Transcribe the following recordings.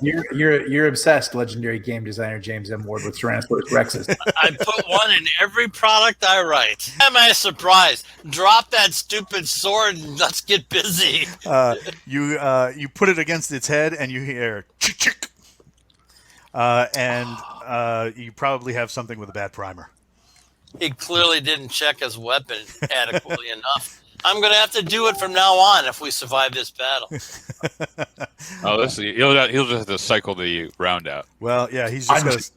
You're obsessed, legendary game designer James M. Ward, with Tyrannosaurus Rexes. I put one in every product I write. Am I surprised? Drop that stupid sword and let's get busy. You put it against its head and you hear chick chick, and you probably have something with a bad primer. He clearly didn't check his weapon adequately enough. I'm going to have to do it from now on if we survive this battle. He'll just have to cycle the round out. Well, yeah, he's just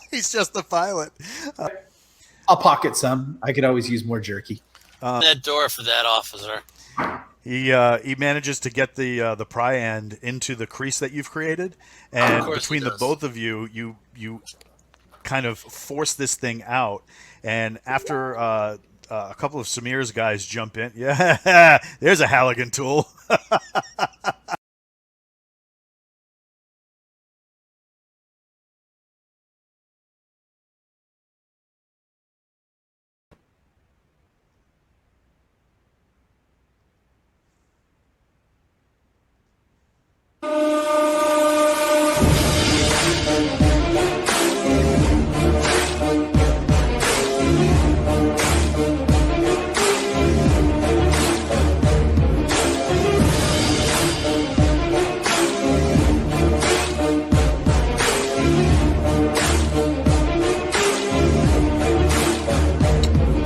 he's just the pilot. I'll pocket some. I could always use more jerky. That door for that officer. He manages to get the pry end into the crease that you've created, and between the both of you, you kind of force this thing out. And after a couple of Samir's guys jump in, yeah, there's a Halligan tool.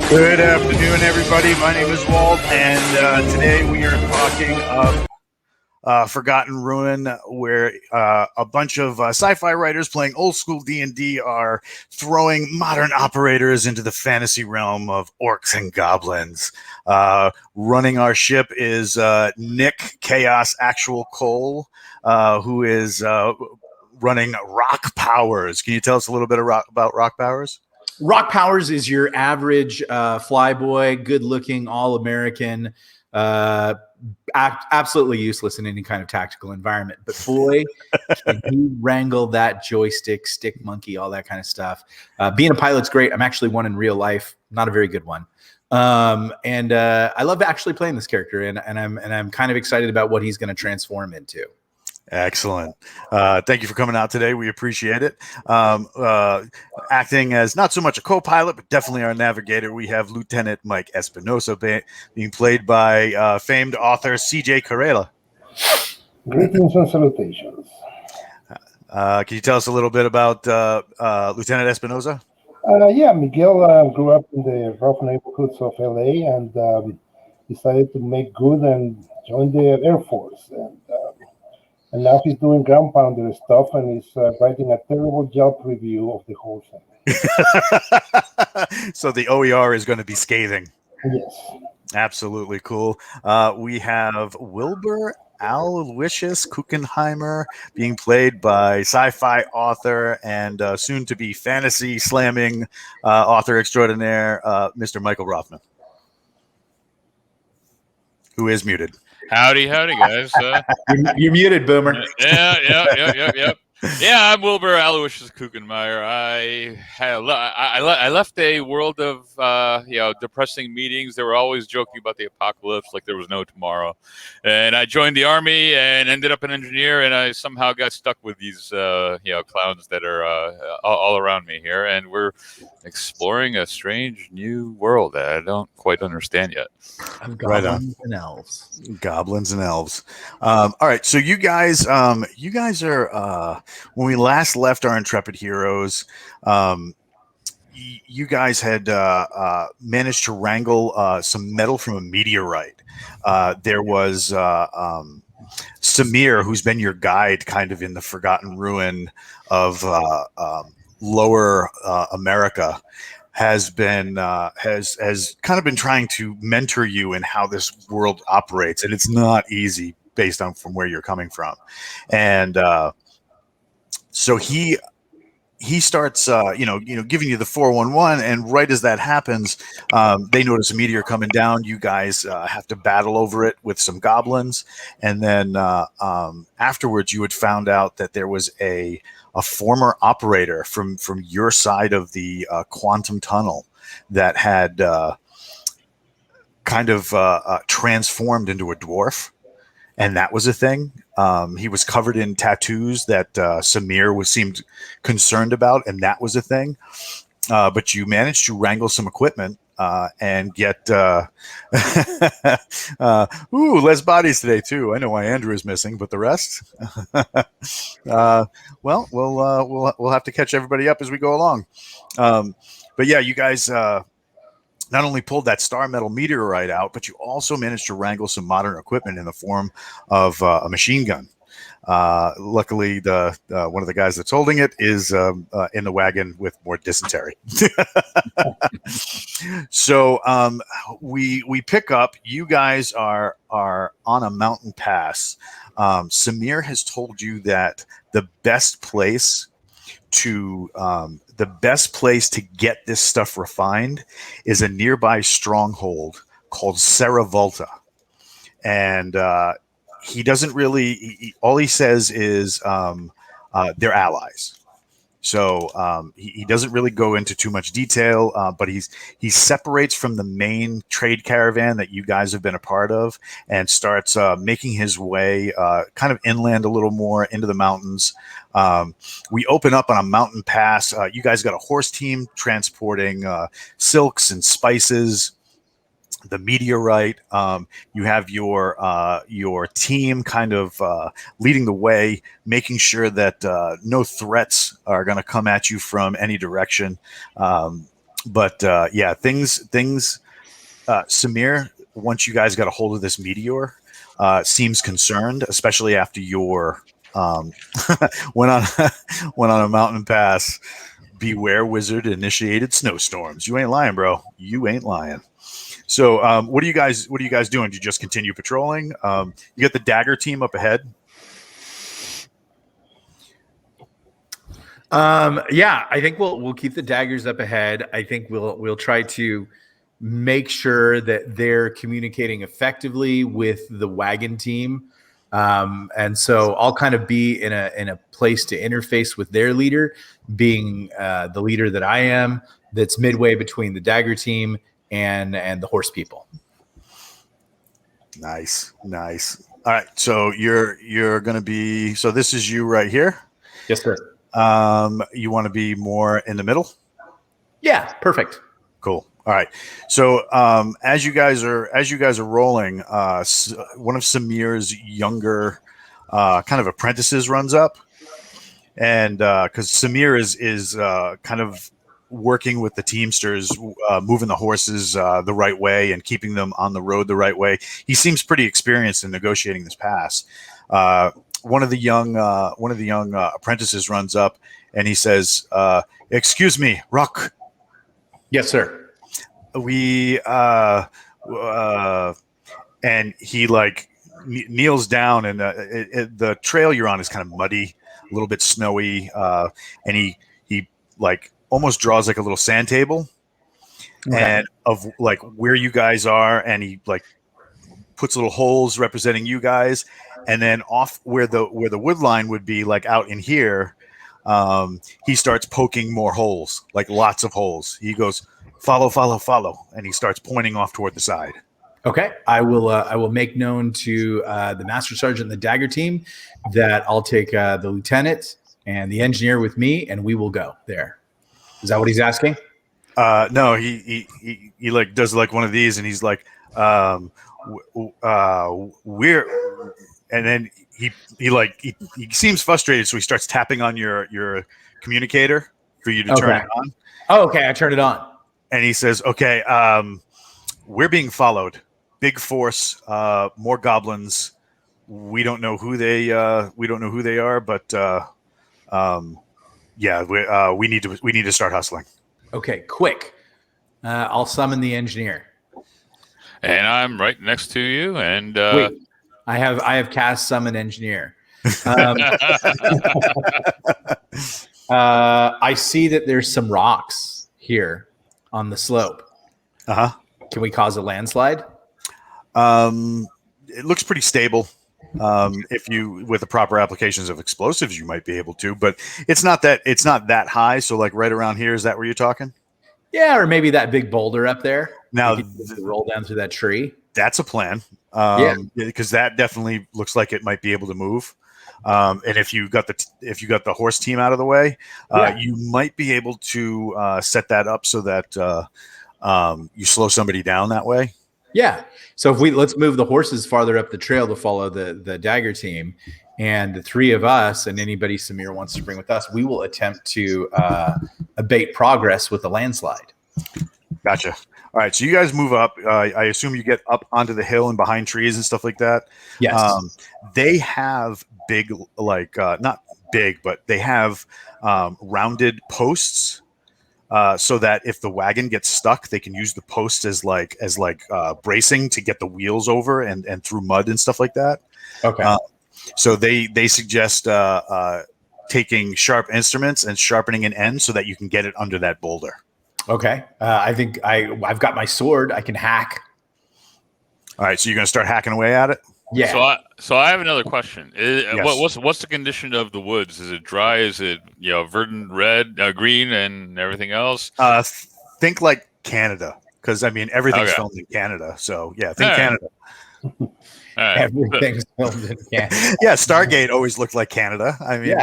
Good afternoon, everybody. My name is Walt, and today we are talking Forgotten Ruin, where a bunch of sci-fi writers playing old school D&D are throwing modern operators into the fantasy realm of orcs and goblins. Running our ship is Nick Chaos Actual Cole, who is running Rock Powers. Can you tell us a little bit about Rock Powers? Rock Powers is your average flyboy, good-looking, all-American, absolutely useless in any kind of tactical environment. But boy, can you wrangle that joystick, stick monkey, all that kind of stuff. Being a pilot's great. I'm actually one in real life, not a very good one. And I love actually playing this character, and I'm kind of excited about what he's going to transform into. Excellent. Thank you for coming out today. We appreciate it. Acting as not so much a co-pilot, but definitely our navigator, we have Lieutenant Mike Espinosa being played by famed author C.J. Carrera. Greetings and salutations. Can you tell us a little bit about Lieutenant Espinosa? Yeah, Miguel grew up in the rough neighborhoods of LA and decided to make good and join the Air Force. And now he's doing ground pounder stuff, and he's writing a terrible job review of the whole thing. So the OER is going to be scathing. Yes. Absolutely cool. We have Wilbur Aloysius Kuchenheimer being played by sci-fi author and soon-to-be fantasy slamming author extraordinaire, Mr. Michael Rothman, who is muted. Howdy, guys. You're muted, Boomer. Yep. Yeah, I'm Wilbur Aloysius Kuchenmeyer. I left a world of depressing meetings. They were always joking about the apocalypse, like there was no tomorrow. And I joined the army and ended up an engineer. And I somehow got stuck with these clowns that are all around me here. And we're exploring a strange new world that I don't quite understand yet. Goblins and elves. Goblins and elves. All right, so you guys are. When we last left our intrepid heroes, you guys had managed to wrangle some metal from a meteorite. There was Samir, who's been your guide kind of in the Forgotten Ruin of Lower America, has kind of been trying to mentor you in how this world operates, and it's not easy based on from where you're coming from. And so he starts, giving you the 411, and right as that happens, they notice a meteor coming down. You guys have to battle over it with some goblins, and then afterwards, you had found out that there was a former operator from your side of the quantum tunnel that had kind of transformed into a dwarf, and that was a thing. He was covered in tattoos that Samir seemed concerned about, and that was a thing. But you managed to wrangle some equipment and get less bodies today too. I know why Andrew is missing, but the rest, well, we'll have to catch everybody up as we go along. But yeah, you guys not only pulled that star metal meteorite out, but you also managed to wrangle some modern equipment in the form of a machine gun. Luckily, the one of the guys that's holding it is in the wagon with more dysentery. So we pick up. You guys are on a mountain pass. Samir has told you that the best place to get this stuff refined is a nearby stronghold called Saravolta, and he doesn't really. All he says is they're allies. So he doesn't really go into too much detail, but he separates from the main trade caravan that you guys have been a part of and starts making his way kind of inland a little more into the mountains. We open up on a mountain pass. You guys got a horse team transporting silks and spices, the meteorite. You have your team kind of leading the way, making sure that no threats are going to come at you from any direction. But things. Samir, once you guys got a hold of this meteor, seems concerned, especially after your went on a mountain pass. Beware, wizard initiated snowstorms. You ain't lying, bro. You ain't lying. So, what are you guys doing? Do you just continue patrolling? You got the dagger team up ahead. I think we'll keep the daggers up ahead. I think we'll try to make sure that they're communicating effectively with the wagon team. And so I'll kind of be in a place to interface with their leader, being the leader that I am, that's midway between the dagger team and the horse people. Nice. All right, so you're going to be. So this is you right here. Yes, sir. You want to be more in the middle? Yeah, perfect. Cool. All right. So as you guys are rolling, one of Samir's younger kind of apprentices runs up, and because Samir is kind of working with the teamsters, moving the horses the right way and keeping them on the road the right way. He seems pretty experienced in negotiating this pass. One of the young apprentices runs up and he says, "Excuse me, Rock." Yes, sir. We and he like kneels down, and the trail you're on is kind of muddy, a little bit snowy, and he like almost draws like a little sand table, and of like where you guys are, and he like puts little holes representing you guys, and then off where the wood line would be, like out in here, he starts poking more holes, like lots of holes. He goes, "Follow, follow, follow," and he starts pointing off toward the side. Okay, I will make known to the master sergeant and the dagger team that I'll take the lieutenant and the engineer with me, and we will go there. Is that what he's asking? No, he like does like one of these, and he's like, we're, and then he seems frustrated, so he starts tapping on your communicator for you to turn it on. Oh, okay, I turned it on. And he says, "Okay, we're being followed. Big force, more goblins. We don't know who they are, but we need to start hustling." Okay, quick. I'll summon the engineer. And I'm right next to you. And wait, I have cast summon engineer. I see that there's some rocks here on the slope. Can we cause a landslide? It looks pretty stable. If you, with the proper applications of explosives, you might be able to, but it's not that high. So like right around here, is that where you're talking? Yeah, or maybe that big boulder up there. Now roll down through that tree. That's a plan. Because that definitely looks like it might be able to move. And if you got the horse team out of the way, you might be able to set that up so that you slow somebody down that way. Yeah. So let's move the horses farther up the trail to follow the dagger team, and the three of us and anybody Samir wants to bring with us, we will attempt to abate progress with the landslide. Gotcha. All right. So you guys move up. I assume you get up onto the hill and behind trees and stuff like that. Yes. They have big, not big, but they have rounded posts. So that if the wagon gets stuck, they can use the posts as bracing to get the wheels over and through mud and stuff like that. Okay. So they suggest taking sharp instruments and sharpening an end so that you can get it under that boulder. Okay. I think I've got my sword. I can hack. All right. So you're going to start hacking away at it? Yeah. So I have another question. Yes. What's the condition of the woods? Is it dry? Is it verdant, red, green, and everything else? Think like Canada, because I mean everything's filmed in Canada. So yeah, think Canada. All right. Everything's filmed in Canada. Yeah, Stargate always looked like Canada. I mean,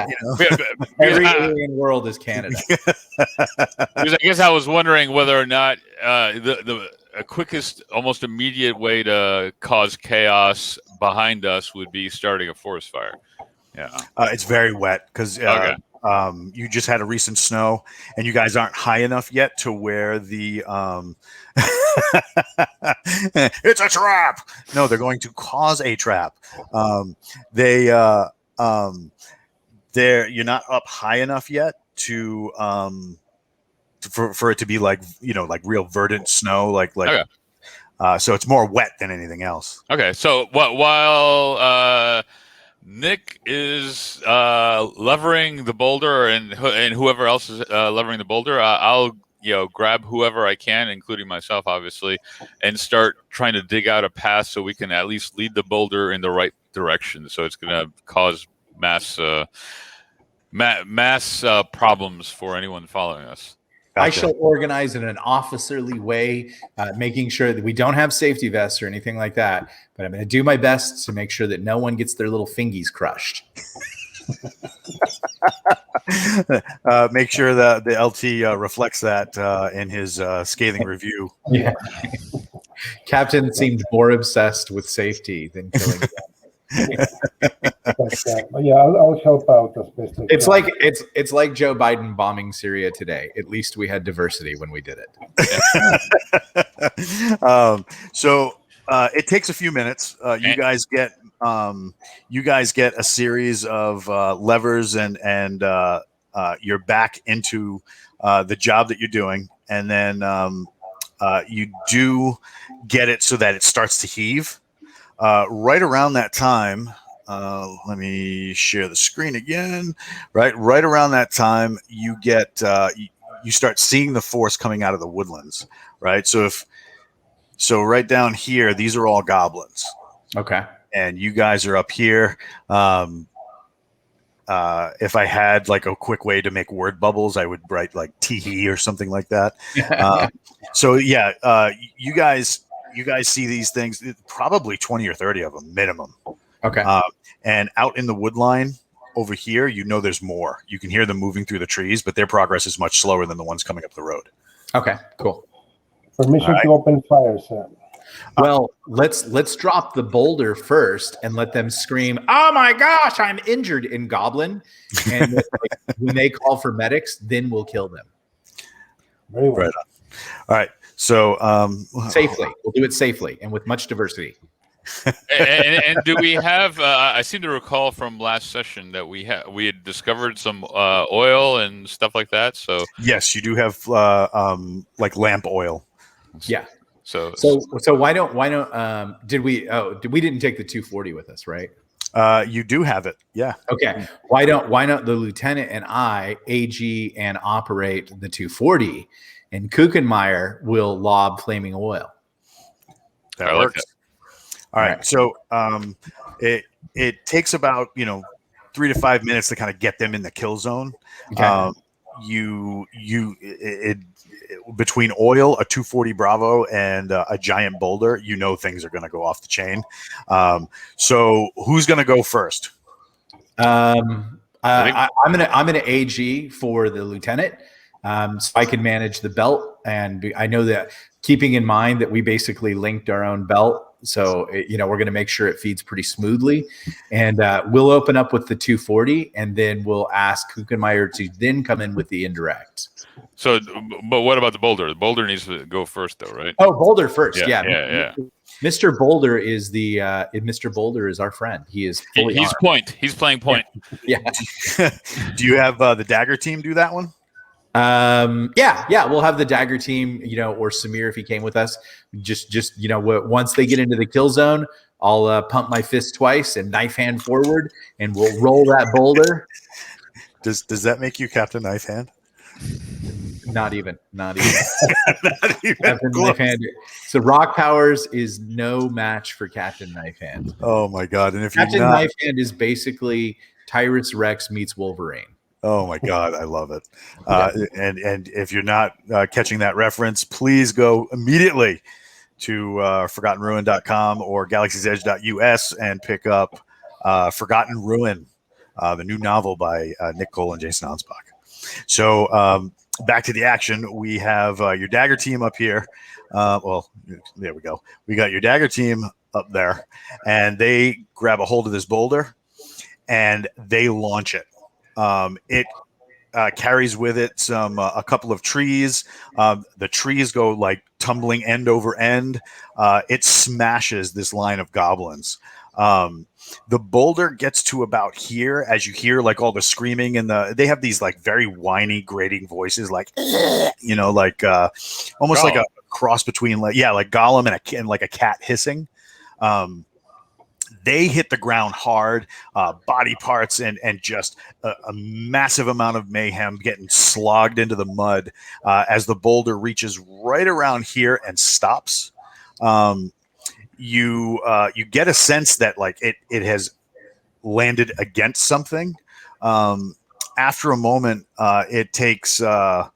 every alien world is Canada. Because I guess I was wondering whether or not the quickest, almost immediate way to cause chaos behind us would be starting a forest fire. Yeah, it's very wet because you just had a recent snow, and you guys aren't high enough yet to where the it's a trap. No, they're going to cause a trap. You're not up high enough yet to for it to be like real verdant snow, so it's more wet than anything else. Okay, so while Nick is levering the boulder and whoever else is levering the boulder, I'll grab whoever I can, including myself, obviously, and start trying to dig out a path so we can at least lead the boulder in the right direction. So it's going to cause mass problems for anyone following us. Gotcha. I shall organize in an officerly way, making sure that we don't have safety vests or anything like that. But I'm going to do my best to make sure that no one gets their little fingies crushed. Make sure that the LT reflects that in his scathing review. Yeah. Captain seemed more obsessed with safety than killing them. Yeah, I'll help out as best I can. It's like Joe Biden bombing Syria today. At least we had diversity when we did it. So it takes a few minutes. You guys get a series of levers and you're back into the job that you're doing, and then you do get it so that it starts to heave. Right around that time, let me share the screen again. Right around that time, you get you start seeing the force coming out of the woodlands. Right, so right down here, these are all goblins. Okay, and you guys are up here. If I had like a quick way to make word bubbles, I would write like tee or something like that. So yeah, you guys see these things, probably 20 or 30 of them minimum. Okay. And out in the wood line over here, there's more. You can hear them moving through the trees, but their progress is much slower than the ones coming up the road. Okay, cool. Permission to open fire, sir. Well, let's drop the boulder first and let them scream, "Oh my gosh, I'm injured!" in Goblin. And when they call for medics, then we'll kill them. Very well. Right. All right. So safely, we'll do it safely and with much diversity. and do we have? I seem to recall from last session that we had discovered some oil and stuff like that. So yes, you do have like lamp oil. Yeah. So why don't we didn't take the 240 with us, right? You do have it. Yeah. Okay. Why don't the lieutenant and I AG and operate the 240, and Kuchenmeyer will lob flaming oil. That works. All right. So it takes about 3 to 5 minutes to kind of get them in the kill zone. Okay. between oil, a 240 Bravo, and a giant boulder, things are going to go off the chain. So who's going to go first? I'm gonna AG for the lieutenant, so I can manage the belt, and I know that keeping in mind that we basically linked our own belt, so we're gonna make sure it feeds pretty smoothly, and we'll open up with the 240, and then we'll ask Kuchenmeyer to then come in with the indirect. So, but what about the boulder? The boulder needs to go first, though, right? Oh, boulder first, yeah. Mr. Boulder is Mr. Boulder is our friend. He is fully he's armed. point. He's playing point. Yeah. Do you have the dagger team do that one? Yeah. We'll have the dagger team, or Samir if he came with us. Just once they get into the kill zone, I'll pump my fist twice and knife hand forward, and we'll roll that boulder. Does that make you Captain Knife Hand? Not even. Not even Captain Knife Hand. So Rock Powers is no match for Captain Knife Hand. Oh my God! And if Captain Knife Hand is basically Tyrus Rex meets Wolverine. Oh my God, I love it. And if you're not catching that reference, please go immediately to ForgottenRuin.com or Galaxy'sEdge.us and pick up Forgotten Ruin, the new novel by Nick Cole and Jason Ansbach. So back to the action. We have your dagger team up here. Well, there we go. We got your dagger team up there, and they grab a hold of this boulder, and they launch it. It carries with it a couple of trees. The trees go like tumbling end over end. It smashes this line of goblins. The boulder gets to about here as you hear like all the screaming and they have these like very whiny grating voices, like almost like a cross between like Gollum and like a cat hissing. They hit the ground hard, body parts and just a massive amount of mayhem getting slogged into the mud as the boulder reaches right around here and stops. You get a sense that like it has landed against something. After a moment, it takes we'll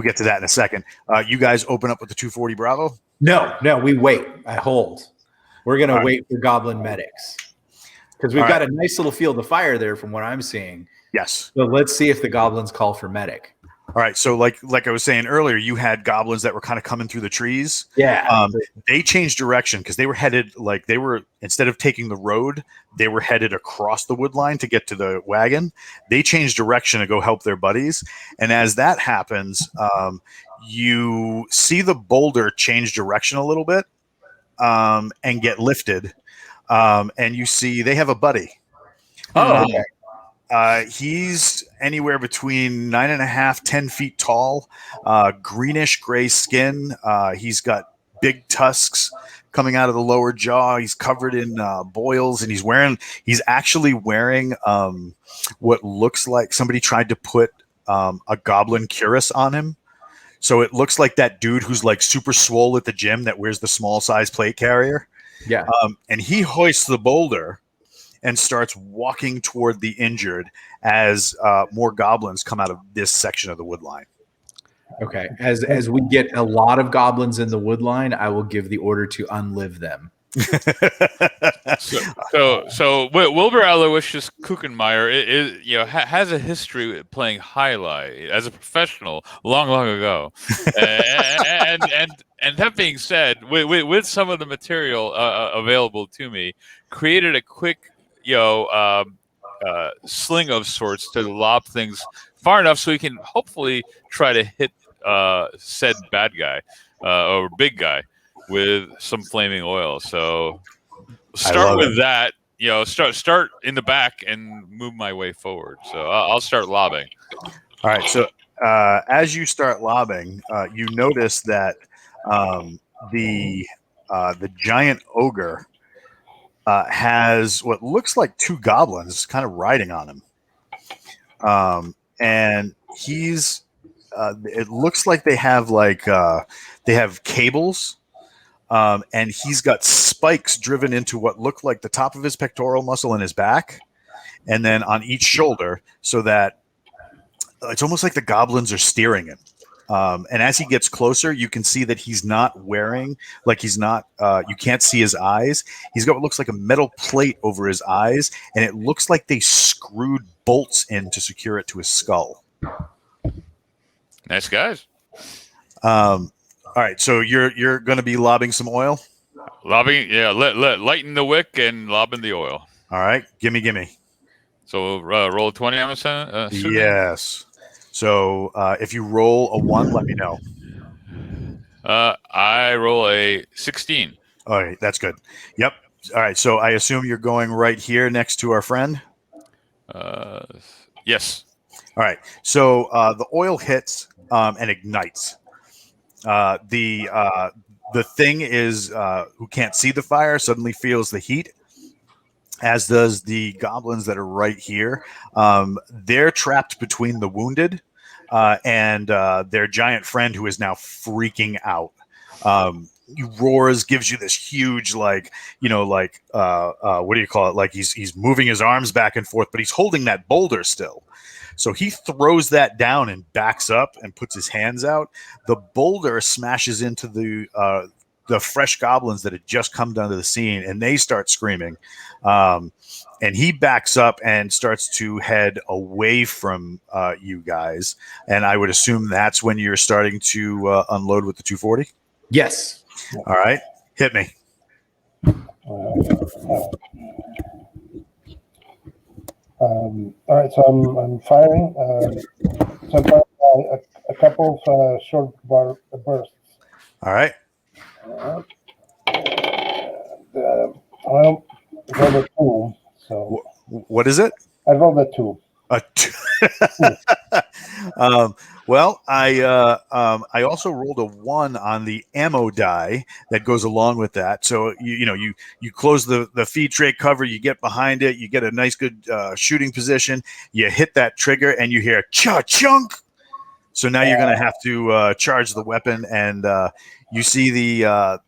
get to that in a second. You guys open up with the 240 Bravo? No, we wait. I hold. We're going to wait for goblin medics because we've got a nice little field of fire there from what I'm seeing. Yes. So let's see if the goblins call for medic. All right. So like I was saying earlier, you had goblins that were kind of coming through the trees. Yeah. They changed direction because they were headed instead of taking the road, they were headed across the wood line to get to the wagon. They changed direction to go help their buddies. And as that happens, you see the boulder change direction a little bit and get lifted. And you see they have a buddy. Oh, okay. He's anywhere between 9.5, 10 feet tall, greenish gray skin. He's got big tusks coming out of the lower jaw. He's covered in boils, and he's actually wearing what looks like somebody tried to put a goblin cuirass on him. So it looks like that dude who's like super swole at the gym that wears the small size plate carrier. Yeah. And he hoists the boulder and starts walking toward the injured as more goblins come out of this section of the wood line. Okay. As we get a lot of goblins in the wood line, I will give the order to unlive them. So Wilbur Aloysius Kuchenmeyer has a history with playing highlight as a professional long ago, and that being said, with some of the material available to me, created a quick sling of sorts to lob things far enough so he can hopefully try to hit said bad guy or big guy with some flaming oil. So start with that. Start in the back and move my way forward. So I'll start lobbing. All right. So as you start lobbing, you notice that the giant ogre has what looks like two goblins kind of riding on him. And he's it looks like they have cables. And he's got spikes driven into what look like the top of his pectoral muscle and his back. and then on each shoulder, so that it's almost like the goblins are steering him. And as he gets closer, you can see that he's not wearing, like he's not, you can't see his eyes. He's got what looks like a metal plate over his eyes, and it looks like they screwed bolts in to secure it to his skull. Nice guys. All right, so you're going to be lobbing some oil? Lobbing, yeah, lighten the wick and lobbing the oil. All right, gimme. So roll a 20, I'm assuming? Yes. So if you roll a 1, let me know. I roll a 16. All right, that's good. Yep. All right, so I assume you're going right here next to our friend? Yes. All right, so the oil hits and ignites. The thing is who can't see the fire suddenly feels the heat, as does the goblins that are right here. They're trapped between the wounded and their giant friend, who is now freaking out. He roars, gives you this huge, what do you call it? Like he's moving his arms back and forth, but he's holding that boulder still. So he throws that down and backs up and puts his hands out. The boulder smashes into the fresh goblins that had just come down to the scene, and they start screaming. And he backs up and starts to head away from you guys. And I would assume that's when you're starting to unload with the 240? Yes. All right. Hit me. All right, so I'm firing. So I'm firing a couple of short bursts. All right. Well, I rolled a 2. So what is it? I rolled a 2. A 2. Well, I also rolled a 1 on the ammo die that goes along with that. So you close the feed tray cover, you get behind it, you get a nice good shooting position, you hit that trigger, and you hear cha-chunk. So now you're going to have to charge the weapon, and you see the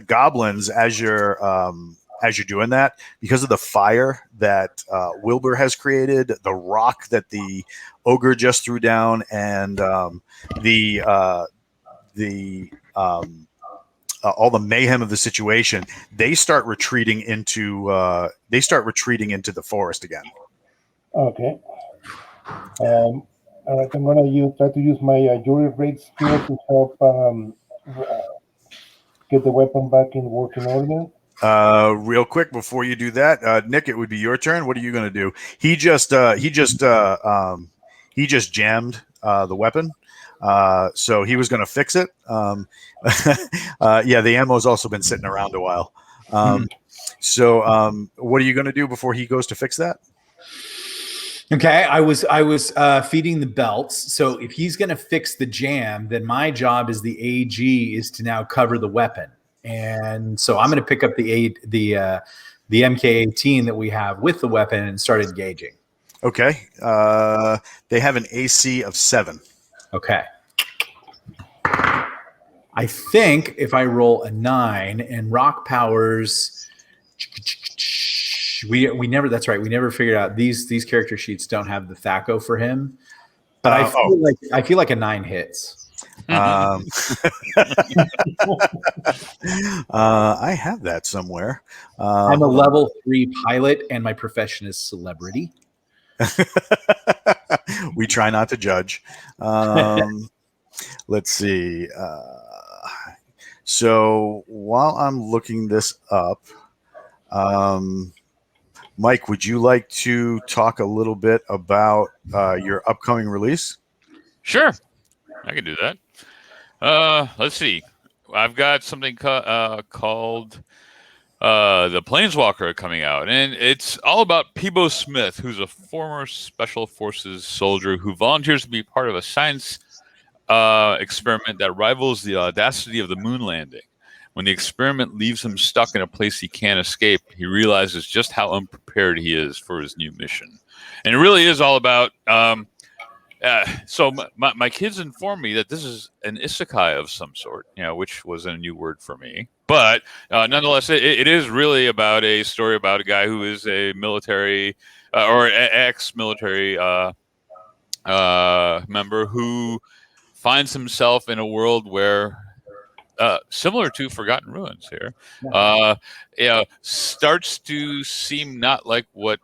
goblins as you're doing that, because of the fire that Wilbur has created, the rock that the ogre just threw down, and all the mayhem of the situation. They start retreating into the forest again. Okay. All right, I'm gonna try to use my jury raid skill to help get the weapon back in working order. Real quick before you do that, Nick, it would be your turn. What are you going to do? He just jammed the weapon, so he was going to fix it. Yeah, the ammo's also been sitting around a while. So what are you going to do before he goes to fix that? Okay, I was feeding the belts. So if he's going to fix the jam, then my job as the AG is to now cover the weapon. And so I'm going to pick up the MK18 that we have with the weapon and start engaging. Okay. They have an AC of 7. Okay. I think if I roll a 9 and rock powers, we never. That's right. We never figured out these character sheets don't have the THACO for him. But I feel like a 9 hits. I have that somewhere. I'm a level 3 pilot, and my profession is celebrity. We try not to judge. Let's see. So while I'm looking this up, Mike, would you like to talk a little bit about your upcoming release? Sure, I can do that. Let's see. I've got something called The Planeswalker coming out, and it's all about Peebo Smith, who's a former Special Forces soldier who volunteers to be part of a science experiment that rivals the audacity of the moon landing. When the experiment leaves him stuck in a place he can't escape, he realizes just how unprepared he is for his new mission. And it really is all about... so my kids informed me that this is an isekai of some sort, which was a new word for me. But nonetheless, it is really about a story about a guy who is a military or ex-military member who finds himself in a world where, similar to Forgotten Ruins here, starts to seem not like what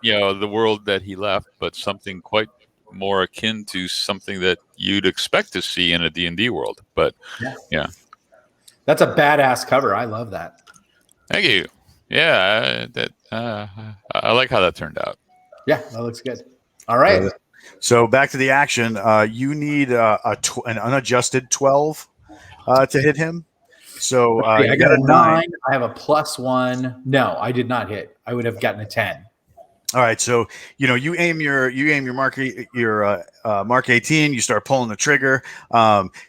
the world that he left, but something quite more akin to something that you'd expect to see in a D&D world. But yeah. That's a badass cover. I love that. Thank you. Yeah, I like how that turned out. Yeah, that looks good. All right. So back to the action. You need an unadjusted 12 to hit him. So I got a 9. I have a +1. No, I did not hit. I would have gotten a 10. All right, so you aim your mark 18. You start pulling the trigger.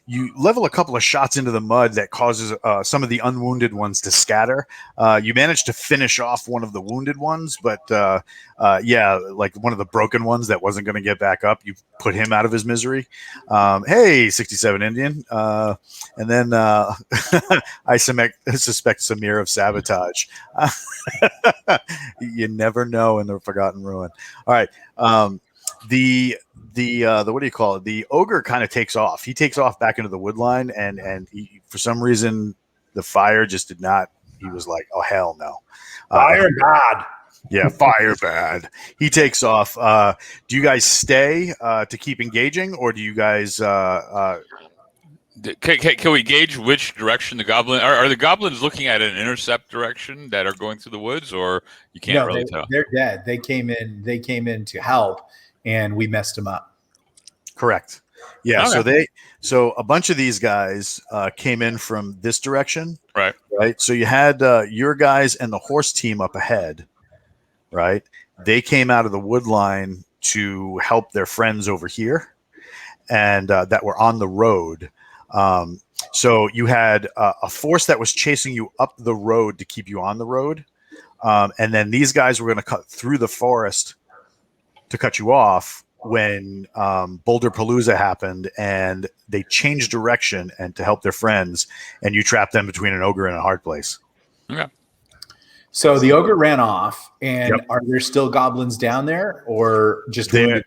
You level a couple of shots into the mud that causes some of the unwounded ones to scatter. You manage to finish off one of the wounded ones, but like one of the broken ones that wasn't going to get back up. You put him out of his misery. Hey, 67 Indian, and then I suspect Samir of sabotage. You never know in the Forgotten Ruin. All right. The what do you call it? The ogre kind of takes off. He takes off back into the wood line, and he, for some reason, the fire just did not. He was like, "Oh hell no, fire bad." Yeah, fire bad. He takes off. Do you guys stay to keep engaging, or do you guys? Can we gauge which direction the goblin are the goblins looking at an intercept direction that are going through the woods, or you can't really tell? They're dead. They came in to help, and we messed them up. Correct. Yeah. Okay. So a bunch of these guys came in from this direction. Right. So you had your guys and the horse team up ahead. Right. They came out of the wood line to help their friends over here, and that were on the road. So you had a force that was chasing you up the road to keep you on the road. And then these guys were going to cut through the forest to cut you off when Boulder Palooza happened, and they changed direction and to help their friends, and you trapped them between an ogre and a hard place. Okay. So the ogre ran off, and are there still goblins down there, or just wounded?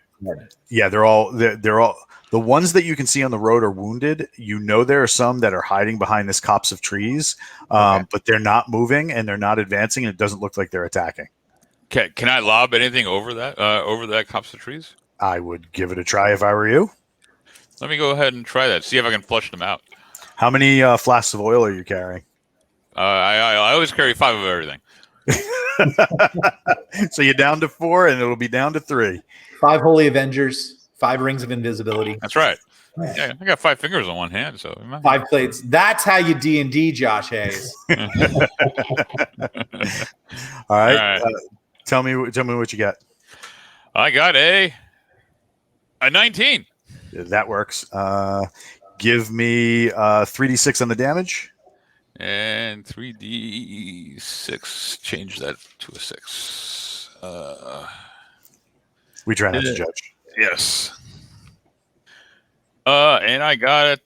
Yeah, they're all the ones that you can see on the road are wounded. There are some that are hiding behind this copse of trees, but they're not moving and they're not advancing, and it doesn't look like they're attacking. Okay, can I lob anything over that copse of trees? I would give it a try if I were you. Let me go ahead and try that. See if I can flush them out. How many flasks of oil are you carrying? I always carry 5 of everything. So you're down to 4, and it'll be down to 3. 5 Holy Avengers, 5 Rings of Invisibility. That's right. Yeah, I got 5 fingers on one hand, so 5 plates. That's how you D&D, Josh Hayes. All right. Tell me what you got. I got a 19. That works. Give me 3d6 on the damage. And 3d6. Change that to a 6. We try not to judge. Yes. And I got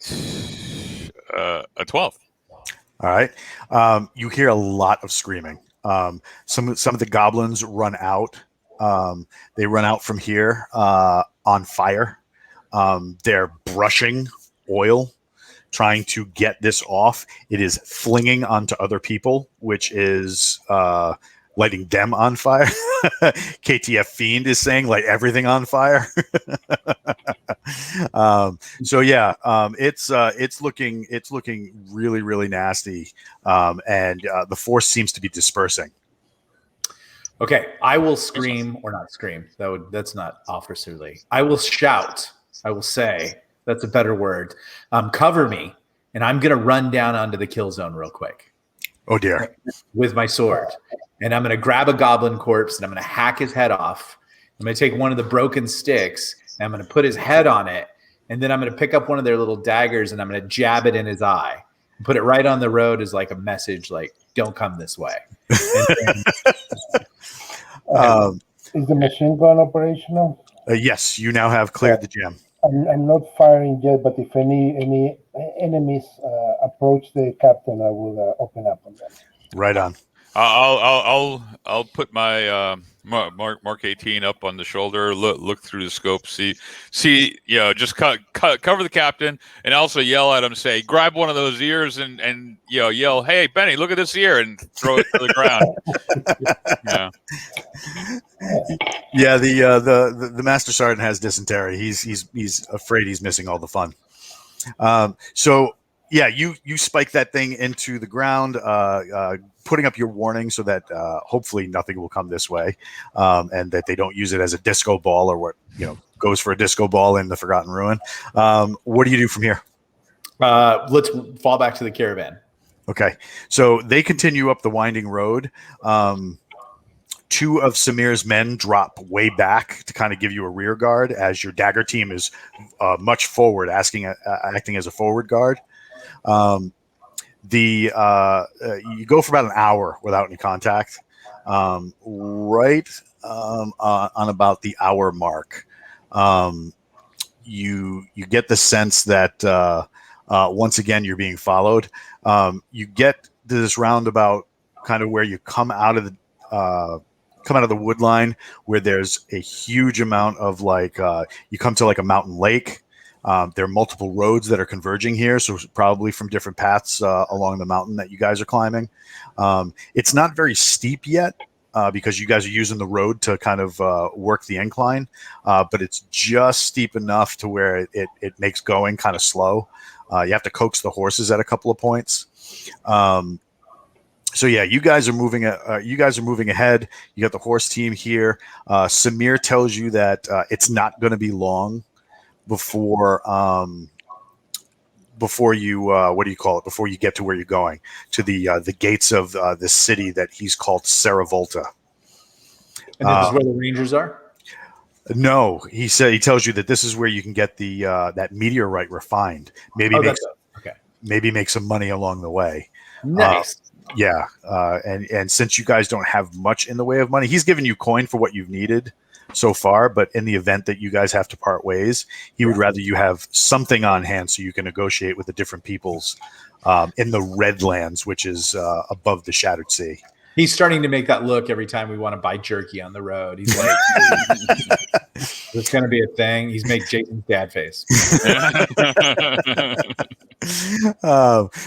a 12. All right. You hear a lot of screaming. Some of the goblins run out. They run out from here on fire. They're brushing oil, trying to get this off. It is flinging onto other people, which is lighting them on fire. KTF Fiend is saying light everything on fire. It's looking really, really nasty. And the force seems to be dispersing. Okay, I will scream, or not scream. That's not officerly. I will shout. I will say, that's a better word. Cover me, and I'm going to run down onto the kill zone real quick. Oh dear. With my sword. And I'm going to grab a goblin corpse, and I'm going to hack his head off. I'm going to take one of the broken sticks, and I'm going to put his head on it. And then I'm going to pick up one of their little daggers, and I'm going to jab it in his eye. And put it right on the road as like a message, like, don't come this way. Is the machine gun operational? Yes, you now have cleared the gem. I'm not firing yet, but if any enemies approach the captain, I will open up on them. Right on. I'll put my Mark 18 up on the shoulder. Look through the scope. See. Just cover the captain, and also yell at him. Say, grab one of those ears, and yell, "Hey, Benny, look at this ear!" and throw it to the ground. Yeah. The master sergeant has dysentery. He's afraid he's missing all the fun. So yeah, you spike that thing into the ground, putting up your warning so that hopefully nothing will come this way, and that they don't use it as a disco ball or what goes for a disco ball in the Forgotten Ruin. What do you do from here? Let's fall back to the caravan. Okay, so they continue up the winding road. Two of Samir's men drop way back to kind of give you a rear guard as your dagger team is much forward, acting as a forward guard. You go for about an hour without any contact. On about the hour mark, you get the sense that once again you're being followed. You get to this roundabout, kind of where you come out of the wood line, where there's a huge amount of you come to a mountain lake. There are multiple roads that are converging here, so probably from different paths along the mountain that you guys are climbing. It's not very steep yet because you guys are using the road to kind of work the incline, but it's just steep enough to where it makes going kind of slow. You have to coax the horses at a couple of points. So yeah, you guys are moving ahead. You got the horse team here. Samir tells you that it's not going to be long before you before you get to where you're going, to the gates of the city that he's called Saravolta. And this is where the Rangers are? No, he tells you that this is where you can get the that meteorite refined. Maybe make some money along the way. Nice. And since you guys don't have much in the way of money, he's given you coin for what you've needed so far, but in the event that you guys have to part ways, he would rather you have something on hand so you can negotiate with the different peoples in the Redlands, which is above the Shattered Sea. He's starting to make that look every time we want to buy jerky on the road. He's like, "There's going to be a thing." He's make Jason's dad face.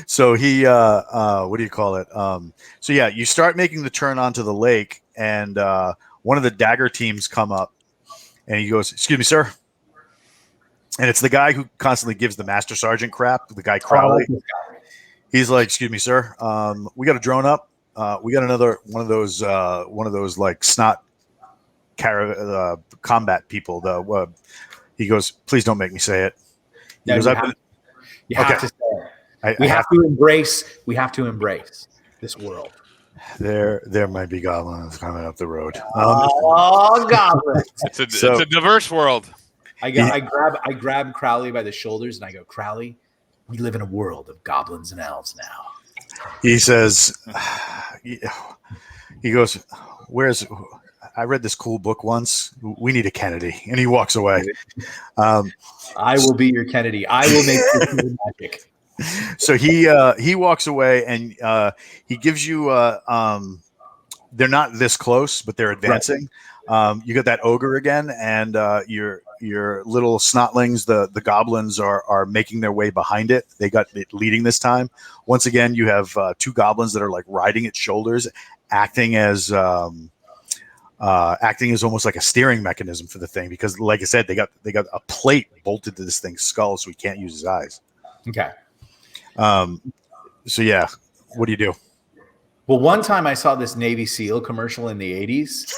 So he, what do you call it? So yeah, you start making the turn onto the lake, and one of the dagger teams come up, and he goes, "Excuse me, sir." And it's the guy who constantly gives the master sergeant crap, the guy Crowley. He's like, "Excuse me, sir. We got a drone up. We got another one of those like snot combat people." He goes, "Please don't make me say it." You have to say it. We have to embrace this world. There might be goblins coming up the road. Goblins! It's a diverse world. I grab Crowley by the shoulders and I go, "Crowley, we live in a world of goblins and elves now." He says, he goes, I read this cool book once. We need a Kennedy. And he walks away. I will be your Kennedy. I will make this magic. So he walks away, and he gives you they're not this close, but they're advancing. Right. You got that ogre again, and your little snotlings, the goblins are making their way behind it. They got it leading this time. Once again, you have two goblins that are like riding its shoulders, acting as almost like a steering mechanism for the thing, because like I said, they got a plate bolted to this thing's skull, so he can't use his eyes. Okay. So yeah, what do you do? Well, one time I saw this Navy SEAL commercial in the 80s.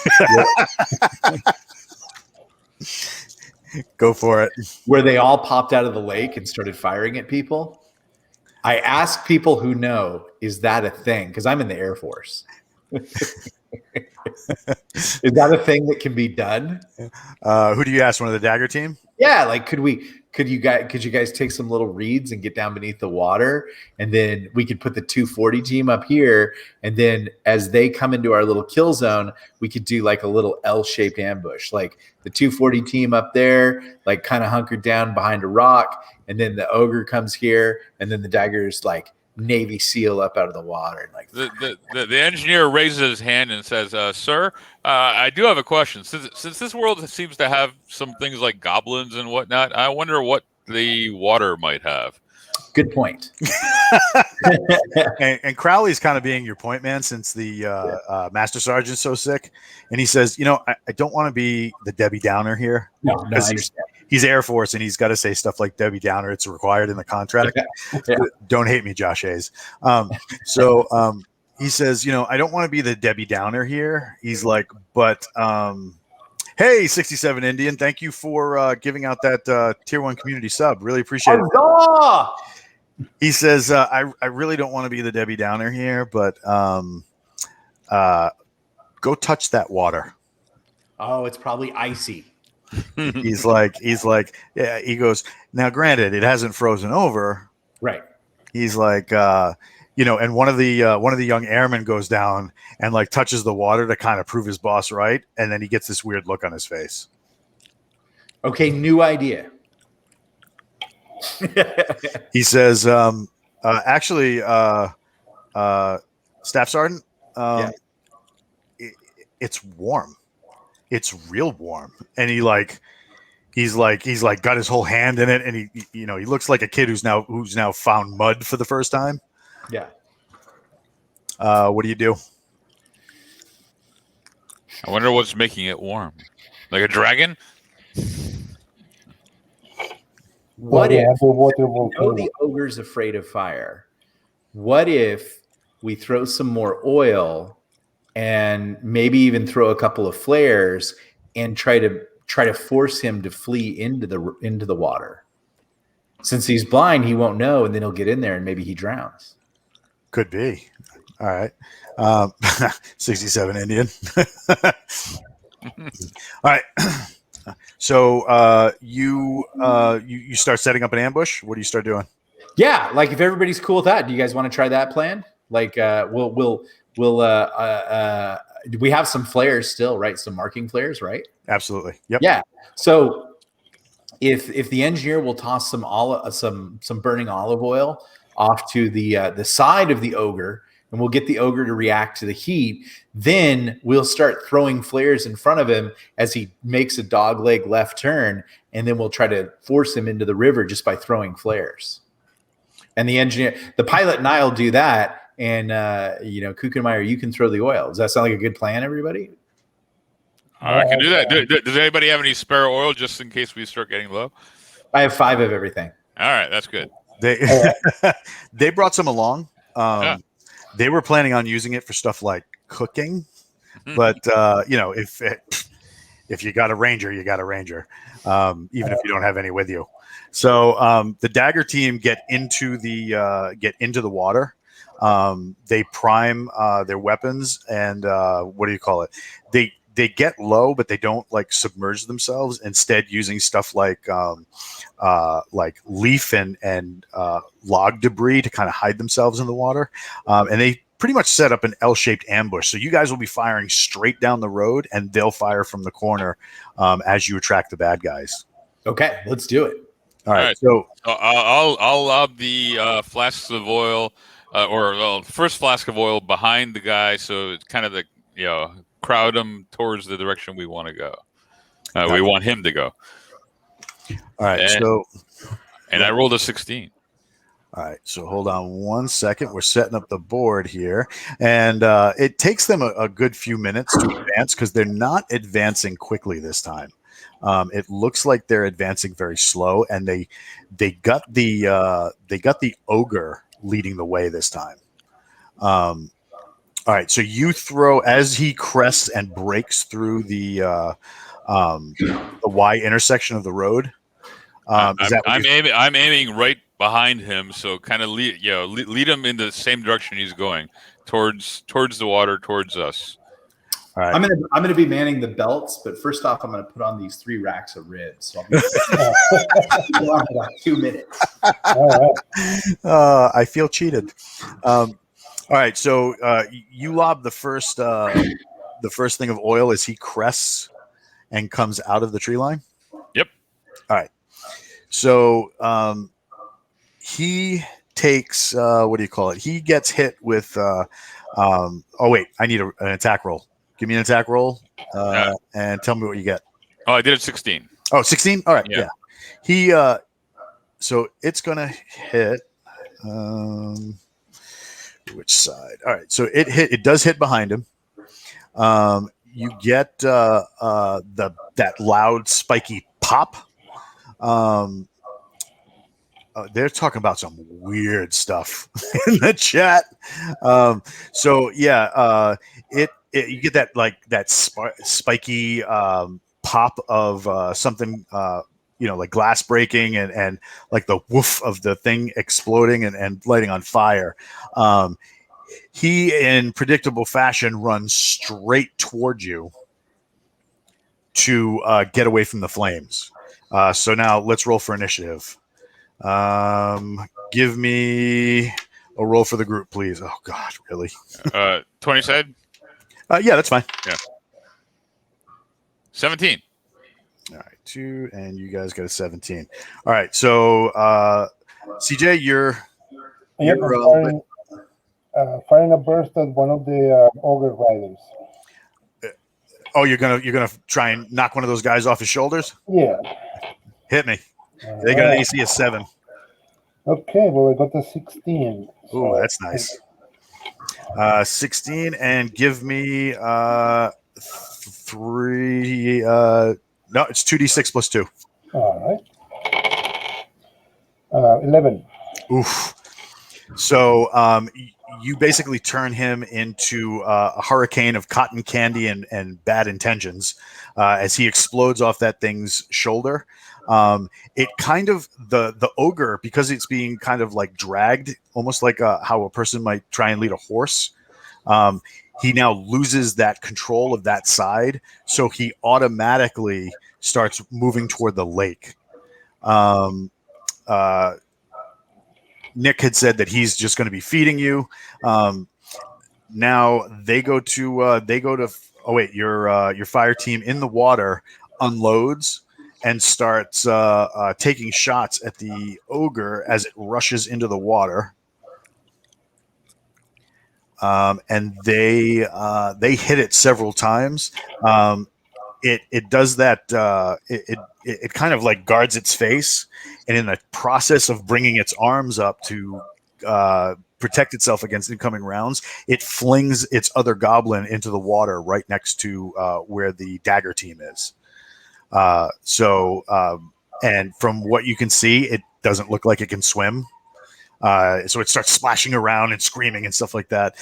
Go for it. Where they all popped out of the lake and started firing at people. I asked people who know, is that a thing? Because I'm in the Air Force. Is that a thing that can be done? Who do you ask? One of the dagger team? Yeah, like could we could you guys take some little reeds and get down beneath the water, and then we could put the 240 team up here, and then as they come into our little kill zone, we could do like a little L-shaped ambush, like the 240 team up there, like kind of hunkered down behind a rock, and then the ogre comes here, and then the daggers like Navy SEAL up out of the water. And like the engineer raises his hand and says, "Sir, I do have a question. Since this world seems to have some things like goblins and whatnot, I wonder what the water might have." Good point. And Crowley's kind of being your point man since the Master Sergeant's so sick, and he says, I don't want to be the Debbie Downer here. No, I understand. He's Air Force, and he's got to say stuff like Debbie Downer. It's required in the contract. Yeah. Don't hate me, Josh Hayes. He says, I don't want to be the Debbie Downer here. He's like, but hey, 67 Indian, thank you for giving out that Tier 1 community sub. Really appreciate it. He says, I really don't want to be the Debbie Downer here, but go touch that water. Oh, it's probably icy. He's like, yeah. He goes, now, granted, it hasn't frozen over, right? He's like, and one of the young airmen goes down and like touches the water to kind of prove his boss right, and then he gets this weird look on his face. Okay, new idea. He says, actually, Staff Sergeant, it's warm. It's real warm. And he's got his whole hand in it, and he looks like a kid who's now found mud for the first time. Yeah. What do you do? I wonder what's making it warm. Like a dragon? What if the ogre's afraid of fire? What if we throw some more oil and maybe even throw a couple of flares and try to force him to flee into the water? Since he's blind, he won't know, and then he'll get in there and maybe he drowns. Could be. All right. 67 Indian. All right. So you start setting up an ambush. What do you start doing? Yeah, like if everybody's cool with that, do you guys want to try that plan? Like we have some flares still, right? Some marking flares, right? Absolutely. Yep. Yeah. So if the engineer will toss some burning olive oil off to the side of the ogre, and we'll get the ogre to react to the heat, then we'll start throwing flares in front of him as he makes a dogleg left turn, and then we'll try to force him into the river just by throwing flares. And the pilot and I'll do that, and Kuchenmeyer, you can throw the oil. Does that sound like a good plan, everybody? I can do that. Does anybody have any spare oil just in case we start getting low? I have 5 of everything. All right, that's good. They brought some along. They were planning on using it for stuff like cooking, but if you got a ranger, you got a ranger, even if you don't have any with you. So the dagger team get into the water. They prime their weapons, and what do you call it? They get low, but they don't like submerge themselves. Instead, using stuff like leaf and log debris to kind of hide themselves in the water. And they pretty much set up an L-shaped ambush. So you guys will be firing straight down the road, and they'll fire from the corner as you attract the bad guys. Okay, let's do it. All right. So I'll lob the flasks of oil, first flask of oil behind the guy, so it's kind of crowd him towards the direction we want to go. We want him to go. All right. And I rolled a 16. All right. So hold on one second. We're setting up the board here, and it takes them a good few minutes to advance because they're not advancing quickly this time. It looks like they're advancing very slow, and they got the ogre leading the way this time. All right, so you throw as he crests and breaks through the Y intersection of the road. I'm aiming right behind him, so kind of lead him in the same direction he's going towards the water, towards us. All right. I'm gonna be manning the belts, but first off, I'm gonna put on these 3 racks of ribs. So I'll be on in like 2 minutes. All right. I feel cheated. All right, so you lob the first thing of oil as he crests and comes out of the tree line. Yep. All right. So he takes what do you call it? He gets hit with. Oh wait, I need an attack roll. Give me an attack roll and tell me what you get. Oh, I did it 16. Oh, 16? All right, Yeah. He so it's gonna hit. Which side? All right, so it does hit behind him. You get that loud spiky pop. They're talking about some weird stuff in the chat. So yeah, you get that spiky pop of something, like glass breaking and like the woof of the thing exploding and lighting on fire. He, in predictable fashion, runs straight towards you to get away from the flames. So now let's roll for initiative. Give me a roll for the group, please. Oh God, really? 20 said? Yeah, that's fine. Yeah. 17. All right, 2, and you guys got a 17. All right, so CJ, you're firing a burst at one of the ogre riders. Oh, you're gonna try and knock one of those guys off his shoulders? Yeah. Hit me. They got an AC of 7. Okay, well, I got a 16. Ooh, that's nice. 16, and give me 3. No, it's 2d6 plus 2. All right. 11. Oof. So you basically turn him into a hurricane of cotton candy and bad intentions as he explodes off that thing's shoulder. It kind of the ogre, because it's being kind of like dragged, almost like how a person might try and lead a horse. He now loses that control of that side, so he automatically starts moving toward the lake. Nick had said that he's just going to be feeding you. Now they go to. Oh wait, your fire team in the water unloads and starts taking shots at the ogre as it rushes into the water. And they hit it several times. It does that. It kind of like guards its face, and in the process of bringing its arms up to protect itself against incoming rounds, it flings its other goblin into the water right next to where the dagger team is. And from what you can see, it doesn't look like it can swim. So it starts splashing around and screaming and stuff like that.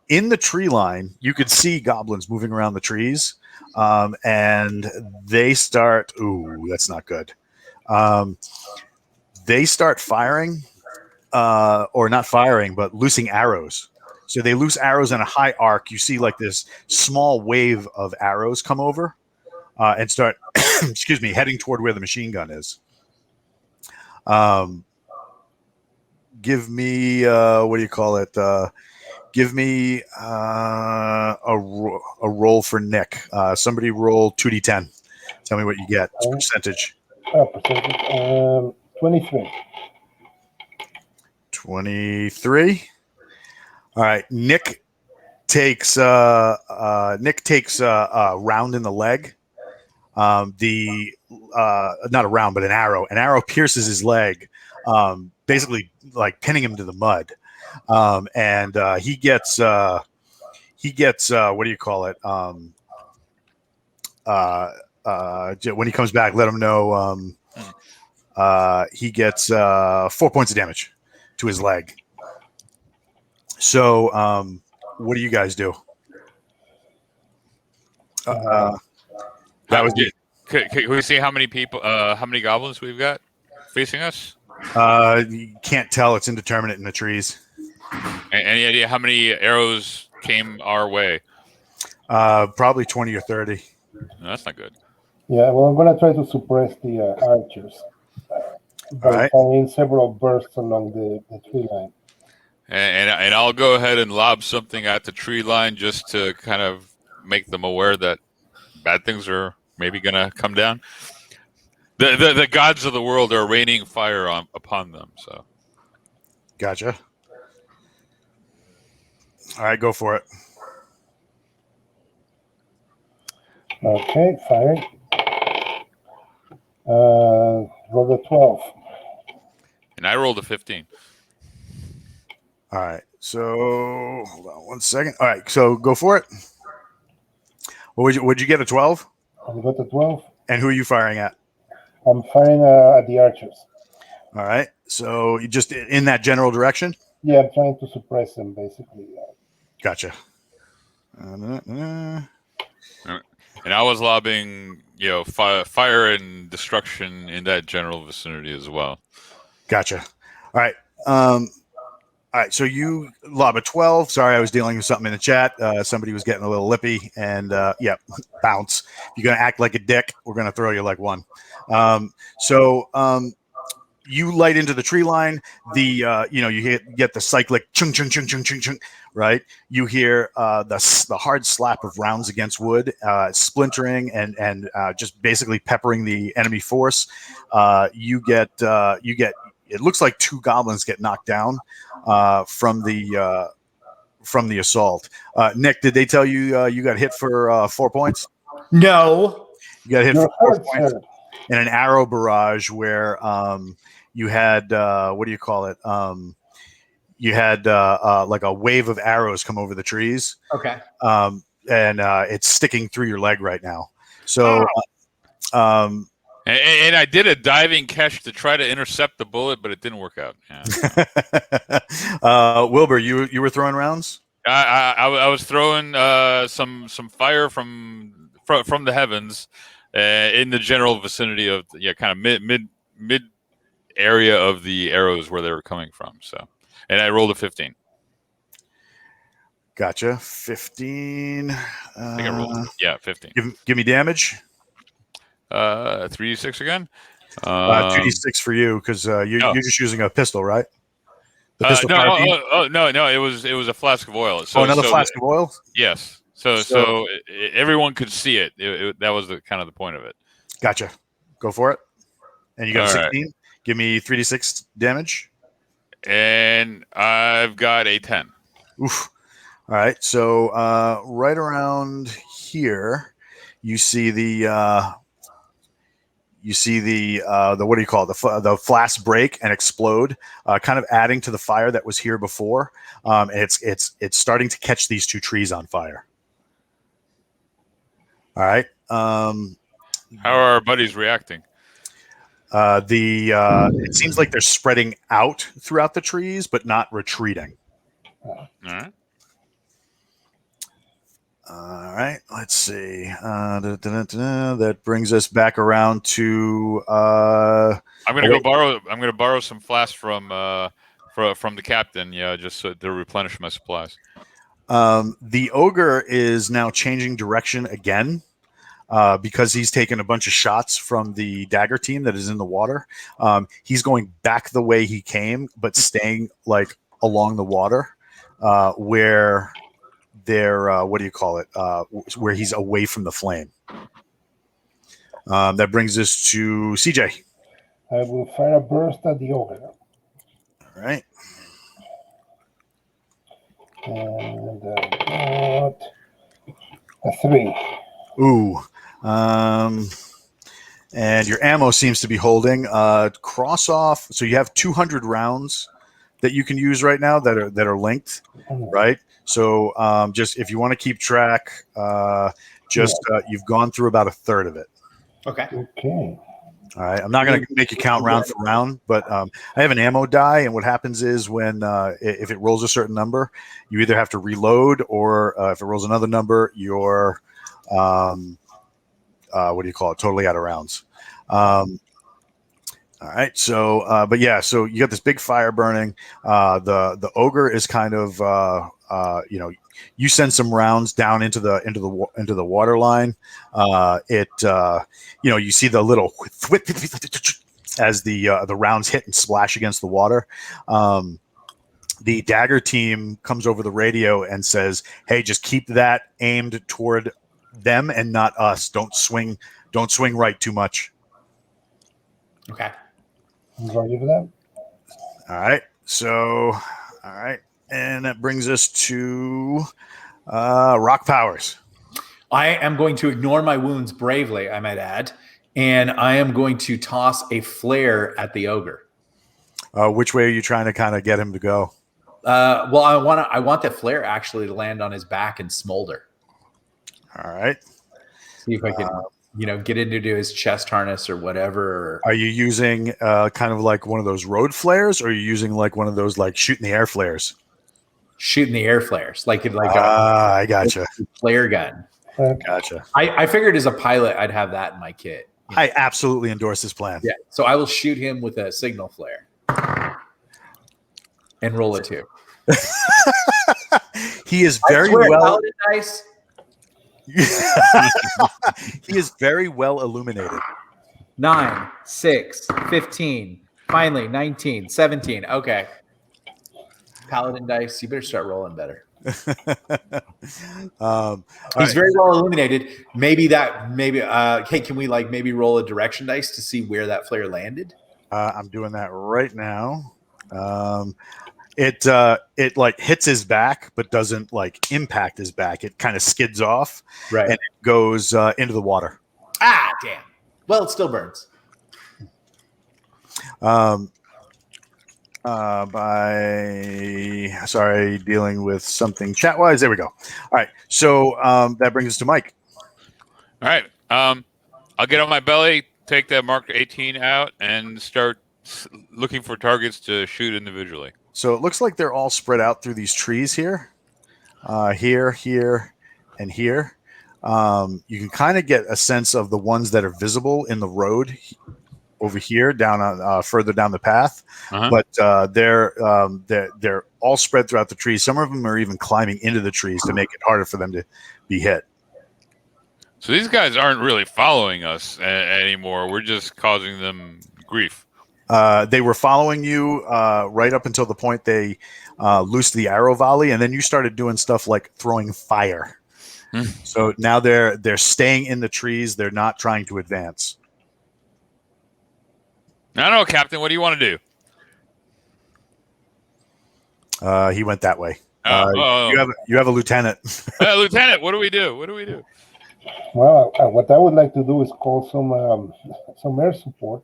In the tree line, you could see goblins moving around the trees, and they start. Ooh, that's not good. They start firing, or not firing, but loosing arrows. So they loose arrows in a high arc. You see like this small wave of arrows come over and start, excuse me, heading toward where the machine gun is. Give me, what do you call it? Give me a roll for Nick. Somebody roll 2d10. Tell me what you get. It's percentage. Percentage. 23. 23. All right. Nick takes a round in the leg. Not a round, but an arrow. An arrow pierces his leg, basically like pinning him to the mud. And he gets what do you call it? When he comes back, let him know. He gets 4 points of damage to his leg. So, what do you guys do? That was it. Can we see how many people, how many goblins we've got facing us? You can't tell. It's indeterminate in the trees. Any idea how many arrows came our way? Probably 20 or 30. No, that's not good. Yeah, well, I'm gonna try to suppress the archers by right. firing several bursts along the tree line. And I'll go ahead and lob something at the tree line just to kind of make them aware that bad things are maybe going to come down. The gods of the world are raining fire upon them. So Gotcha. All right, go for it. Okay, firing. Roll a 12. and I rolled a 15. All right. So hold on 1 second. All right. So go for it. Would you get a 12? I got a 12. And who are you firing at? I'm firing at the archers. All right. So you just in that general direction? Yeah, I'm trying to suppress them, basically. Gotcha. And I was lobbing, fire and destruction in that general vicinity as well. Gotcha. All right. All right. So you lob a 12. Sorry, I was dealing with something in the chat. Somebody was getting a little lippy, and bounce. If you're gonna act like a dick, we're gonna throw you like one. You light into the tree line. You get the cyclic chung chung chung chung chung chung. Right. You hear the hard slap of rounds against wood, splintering and just basically peppering the enemy force. You get. It looks like 2 goblins get knocked down from the assault. Nick, did they tell you you got hit for 4 points? No. You got hit You're for 4 hurt, points sir. in an arrow barrage where you had what do you call it? You had like a wave of arrows come over the trees. Okay. And it's sticking through your leg right now. So. And I did a diving catch to try to intercept the bullet, but it didn't work out. Yeah. Wilbur, you were throwing rounds? I was throwing some fire from the heavens in the general vicinity of kind of mid area of the arrows where they were coming from. So, and I rolled a 15. Gotcha. 15. I think I rolled 15. Give me damage. 3d6 again. 2d6 for you because you're just using a pistol, right? The pistol. No. It was a flask of oil. So, another flask of oil. Yes. So everyone could see it. That was the kind of the point of it. Gotcha. Go for it. And you got All 16. Right. Give me 3d6 damage. And I've got a 10. Oof. All right. So right around here, you see the what do you call it? The flask break and explode, kind of adding to the fire that was here before. And it's starting to catch these 2 trees on fire. All right. How are our buddies reacting? It seems like they're spreading out throughout the trees, but not retreating. All right. All right, let's see. That brings us back around to. I'm gonna borrow some flasks from the captain. Yeah, just to replenish my supplies. The ogre is now changing direction again because he's taken a bunch of shots from the dagger team that is in the water. He's going back the way he came, but staying like along the water where. What do you call it? Where he's away from the flame. That brings us to CJ. I will fire a burst at the ogre. All right. And got a 3. Ooh. And your ammo seems to be holding. Cross off. So you have 200 rounds that you can use right now that are linked, right? So just if you want to keep track, you've gone through about a third of it. Okay. Okay. All right. I'm not going to make you count round for round, but I have an ammo die, and what happens is when if it rolls a certain number, you either have to reload, or if it rolls another number, you're what do you call it? Totally out of rounds. All right. So, but yeah, so you got this big fire burning. The ogre is kind of, you send some rounds down into the water line. You see the little as the rounds hit and splash against the water. The dagger team comes over the radio and says, "Hey, just keep that aimed toward them and not us. Don't swing right too much." Okay. I'm ready for that. All right. So, all right. And that brings us to rock powers. I am going to ignore my wounds bravely, I might add, and I am going to toss a flare at the ogre. Which way are you trying to kind of get him to go? Well, I want the flare actually to land on his back and smolder. All right. See if I can, get into his chest harness or whatever. Are you using kind of like one of those road flares, or are you using like one of those like shoot in the air flares? Shooting the air flares, like I gotcha. Flare gun. Gotcha. I figured as a pilot, I'd have that in my kit. I absolutely endorse this plan. Yeah. So I will shoot him with a signal flare and roll it too. He is very well. Dice. He is very well illuminated. 9, 6, 15. Finally, 19, 17. Okay. Paladin dice. You better start rolling better. He's very well illuminated. Maybe. Hey, can we maybe roll a direction dice to see where that flare landed? I'm doing that right now. It like hits his back, but doesn't like impact his back. It kind of skids off, right, and it goes into the water. Ah, damn. Well, it still burns. Dealing with something chat wise. There we go. All right, so that brings us to Mike. All right, I'll get on my belly, take that Mark 18 out, and start looking for targets to shoot individually. So it looks like they're all spread out through these trees here, here, and here. You can kind of get a sense of the ones that are visible in the road over here, down on further down the path. But they're all spread throughout the trees. Some of them are even climbing into the trees to make it harder for them to be hit. So these guys aren't really following us anymore. We're just causing them grief. They were following you right up until the point they loosed the arrow volley, and then you started doing stuff like throwing fire. So now they're staying in the trees. They're not trying to advance. I don't know, Captain. What do you want to do? He went that way. You have a lieutenant. Lieutenant, what do we do? Well, what I would like to do is call some air support.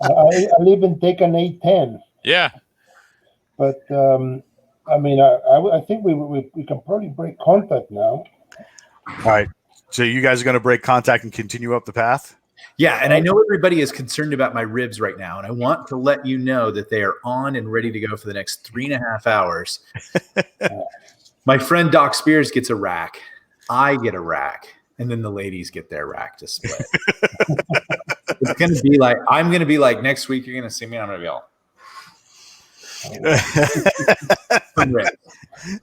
I live in Taken 810. Yeah. But I think we can probably break contact now. All right. So you guys are going to break contact and continue up the path? Yeah, and I know everybody is concerned about my ribs right now, and I want to let you know that they are on and ready to go for the next 3.5 hours. My friend Doc Spears gets a rack. I get a rack. And then the ladies get their rack to split. It's going to be like, I'm going to be like, next week, you're going to see me. I'm going to be all.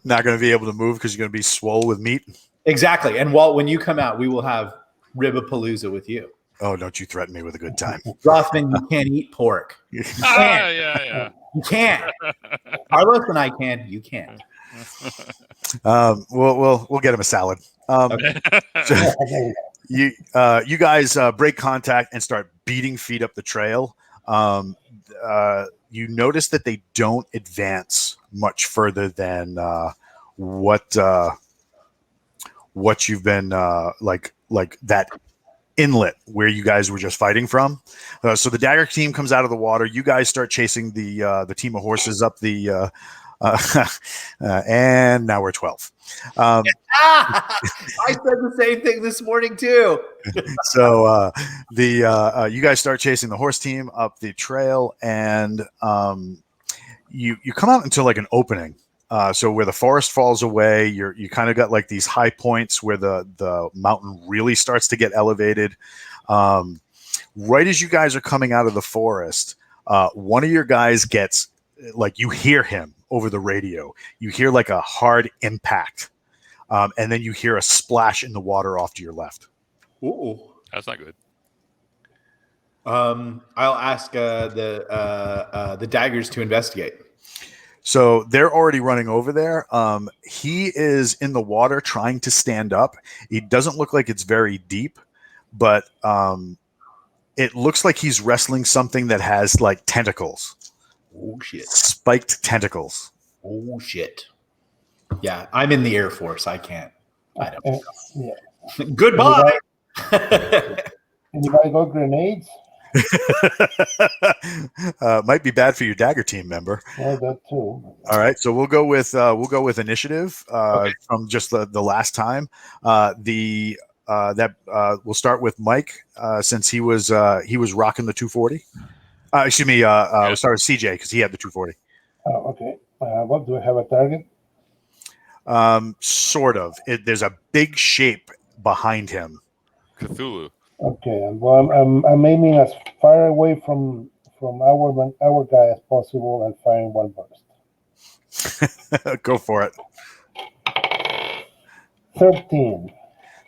Not going to be able to move because you're going to be swole with meat. Exactly. And when you come out, we will have Ribapalooza with you. Oh, don't you threaten me with a good time. Rothman, you can't eat pork. You can't. Yeah. You can't. Carlos and I can. You can't. We'll get him a salad. Okay. So you guys break contact and start beating feet up the trail. You notice that they don't advance much further than what you've been like that inlet where you guys were just fighting from. So the dagger team comes out of the water. You guys start chasing the team of horses up the and now we're 12. I said the same thing this morning too. So you guys start chasing the horse team up the trail, and you come out into like an opening. So where the forest falls away, you kind of got like these high points where the mountain really starts to get elevated. Right as you guys are coming out of the forest, one of your guys gets, like, you hear him over the radio. You hear like a hard impact, and then you hear a splash in the water off to your left. Ooh. That's not good. I'll ask the daggers to investigate. So they're already running over there. He is in the water trying to stand up. He doesn't look like it's very deep, but it looks like he's wrestling something that has like tentacles. Oh shit! Spiked tentacles. Oh shit! Yeah, I'm in the Air Force. I can't. I don't know. Yeah. Goodbye. Anybody got grenades? Might be bad for your dagger team member. Yeah, that too. All right, so we'll go with initiative from just the last time. We'll start with Mike since he was rocking the 240. Excuse me. We'll start with CJ because he had the 240. Oh, okay. What do I have a target? Sort of. There's a big shape behind him. Cthulhu. Okay, well, I'm aiming as far away from our guy as possible and firing one burst. Go for it. 13.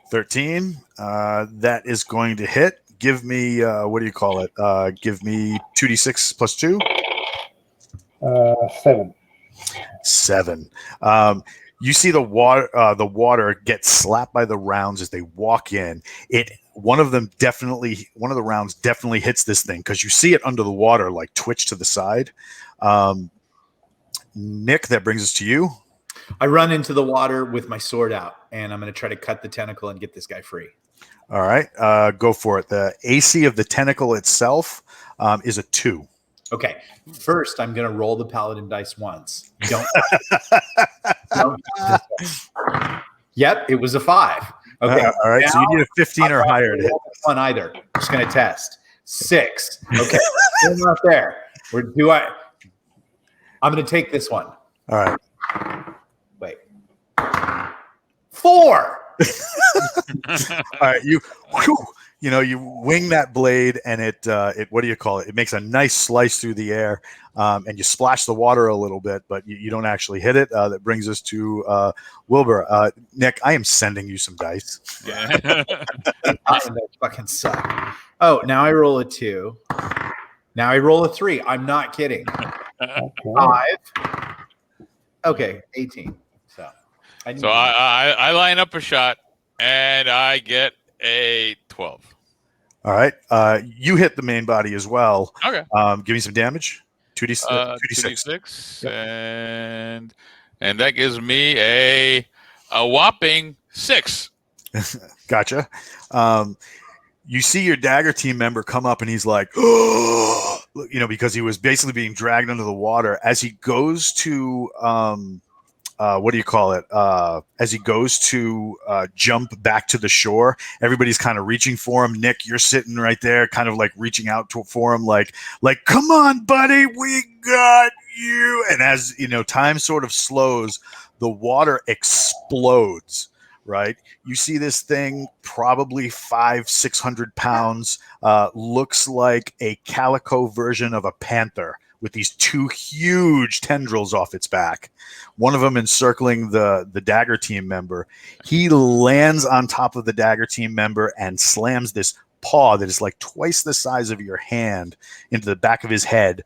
13. That is going to hit. Give me what do you call it? Give me 2d6 plus 2. 7. 7. You see the water get slapped by the rounds as they walk in. One of the rounds definitely hits this thing because you see it under the water like twitch to the side. Nick, that brings us to you. I run into the water with my sword out, and I'm going to try to cut the tentacle and get this guy free. All right, go for it. The AC of the tentacle itself is a 2. Okay, first I'm going to roll the paladin dice once. Don't. Yep, it was a 5. Okay, all right. So you need a 15 or higher to hit. One either. Just going to test 6. Okay, still not there. I'm going to take this one. All right. Wait. 4. All right, you wing that blade, and it what do you call it? It makes a nice slice through the air, and you splash the water a little bit, but you don't actually hit it. That brings us to Wilbur. Nick, I am sending you some dice. Yeah. That fucking suck. Oh, now I roll a 2. Now I roll a 3. I'm not kidding. Okay. 5. Okay, 18. So I line up a shot, and I get a 12. All right. You hit the main body as well. Okay. Give me some damage. 2d6. 2d6. Yep. And that gives me a whopping 6. Gotcha. You see your dagger team member come up, and he's like, oh, because he was basically being dragged under the water. As he goes to what do you call it? As he goes to jump back to the shore, everybody's kind of reaching for him. Nick, you're sitting right there, kind of like reaching out for him, like, come on, buddy, we got you. And as time sort of slows, the water explodes. Right, you see this thing, probably 500-600 pounds, looks like a calico version of a panther, with these 2 huge tendrils off its back, one of them encircling the dagger team member. He lands on top of the dagger team member and slams this paw that is like twice the size of your hand into the back of his head,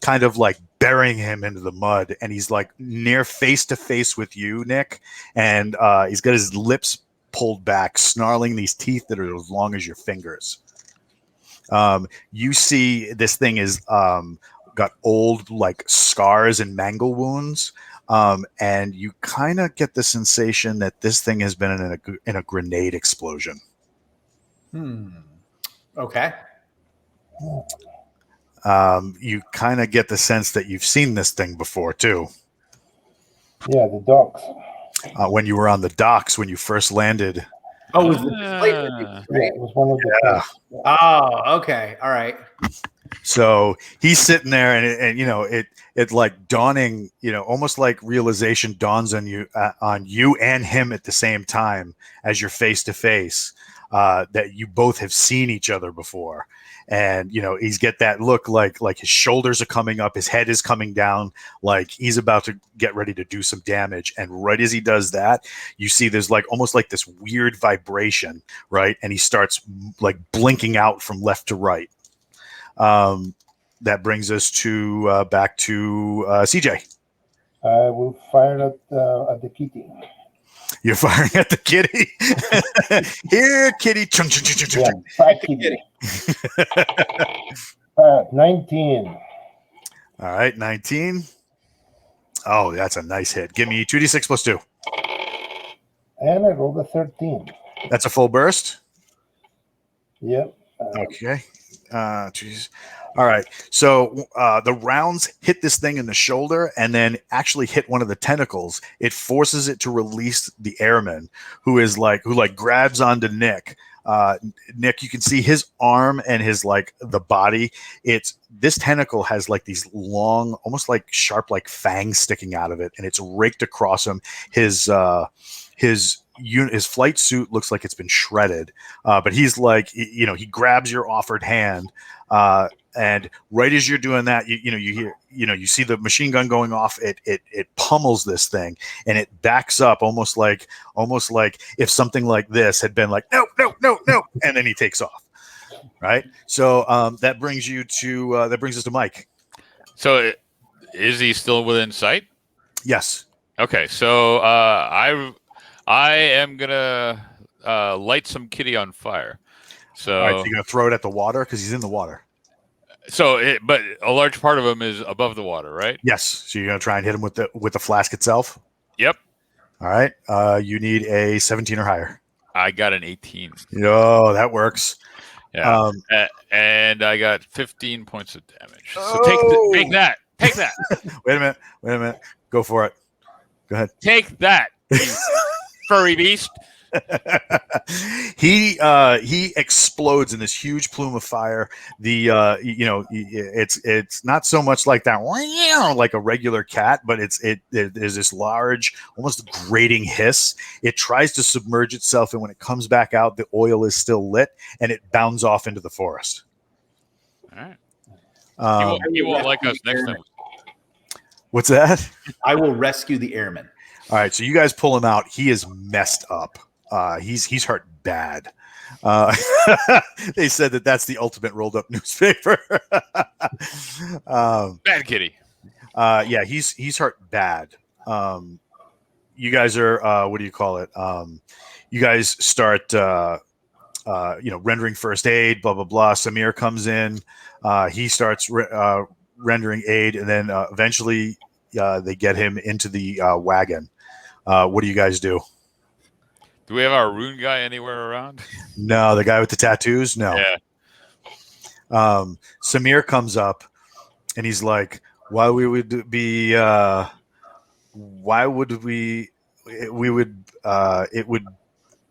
kind of like burying him into the mud. And he's like near face to face with you, Nick, and he's got his lips pulled back, snarling these teeth that are as long as your fingers. You see this thing is got old like scars and mangle wounds, and you kind of get the sensation that this thing has been in a grenade explosion. Okay. You kind of get the sense that you've seen this thing before too. Yeah, the docks. When you were on the docks when you first landed. Oh, it was the plate, right? Yeah, it was one of the places. Oh, okay. All right. So he's sitting there, and it like dawning, almost like realization dawns on you and him at the same time as you're face to face. that you both have seen each other before. And he's get that look like his shoulders are coming up, his head is coming down, like he's about to get ready to do some damage. And right as he does that, you see there's almost like this weird vibration, right? And he starts like blinking out from left to right. That brings us to back to CJ. I will fire at the kitty. You're firing at the kitty. Here, kitty. Chung, chung, chung, chung, chung. Yeah, bad kitty. 19. All right, 19. Oh, that's a nice hit. Give me 2d6 plus 2. And I rolled a 13. That's a full burst. Yep. Okay. Geez. All right. So the rounds hit this thing in the shoulder and then actually hit one of the tentacles. It forces it to release the airman, who grabs onto Nick. Nick, you can see his arm and his the body. This tentacle has these long, almost sharp fangs sticking out of it, and it's raked across him. His flight suit looks like it's been shredded, but he's he grabs your offered hand, and right as you're doing that, you hear, you see the machine gun going off. It pummels this thing, and it backs up almost like if something like this had been no, and then he takes off. Right. So that brings us to Mike. So is he still within sight? Yes. Okay. So I am gonna light some kitty on fire. So, all right, so you're gonna throw it at the water because he's in the water. But a large part of him is above the water, right? Yes. So you're gonna try and hit him with the flask itself. Yep. All right. You need a 17 or higher. I got an 18. Oh, that works. Yeah. And I got 15 points of damage. So take that. Take that. Wait a minute. Go for it. Go ahead. Take that, you furry beast. He explodes in this huge plume of fire. It's not so much like that like a regular cat, but there's this large, almost grating hiss. It tries to submerge itself, and when it comes back out, the oil is still lit, and it bounds off into the forest. All right. He won't like us next time. What's that? I will rescue the airman. All right, so you guys pull him out. He is messed up. He's hurt bad. They said that's the ultimate rolled up newspaper. Bad kitty. Yeah, he's hurt bad. You guys are what do you call it? You guys start rendering first aid. Blah blah blah. Samir comes in. He starts rendering aid, and then eventually they get him into the wagon. What do you guys do? Do we have our rune guy anywhere around? No, the guy with the tattoos? No. Yeah. Samir comes up and he's like, it would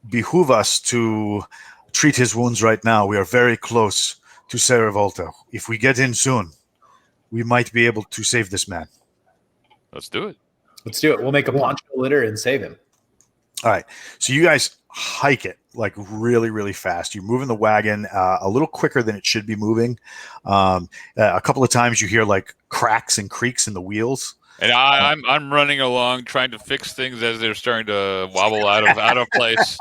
behoove us to treat his wounds right now. We are very close to Seravolta. If we get in soon, we might be able to save this man. Let's do it. We'll make a poncho litter and save him. All right. So you guys hike it really, really fast. You're moving the wagon a little quicker than it should be moving. A couple of times you hear cracks and creaks in the wheels. And I'm running along trying to fix things as they're starting to wobble out of place.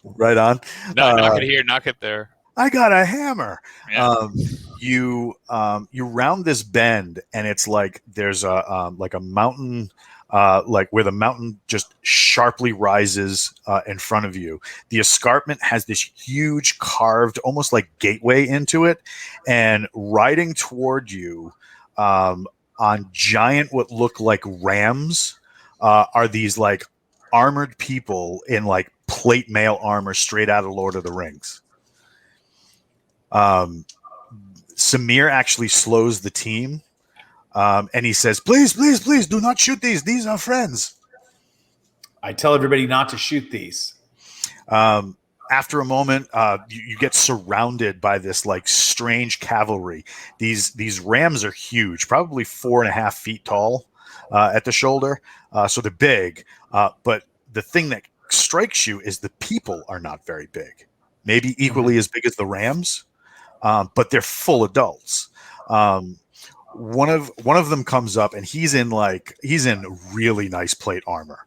Right on. Knock it here, knock it there. I got a hammer. Yeah. You round this bend, and it's there's a mountain. Where the mountain just sharply rises in front of you. The escarpment has this huge carved, almost like gateway into it, and riding toward you on giant, what look like rams, are these armored people in plate mail armor straight out of Lord of the Rings. Samir actually slows the team. And he says, please, do not shoot these. These are friends. I tell everybody not to shoot these. After a moment, you get surrounded by this strange cavalry. These rams are huge, probably 4.5 feet tall at the shoulder. So they're big. But the thing that strikes you is the people are not very big. maybe equally as big as the rams, but they're full adults. One of them comes up, and he's in really nice plate armor.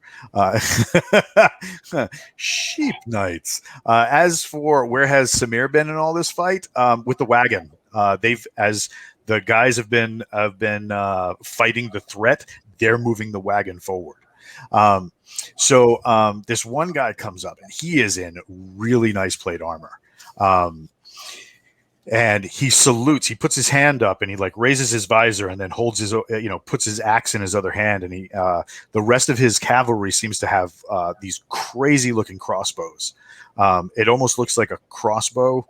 Sheep knights. As for where has Samir been in all this fight? With the wagon. As the guys have been fighting the threat, they're moving the wagon forward. So this one guy comes up, and he is in really nice plate armor. And he salutes. He puts his hand up, and he raises his visor, and then holds his, puts his axe in his other hand. And the rest of his cavalry seems to have these crazy looking crossbows. It almost looks like a crossbow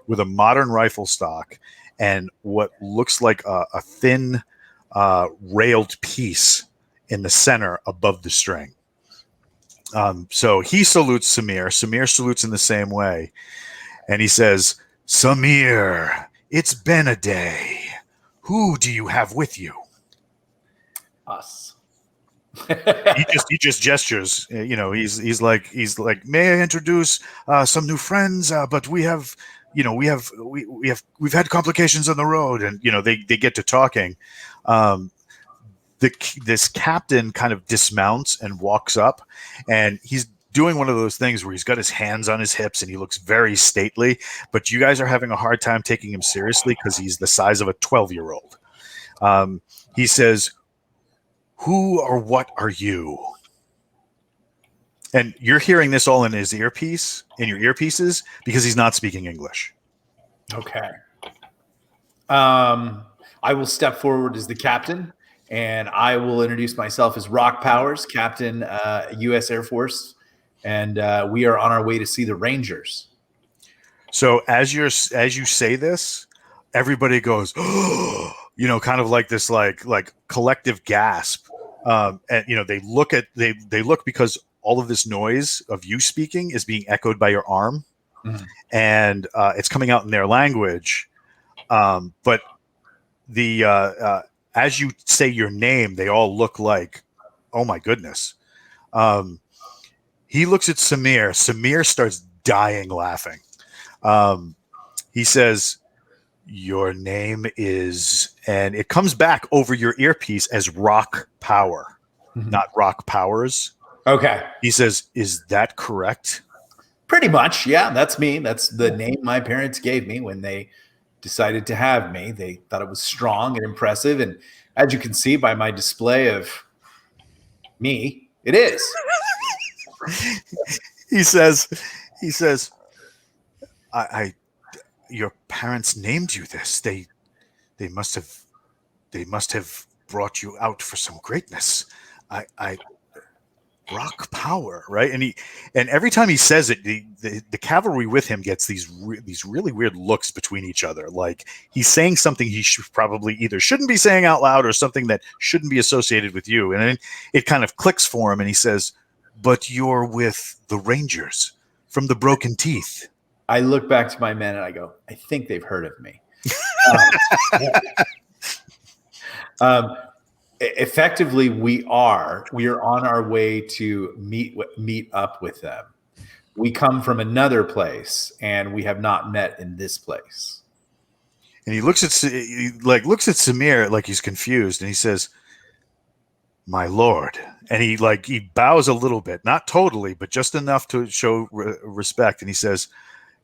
with a modern rifle stock and what looks like a thin railed piece in the center above the string. So he salutes Samir. Samir salutes in the same way, and he says, "Samir, it's been a day. Who do you have with you?" Us. he just gestures. He's like, "May I introduce some new friends? But we've had complications on the road." And they get to talking. This captain kind of dismounts and walks up, and he's doing one of those things where he's got his hands on his hips and he looks very stately, but you guys are having a hard time taking him seriously because he's the size of a 12-year-old. He says, "Who or what are you?" And you're hearing this all in your earpieces, because he's not speaking English. Okay. I will step forward as the captain, and I will introduce myself as Rock Powers, Captain, U.S. Air Force, and we are on our way to see the Rangers. So as you say this, everybody goes, kind of like this, like collective gasp, and they look because all of this noise of you speaking is being echoed by your arm, and it's coming out in their language, but as you say your name, they all look like, oh my goodness. He looks at Samir. Samir starts dying laughing. He says, "Your name is," and it comes back over your earpiece as Rock Power, not Rock Powers. Okay. He says, "Is that correct?" Pretty much, yeah. That's me. That's the name my parents gave me when they decided to have me. They thought it was strong and impressive, and as you can see by my display of me, it is. He says, I your parents named you this. They must have brought you out for some greatness. I Rock Power, right? And every time he says it, the cavalry with him gets these really weird looks between each other. Like he's saying something he probably either shouldn't be saying out loud or something that shouldn't be associated with you. And then it kind of clicks for him, and he says, "But you're with the Rangers from the Broken Teeth." I look back to my men and I go, I think they've heard of me. Effectively, we are on our way to meet up with them. We come from another place, and we have not met in this place. And he looks at Samir like he's confused, and he says, "My lord." And he bows a little bit, not totally, but just enough to show respect. And he says,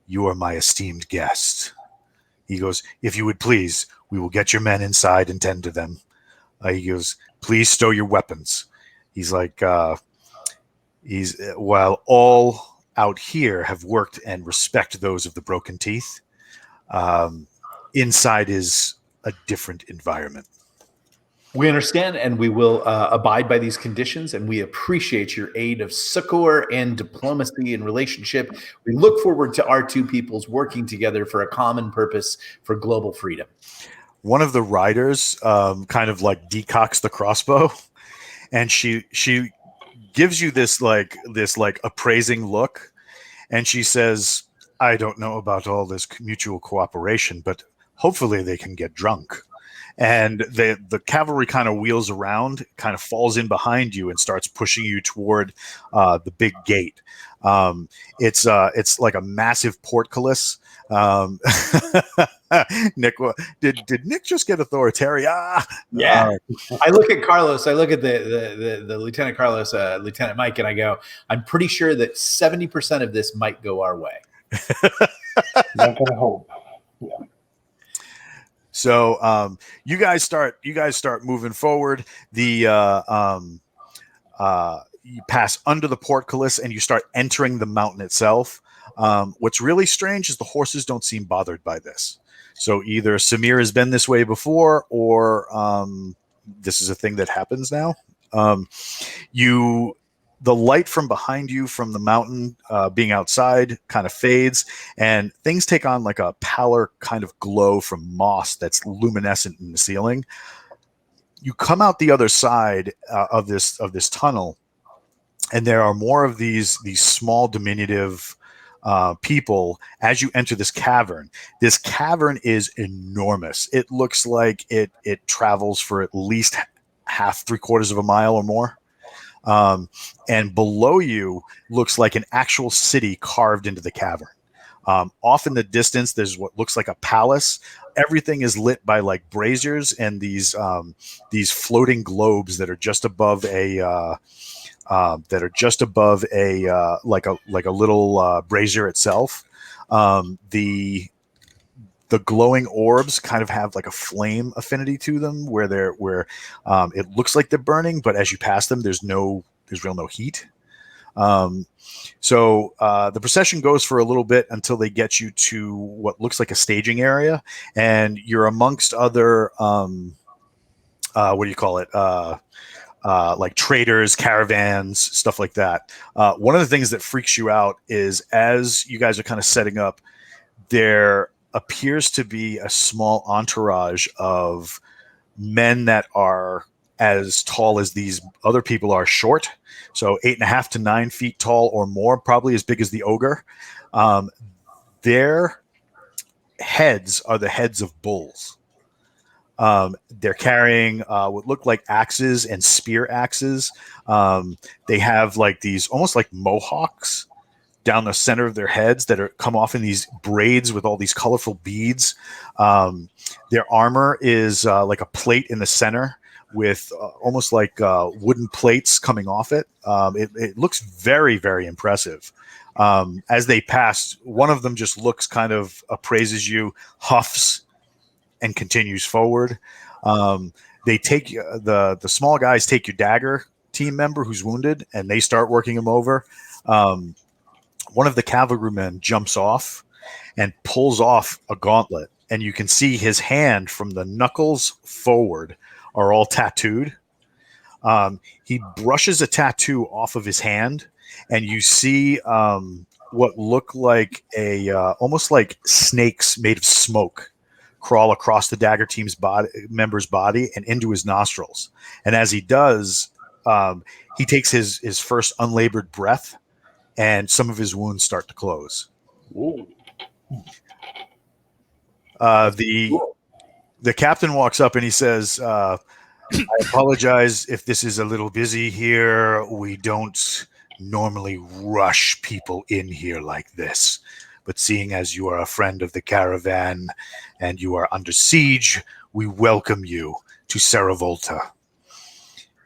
"You are my esteemed guest." He goes, "If you would please, we will get your men inside and tend to them." He goes, "Please stow your weapons." He's like, while all out here have worked and respect those of the Broken Teeth, inside is a different environment. We understand, and we will abide by these conditions, and we appreciate your aid of succor and diplomacy and relationship. We look forward to our two peoples working together for a common purpose for global freedom. One of the riders kind of decocks the crossbow, and she gives you this appraising look, and she says, "I don't know about all this mutual cooperation, but hopefully they can get drunk." and the cavalry kind of wheels around, kind of falls in behind you, and starts pushing you toward the big gate. It's like a massive portcullis. Nick, did Nick just get authoritarian? Yeah. I look at Carlos. I look at the Lieutenant Carlos, Lieutenant Mike, and I go, I'm pretty sure that 70% of this might go our way. Not gonna hope. Yeah. So you guys start moving forward. You pass under the portcullis and you start entering the mountain itself. What's really strange is the horses don't seem bothered by this. So either Samir has been this way before, or this is a thing that happens now. The light from behind you from the mountain being outside kind of fades, and things take on like a pallor kind of glow from moss that's luminescent in the ceiling. You come out the other side of this tunnel, and there are more of these small diminutive people as you enter this cavern. This cavern is enormous. It looks like it travels for at least half, 3/4 of a mile or more. And below you looks like an actual city carved into the cavern. Off in the distance, there's what looks like a palace. Everything is lit by like braziers and these floating globes that are just above a like a little brazier itself. The glowing orbs kind of have like a flame affinity to them, where it looks like they're burning, but as you pass them, there's no heat. So the procession goes for a little bit until they get you to what looks like a staging area, and you're amongst other what do you call it? Like traders, caravans, stuff like that. One of the things that freaks you out is as you guys are kind of setting up, there appears to be a small entourage of men that are as tall as these other people are short. So 8.5 to 9 feet tall or more, probably as big as the ogre. Their heads are the heads of bulls. They're carrying what look like axes and spear axes. They have like these almost like mohawks down the center of their heads that come off in these braids with all these colorful beads. Their armor is like a plate in the center with almost like wooden plates coming off it. It looks very, very impressive. As they pass, one of them just looks kind of appraises you, huffs, and continues forward. They take the small guys take your dagger team member who's wounded, and they start working him over. One of the cavalrymen jumps off and pulls off a gauntlet, and you can see his hand from the knuckles forward are all tattooed. He brushes a tattoo off of his hand, and you see what look like almost like snakes made of smoke crawl across the dagger team's member's body and into his nostrils. And as he does, he takes his first unlabored breath, and some of his wounds start to close. The captain walks up and he says, I apologize if this is a little busy here. We don't normally rush people in here like this. But seeing as you are a friend of the caravan and you are under siege, we welcome you to Saravolta.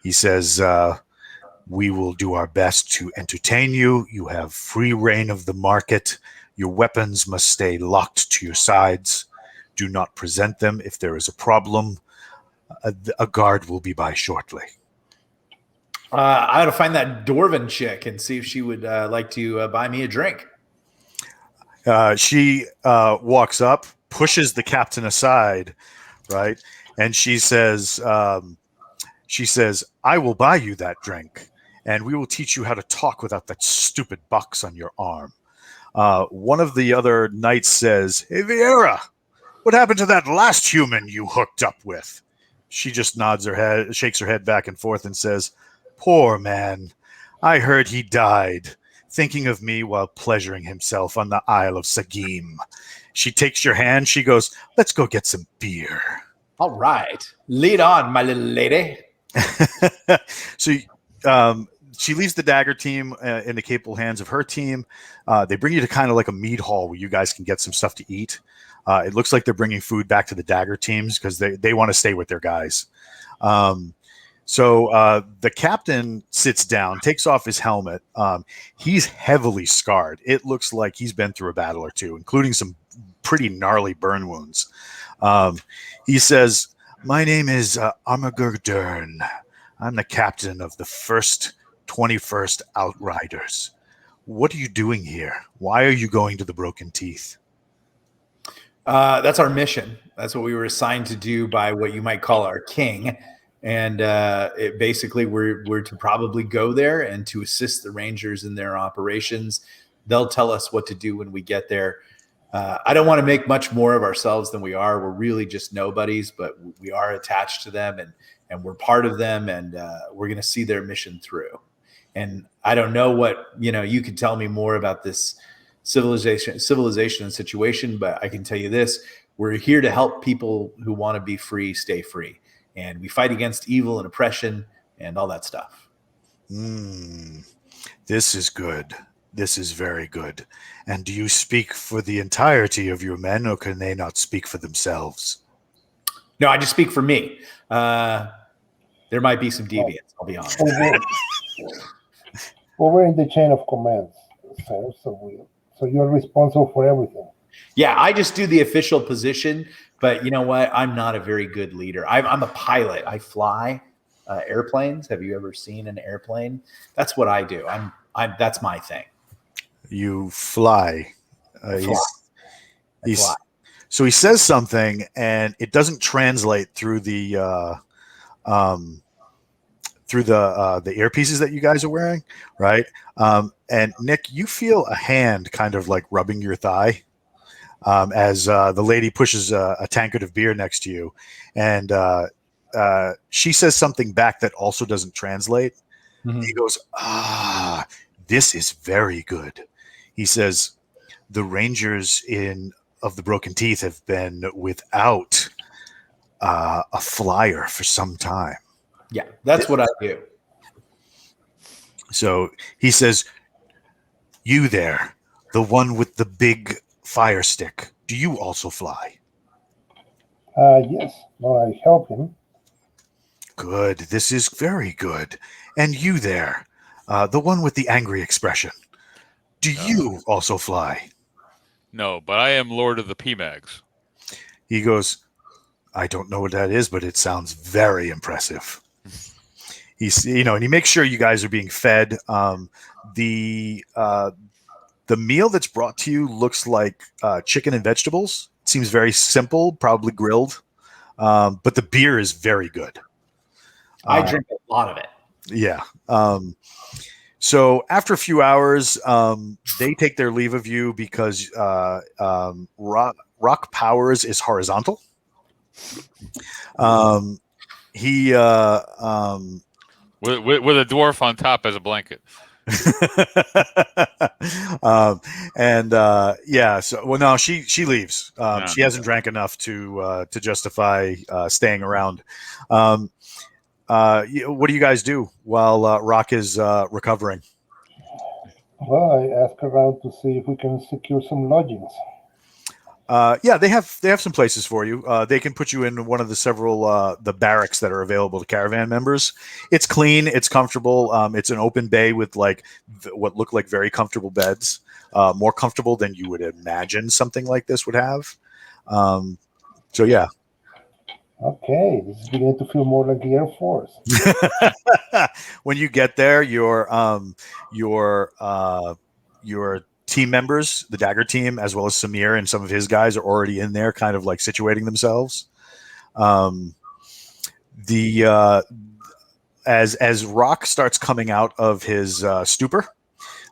He says, we will do our best to entertain you. You have free reign of the market. Your weapons must stay locked to your sides. Do not present them if there is a problem. A guard will be by shortly. I ought to find that Dwarven chick and see if she would like to buy me a drink. She walks up, pushes the captain aside, right? And she says, I will buy you that drink, and we will teach you how to talk without that stupid box on your arm. One of the other knights says, hey, Vieira, what happened to that last human you hooked up with? She just nods her head, shakes her head back and forth and says, poor man, I heard he died, thinking of me while pleasuring himself on the Isle of Sagim. She takes your hand. She goes, let's go get some beer. All right. Lead on, my little lady. So she leaves the dagger team in the capable hands of her team. They bring you to kind of like a mead hall where you guys can get some stuff to eat. It looks like they're bringing food back to the dagger teams because they want to stay with their guys. So the captain sits down, takes off his helmet. He's heavily scarred. It looks like he's been through a battle or two, including some pretty gnarly burn wounds. He says, "My name is Armagur Dern. I'm the captain of the 21st Outriders. What are you doing here? Why are you going to the Broken Teeth?" That's our mission. That's what we were assigned to do by what you might call our king. And it basically we're to probably go there and to assist the Rangers in their operations. They'll tell us what to do when we get there. I don't want to make much more of ourselves than we are. We're really just nobodies, but we are attached to them and we're part of them, and we're going to see their mission through. And I don't know what, you could tell me more about this civilization and situation, but I can tell you this: we're here to help people who want to be free stay free, and we fight against evil and oppression and all that stuff. This is good. This is very good. And do you speak for the entirety of your men, or can they not speak for themselves? No, I just speak for me. There might be some deviants, I'll be honest. We're in the chain of command, sir, so you're responsible for everything. Yeah, I just do the official position, but you know what? I'm not a very good leader. I'm a pilot. I fly airplanes. Have you ever seen an airplane? That's what I do. That's my thing. You fly. Fly. So he says something, and it doesn't translate through the earpieces that you guys are wearing, right? And Nick, you feel a hand kind of like rubbing your thigh as the lady pushes a tankard of beer next to you, and she says something back that also doesn't translate. Mm-hmm. He goes, this is very good. He says, the Rangers of the Broken Teeth have been without a flyer for some time. Yeah, that's what I do. So he says, you there, the one with the big fire stick, do you also fly? Yes. Well, I help him. Good. This is very good. And you there, the one with the angry expression, do you also fly? No, but I am Lord of the PMags. He goes, I don't know what that is, but it sounds very impressive. And he makes sure you guys are being fed. The meal that's brought to you looks like chicken and vegetables. It seems very simple, probably grilled. But the beer is very good. I drink a lot of it. Yeah. So after a few hours, they take their leave of you because Rock Powers is horizontal. He with a dwarf on top as a blanket. No, she leaves. She hasn't drank enough to justify staying around. What do you guys do while Rock is recovering? Well, I ask around to see if we can secure some lodgings. They have some places for you. They can put you in one of the several the barracks that are available to caravan members. It's clean, it's comfortable. It's an open bay with like what look like very comfortable beds, more comfortable than you would imagine something like this would have. So yeah. Okay, this is beginning to feel more like the Air Force. When you get there, your team members, the Dagger team, as well as Samir and some of his guys are already in there, kind of like situating themselves. As Rock starts coming out of his stupor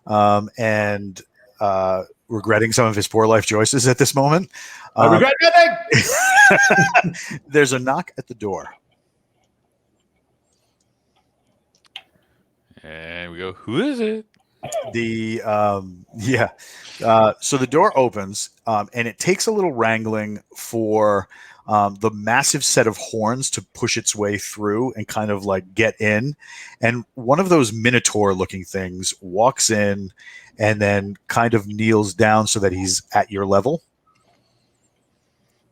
and regretting some of his poor life choices at this moment, I regret nothing. There's a knock at the door. And we go, who is it? So the door opens, and it takes a little wrangling for the massive set of horns to push its way through and kind of like get in. And one of those minotaur-looking things walks in and then kind of kneels down so that he's at your level.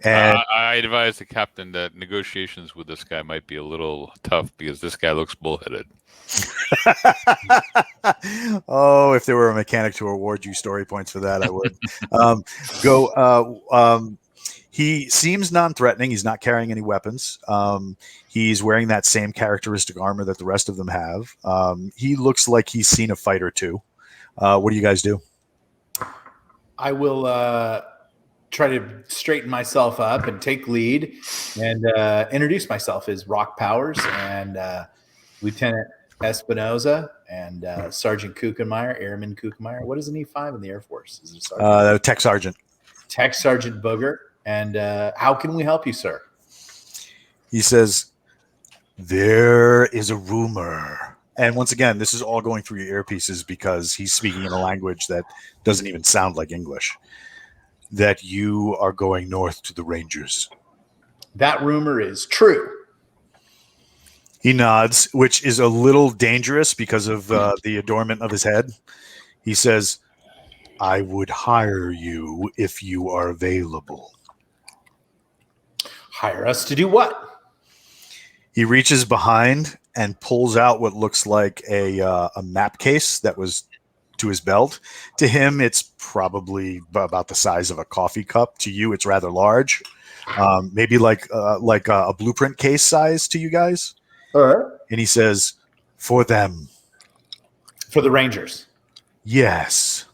And I advise the captain that negotiations with this guy might be a little tough because this guy looks bullheaded. oh, if there were a mechanic to award you story points for that, I would. He seems non-threatening. He's not carrying any weapons. He's wearing that same characteristic armor that the rest of them have. He looks like he's seen a fight or two. What do you guys do? I will try to straighten myself up and take lead and introduce myself as Rock Powers and Lieutenant Espinoza and Sergeant Kuchenmeyer, Airman Kuchenmeyer. What is an E5 in the Air Force? Is it a sergeant? Tech Sergeant. Tech Sergeant Booger. And how can we help you, sir? He says, there is a rumor. And once again, this is all going through your earpieces because he's speaking in a language that doesn't even sound like English, that you are going north to the Rangers. That rumor is true. He nods, which is a little dangerous because of the adornment of his head. He says, I would hire you if you are available. Hire us to do what? He reaches behind and pulls out what looks like a map case that was to his belt. To him, it's probably about the size of a coffee cup. To you, it's rather large. Maybe like a blueprint case size to you guys. And he says, for them. For the Rangers. Yes.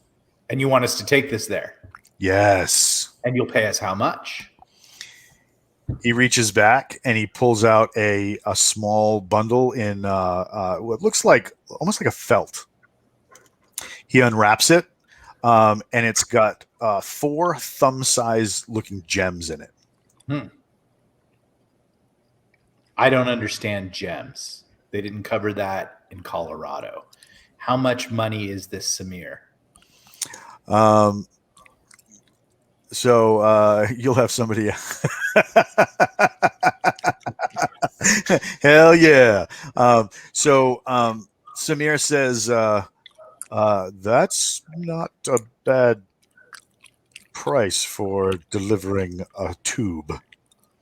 And you want us to take this there? Yes. And you'll pay us how much? He reaches back and he pulls out a small bundle in what looks like almost like a felt. He unwraps it, and it's got 4 thumb-sized looking gems in it. I don't understand gems. They didn't cover that in Colorado. How much money is this Samir? So you'll have somebody. Hell yeah. Samir says, that's not a bad price for delivering a tube.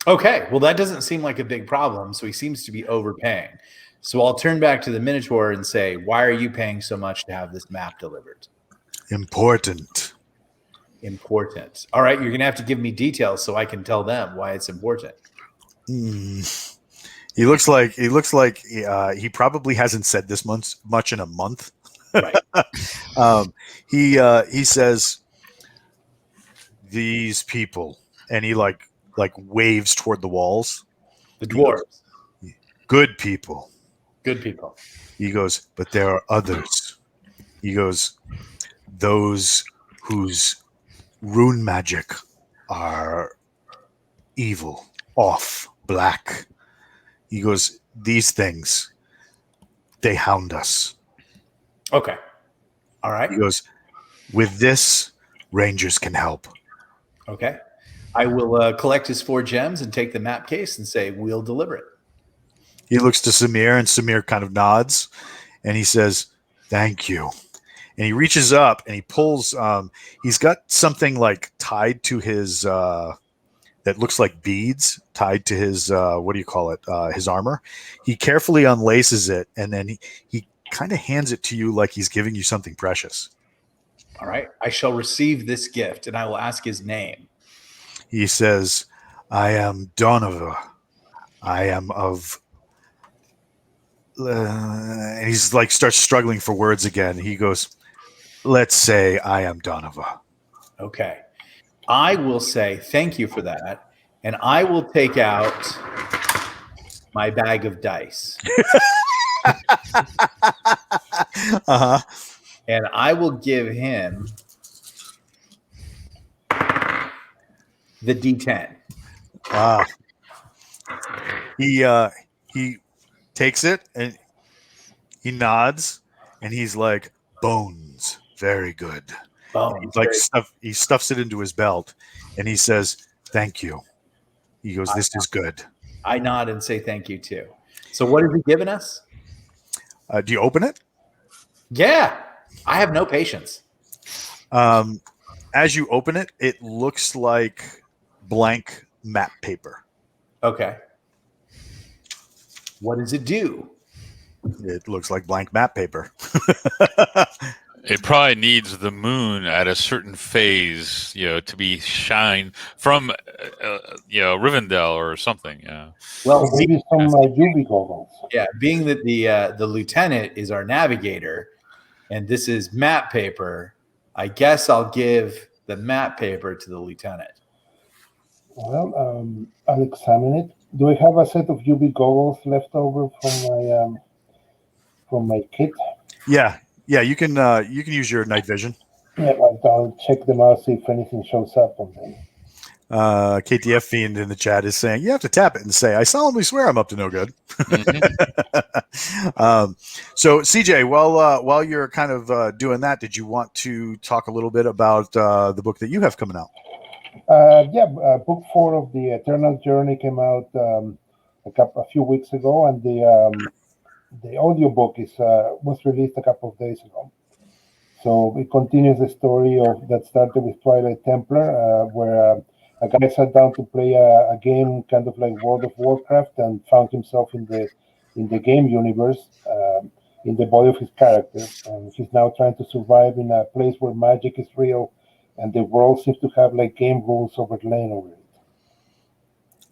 Okay, well, that doesn't seem like a big problem, so he seems to be overpaying. So I'll turn back to the Minotaur and say, why are you paying so much to have this map delivered? Important. All right, you're going to have to give me details so I can tell them why it's important. He looks like he probably hasn't said this much in a month. Right. He says, these people, and he like waves toward the walls. The dwarves. Good people. Good people. He goes, but there are others. He goes, those whose rune magic are evil, off, black. He goes, these things, they hound us. Okay. All right. He goes, with this, Rangers can help. Okay. I will collect his 4 gems and take the map case and say, we'll deliver it. He looks to Samir, and Samir kind of nods, and he says, thank you. And he reaches up and he pulls, he's got something like tied to his, that looks like beads tied to his, what do you call it? His armor. He carefully unlaces it, and then he kind of hands it to you like he's giving you something precious. All right. I shall receive this gift, and I will ask his name. He says, I am Donovan. I am of... and he's like starts struggling for words again. He goes, let's say I am Donovan. Okay. I will say thank you for that, and I will take out my bag of dice. Uh-huh. And I will give him the D10. He takes it and he nods and he's like, bones, very good. Bones, he stuffs it into his belt and he says, thank you. He goes, "This is good." I nod and say thank you too. So what has he given us? Do you open it? Yeah, I have no patience. As you open it, it looks like blank map paper. Okay. What does it do? It looks like blank map paper. It probably needs the moon at a certain phase, to be shine from, Rivendell or something. Yeah. Well, Maybe some UV goggles. yeah, being that the lieutenant is our navigator, and this is map paper, I guess I'll give the map paper to the lieutenant. Well, I'll examine it. Do I have a set of UV goggles left over from my kit? Yeah, you can use your night vision. Yeah, I'll check them out, see if anything shows up on them. KTF Fiend in the chat is saying you have to tap it and say, "I solemnly swear I'm up to no good." So CJ, while you're kind of doing that, did you want to talk a little bit about the book that you have coming out? Book 4 of the Eternal Journey came out a few weeks ago, and the audiobook was released a couple of days ago. So it continues the story that started with Twilight Templar, where a guy sat down to play a game kind of like World of Warcraft and found himself in the game universe, in the body of his character, and he's now trying to survive in a place where magic is real, and the world seems to have like game rules overlain over it.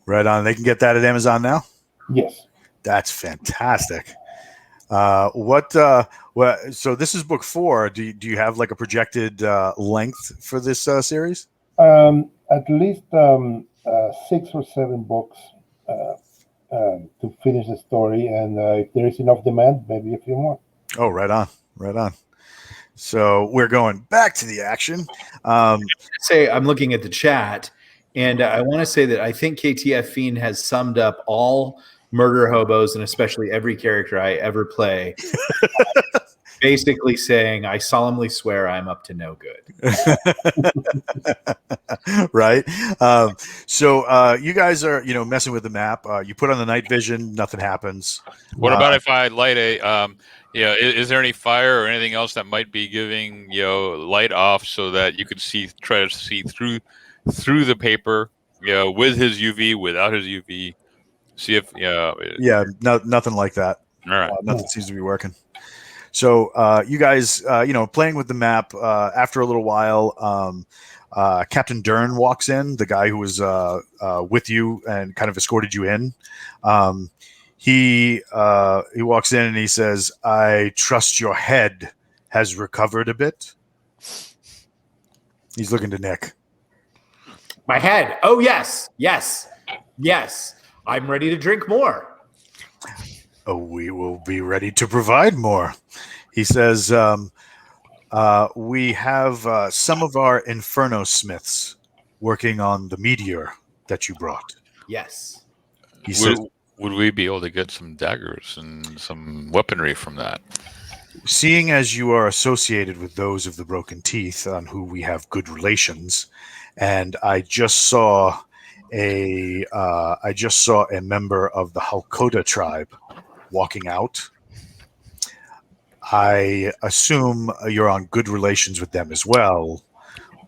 Right on. They can get that at Amazon now? Yes. That's fantastic. So this is book 4. Do you have like a projected length for this series? At least 6 or 7 books to finish the story, and if there is enough demand, maybe a few more. Oh, right on. So we're going back to the action. Say I'm looking at the chat, and I want to say that I think KTF Fiend has summed up all murder hobos, and especially every character I ever play, basically saying, "I solemnly swear I'm up to no good." Right. So you guys are, messing with the map. You put on the night vision, nothing happens. What about if I light a, is there any fire or anything else that might be giving, light off so that you could try to see through the paper, with his UV, without his UV, see if, nothing like that. All right. Nothing seems to be working. So you guys, playing with the map, after a little while, Captain Dern walks in, the guy who was with you and kind of escorted you in. He walks in and he says, "I trust your head has recovered a bit." He's looking to Nick. My head. Oh, yes. I'm ready to drink more. "Oh, we will be ready to provide more." He says, "We have some of our Inferno Smiths working on the meteor that you brought." Yes. He says, Would we be able to get some daggers and some weaponry from that? "Seeing as you are associated with those of the Broken Teeth, on who we have good relations, and I just saw a member of the Halkota tribe walking out. I assume you're on good relations with them as well.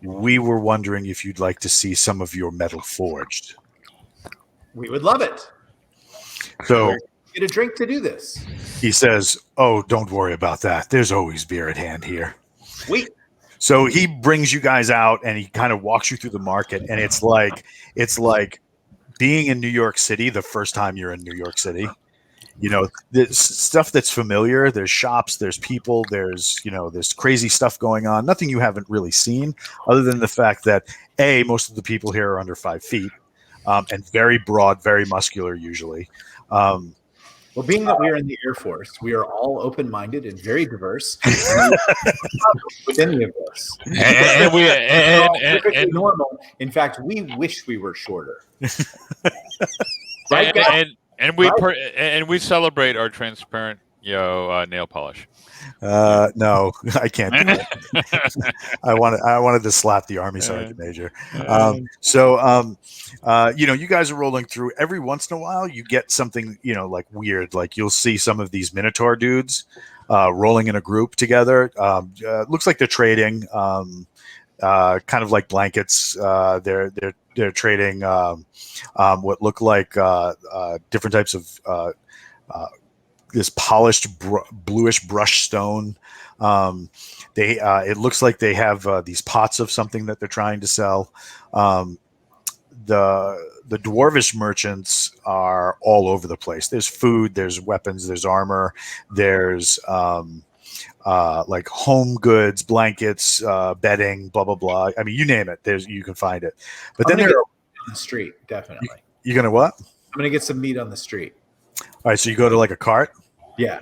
We were wondering if you'd like to see some of your metal forged." We would love it. So Get a drink to do this. he says, "Oh, don't worry about that. There's always beer at hand here." Sweet. So he brings you guys out and he kind of walks you through the market, and it's like being in New York City the first time you're in New York City. There's stuff that's familiar. There's shops, there's people, there's crazy stuff going on. Nothing you haven't really seen, other than the fact that most of the people here are under 5 feet, and very broad, very muscular usually. Well, being that we are in the Air Force, we are all open-minded and very diverse with any of this. And we Perfectly normal. In fact, we wish we were shorter. Right, guys? and we celebrate our transparent Nail polish. No, I can't do that. I wanted to slap the Army Sergeant Major. You guys are rolling through. Every once in a while, you get something, like weird. Like you'll see some of these Minotaur dudes rolling in a group together. Looks like they're trading, kind of like blankets. They're trading what look like different types of this polished bluish brush stone. It looks like they have these pots of something that they're trying to sell. The dwarvish merchants are all over the place. There's food, there's weapons, there's armor, there's like home goods, blankets, bedding, blah blah blah. I mean, you name it, you can find it. But then they're on the street, definitely. You're gonna what? I'm gonna get some meat on the street. All right, so you go to like a cart. Yeah.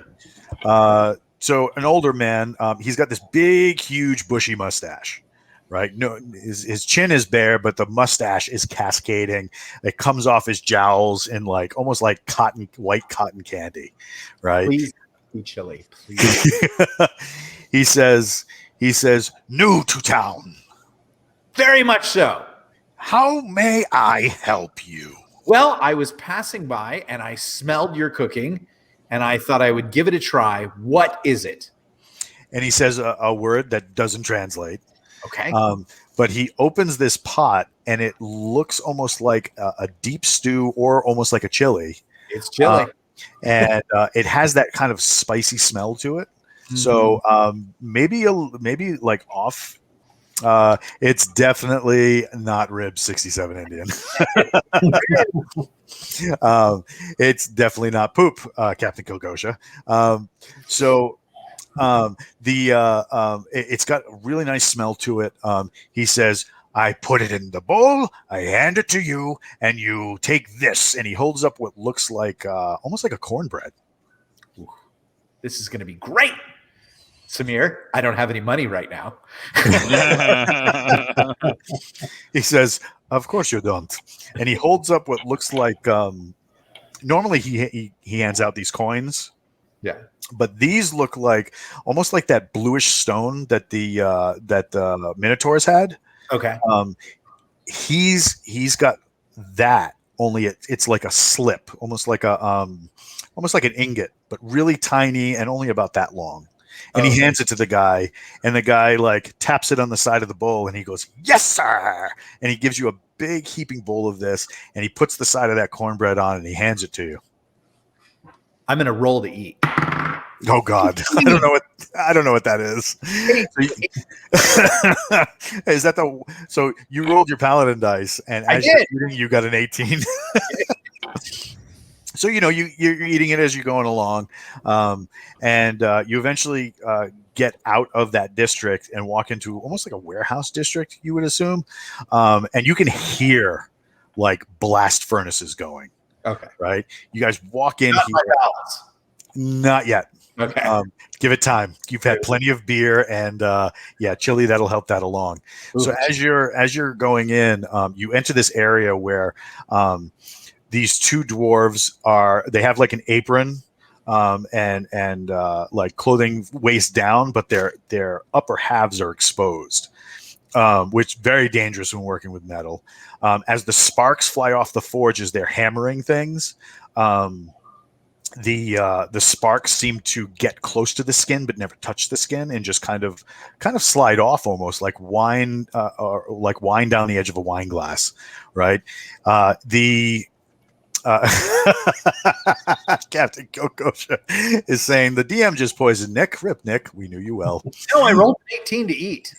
So an older man, he's got this big, huge, bushy mustache, right? No, his chin is bare, but the mustache is cascading. It comes off his jowls in like almost like white cotton candy, right? Please be chilly, please. He says, "New to town." Very much so. How may I help you? Well, I was passing by and I smelled your cooking and I thought I would give it a try. What is it? And he says a word that doesn't translate. Okay. But he opens this pot and it looks almost like a deep stew or almost like a chili. It's chili. And it has that kind of spicy smell to it. Mm-hmm. So maybe like off. It's definitely not Rib 67 Indian. It's definitely not poop, Captain Kilgosha. It's got a really nice smell to it. He says, "I put it in the bowl, I hand it to you, and you take this." And he holds up what looks like almost like a cornbread. Ooh, this is going to be great. Samir, I don't have any money right now. He says, "Of course you don't." And he holds up what looks like normally he hands out these coins. Yeah. But these look like almost like that bluish stone that the Minotaurs had. Okay. He's got that, only it's like a slip, almost like an ingot, but really tiny and only about that long. And he hands it to the guy, and the guy like taps it on the side of the bowl, and he goes, "Yes, sir!" And he gives you a big heaping bowl of this, and he puts the side of that cornbread on, and he hands it to you. I'm gonna roll to eat. Oh God, I don't know what that is. Is that so you rolled your paladin dice, and as you're eating, you got an 18. So you're eating it as you're going along, and you eventually get out of that district and walk into almost like a warehouse district, you would assume, and you can hear like blast furnaces going. Okay, right. You guys walk in Not here. Not yet. Okay. Give it time. You've had plenty of beer and chili. That'll help that along. Ooh. So as you're going in, you enter this area where these two dwarves they have like an apron and like clothing waist down, but their upper halves are exposed, which very dangerous when working with metal. As the sparks fly off the forge as they're hammering things, the sparks seem to get close to the skin but never touch the skin and just kind of slide off, almost like wine down the edge of a wine glass, right? Captain Kokosha is saying the DM just poisoned Nick. Rip, Nick. We knew you well. No, I rolled an 18 to eat.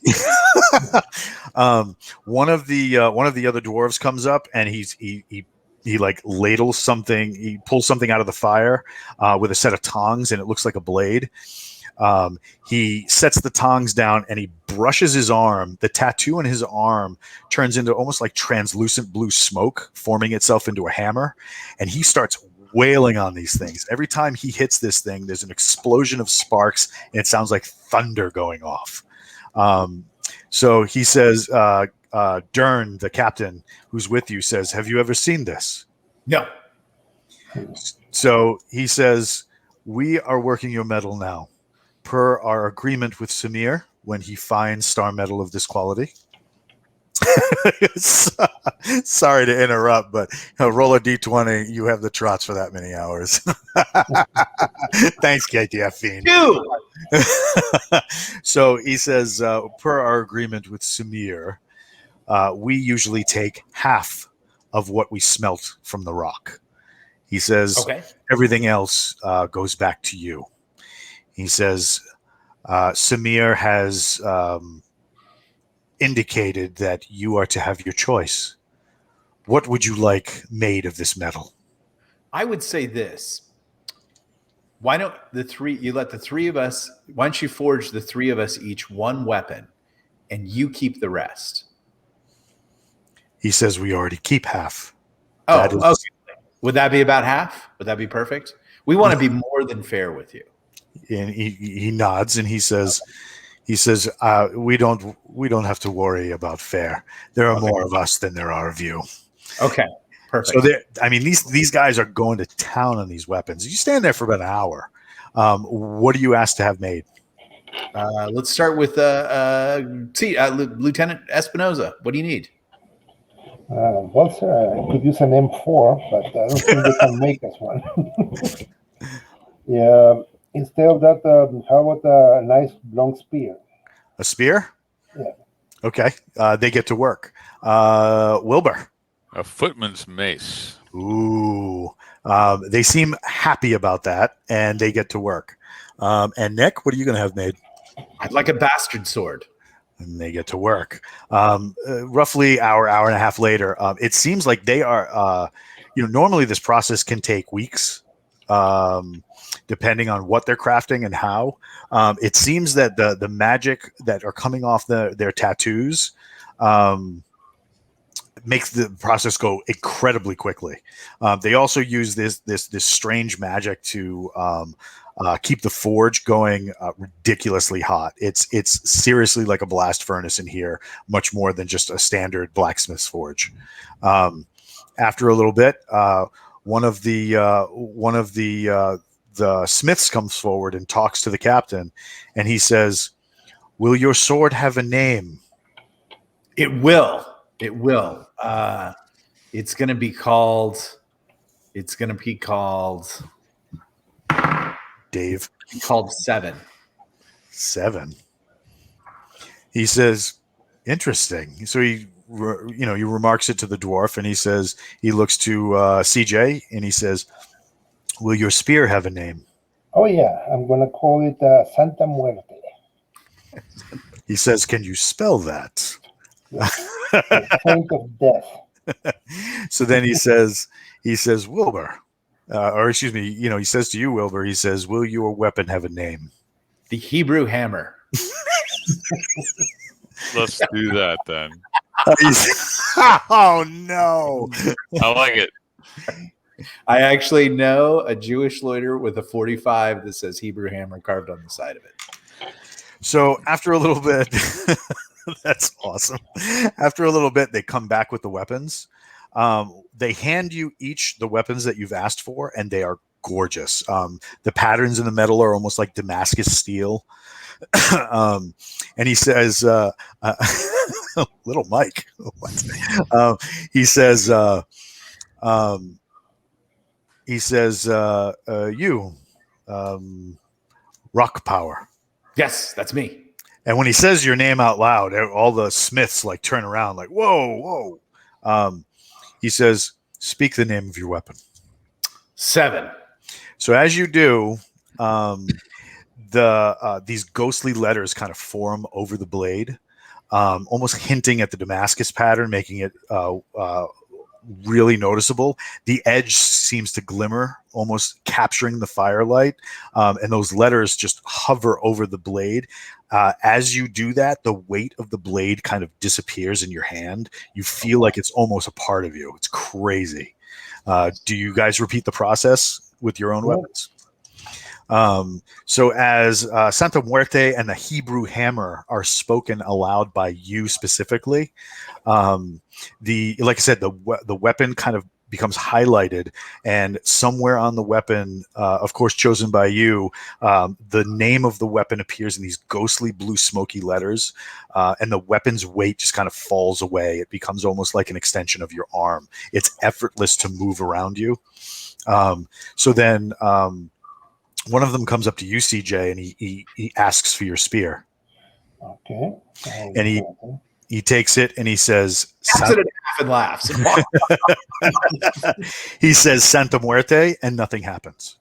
One of the other dwarves comes up and he like ladles something. He pulls something out of the fire with a set of tongs, and it looks like a blade. He sets the tongs down and he brushes his arm. The tattoo on his arm turns into almost like translucent blue smoke, forming itself into a hammer. And he starts wailing on these things. Every time he hits this thing, there's an explosion of sparks, and it sounds like thunder going off. So he says, Dern, the captain who's with you, says, "Have you ever seen this?" No. So he says, We are working your metal now. Per our agreement with Samir, when he finds star metal of this quality. Sorry to interrupt, but roll a d20. You have the trots for that many hours. Thanks, KTF Fiend. So he says, per our agreement with Samir, we usually take half of what we smelt from the rock. He says, everything else goes back to you. He says, Samir has indicated that you are to have your choice. What would you like made of this metal? I would say this. Why don't you let the three of us, why don't you forge the three of us each one weapon and you keep the rest? He says we already keep half. Okay. Would that be about half? Would that be perfect? We want to be more than fair with you. And he nods and he says, we don't have to worry about fair. There are more of us than there are of you. Okay, perfect. So these guys are going to town on these weapons. You stand there for about an hour. What do you ask to have made? Let's start with Lieutenant Espinoza. What do you need? Well, sir, I could use an M4, but I don't think they can make us one. Yeah. Instead of that, how about a nice long spear? A spear? Yeah. Okay. They get to work. Wilbur. A footman's mace. Ooh. They seem happy about that, and they get to work. And Nick, what are you going to have made? I'd like a bastard sword. And they get to work. Roughly hour and a half later, it seems like they are, normally this process can take weeks, depending on what they're crafting and how. It seems that the magic that are coming off their tattoos makes the process go incredibly quickly. They also use this strange magic to keep the forge going ridiculously hot. It's seriously like a blast furnace in here, much more than just a standard blacksmith's forge. After a little bit, one of the smiths comes forward and talks to the captain, and he says, "Will your sword have a name?" It will. It will. It's going to be called. Dave. Called Seven. Seven. He says, "Interesting." So he remarks it to the dwarf, and he says, he looks to CJ, and he says, "Will your spear have a name?" Oh yeah, I'm gonna call it Santa Muerte. He says, "Can you spell that?" The Saint of Death. So then he says, "Wilbur," or excuse me, he says to you, Wilbur, he says, "Will your weapon have a name?" The Hebrew hammer. Let's do that then. Oh no! I like it. I actually know a Jewish loiter with a 45 that says Hebrew hammer carved on the side of it. So after a little bit, that's awesome. After a little bit, they come back with the weapons. They hand you each the weapons that you've asked for, and they are gorgeous. The patterns in the metal are almost like Damascus steel. And he says, little Mike, he says, rock power. Yes, that's me. And when he says your name out loud, all the smiths like turn around like, whoa. He says, "Speak the name of your weapon." Seven. So as you do, these ghostly letters kind of form over the blade, almost hinting at the Damascus pattern, making it really noticeable. The edge seems to glimmer, almost capturing the firelight, and those letters just hover over the blade. As you do that, the weight of the blade kind of disappears in your hand. You feel like it's almost a part of you. It's crazy. Do you guys repeat the process with your own weapons? So as Santa Muerte and the Hebrew hammer are spoken aloud by you specifically, like I said, the weapon kind of becomes highlighted, and somewhere on the weapon, of course chosen by you, the name of the weapon appears in these ghostly blue smoky letters, and the weapon's weight just kind of falls away. It becomes almost like an extension of your arm. It's effortless to move around you. So then one of them comes up to you, CJ, and he asks for your spear. Okay. And he takes it and he says, Taps it in half and laughs. he says Santa Muerte, and nothing happens.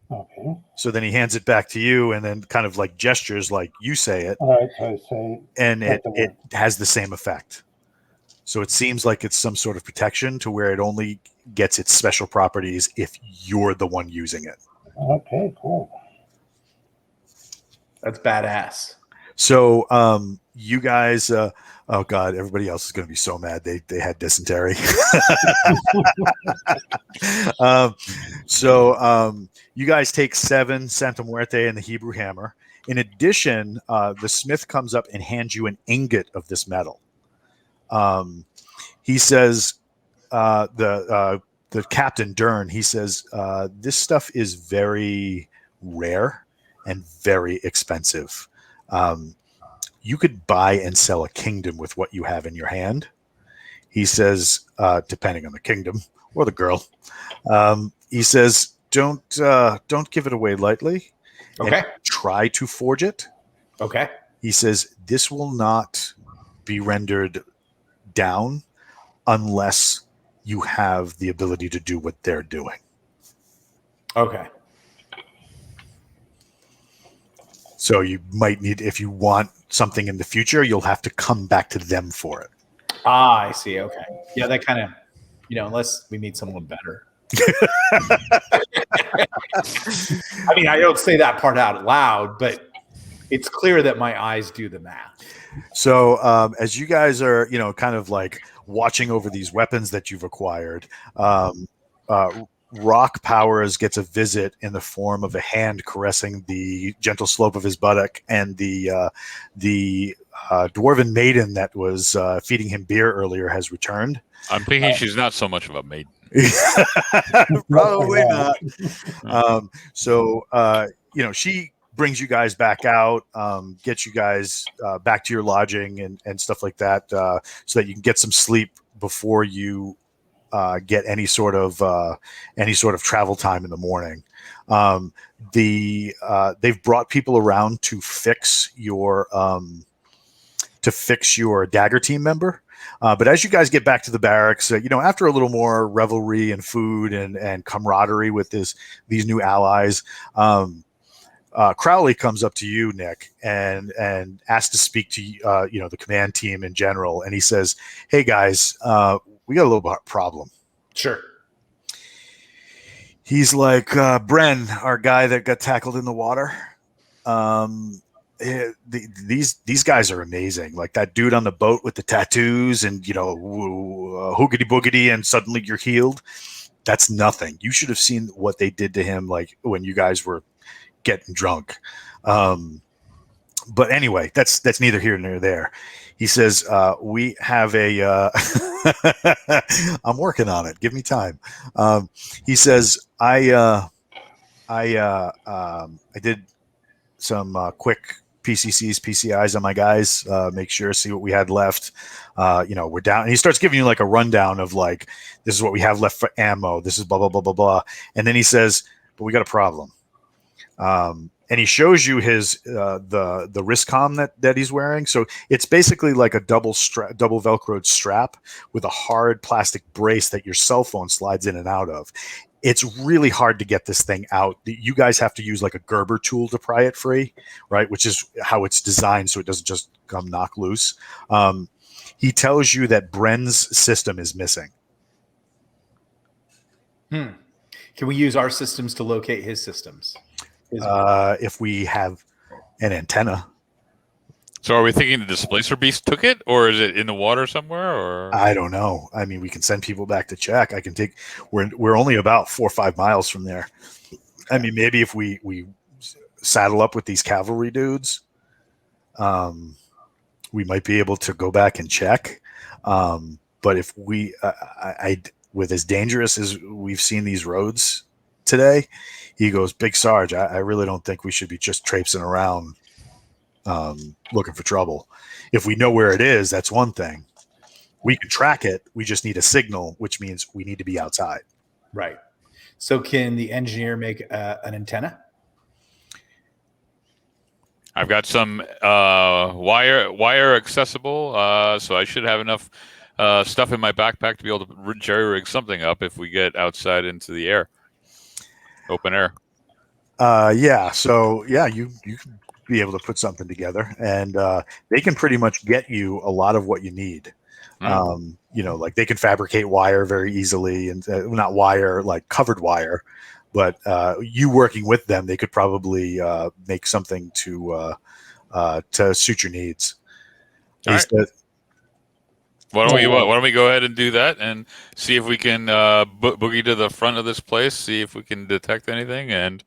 Okay. So then he hands it back to you and then kind of like gestures like you say it. All right. So I say, And it Santa Muerte. has the same effect. So it seems like it's some sort of protection to where it only gets its special properties if you're the one using it. Okay, cool. That's badass. So you guys, oh God, everybody else is going to be so mad. They had dysentery. So you guys take 7 Santa Muerte and the Hebrew hammer. In addition, the smith comes up and hands you an ingot of this metal. He says, the captain Dern, he says, this stuff is very rare and very expensive. You could buy and sell a kingdom with what you have in your hand. He says, depending on the kingdom or the girl. He says, don't give it away lightly. Okay. And try to forge it. Okay. He says, this will not be rendered down unless you have the ability to do what they're doing. Okay. So you might need, if you want something in the future, you'll have to come back to them for it. Ah, I see. Okay. Yeah, that kind of, unless we meet someone better. I mean, I don't say that part out loud, but it's clear that my eyes do the math. So as you guys are, kind of like watching over these weapons that you've acquired, Rock Powers gets a visit in the form of a hand caressing the gentle slope of his buttock, and the dwarven maiden that was feeding him beer earlier has returned. I'm thinking she's not so much of a maiden. Probably not. So she brings you guys back out, gets you guys back to your lodging and stuff like that, so that you can get some sleep before you get any sort of travel time in the morning. They've brought people around to fix your dagger team member. But as you guys get back to the barracks, after a little more revelry and food and camaraderie with these new allies, Crowley comes up to you, Nick, and asks to speak to the command team in general. And he says, "Hey guys, we got a little problem." Sure. He's like, Bren, our guy that got tackled in the water. These guys are amazing. Like that dude on the boat with the tattoos and hoogity boogity, and suddenly you're healed. That's nothing. You should have seen what they did to him, like when you guys were getting drunk. But anyway, that's neither here nor there. He says, we have a I'm working on it. Give me time. He says, I did some quick PCCs, PCIs on my guys, make sure, see what we had left. We're down. And he starts giving you like a rundown of like, this is what we have left for ammo. This is blah, blah, blah, blah, blah. And then he says, but we got a problem. And he shows you his the wrist comm that he's wearing. So it's basically like a double Velcroed strap with a hard plastic brace that your cell phone slides in and out of. It's really hard to get this thing out. You guys have to use like a Gerber tool to pry it free, right? Which is how it's designed, so it doesn't just come knock loose. He tells you that Bren's system is missing. Can we use our systems to locate his systems? If we have an antenna. So are we thinking the displacer beast took it, or is it in the water somewhere? Or I don't know. I mean, we can send people back to check. I can take. We're only about 4 or 5 miles from there. I mean, maybe if we saddle up with these cavalry dudes, we might be able to go back and check. But if we, with as dangerous as we've seen these roads today, he goes, Big Sarge, I really don't think we should be just traipsing around looking for trouble. If we know where it is, that's one thing. We can track it. We just need a signal, which means we need to be outside. Right. So can the engineer make an antenna? I've got some wire accessible, so I should have enough stuff in my backpack to be able to jerry rig something up if we get outside into the air, open air. Yeah. So yeah, you can be able to put something together, and they can pretty much get you a lot of what you need. You know, like they can fabricate wire very easily, and not wire like covered wire, but you working with them, they could probably make something to suit your needs. All right. Why don't we go ahead and do that and see if we can boogie to the front of this place, see if we can detect anything, and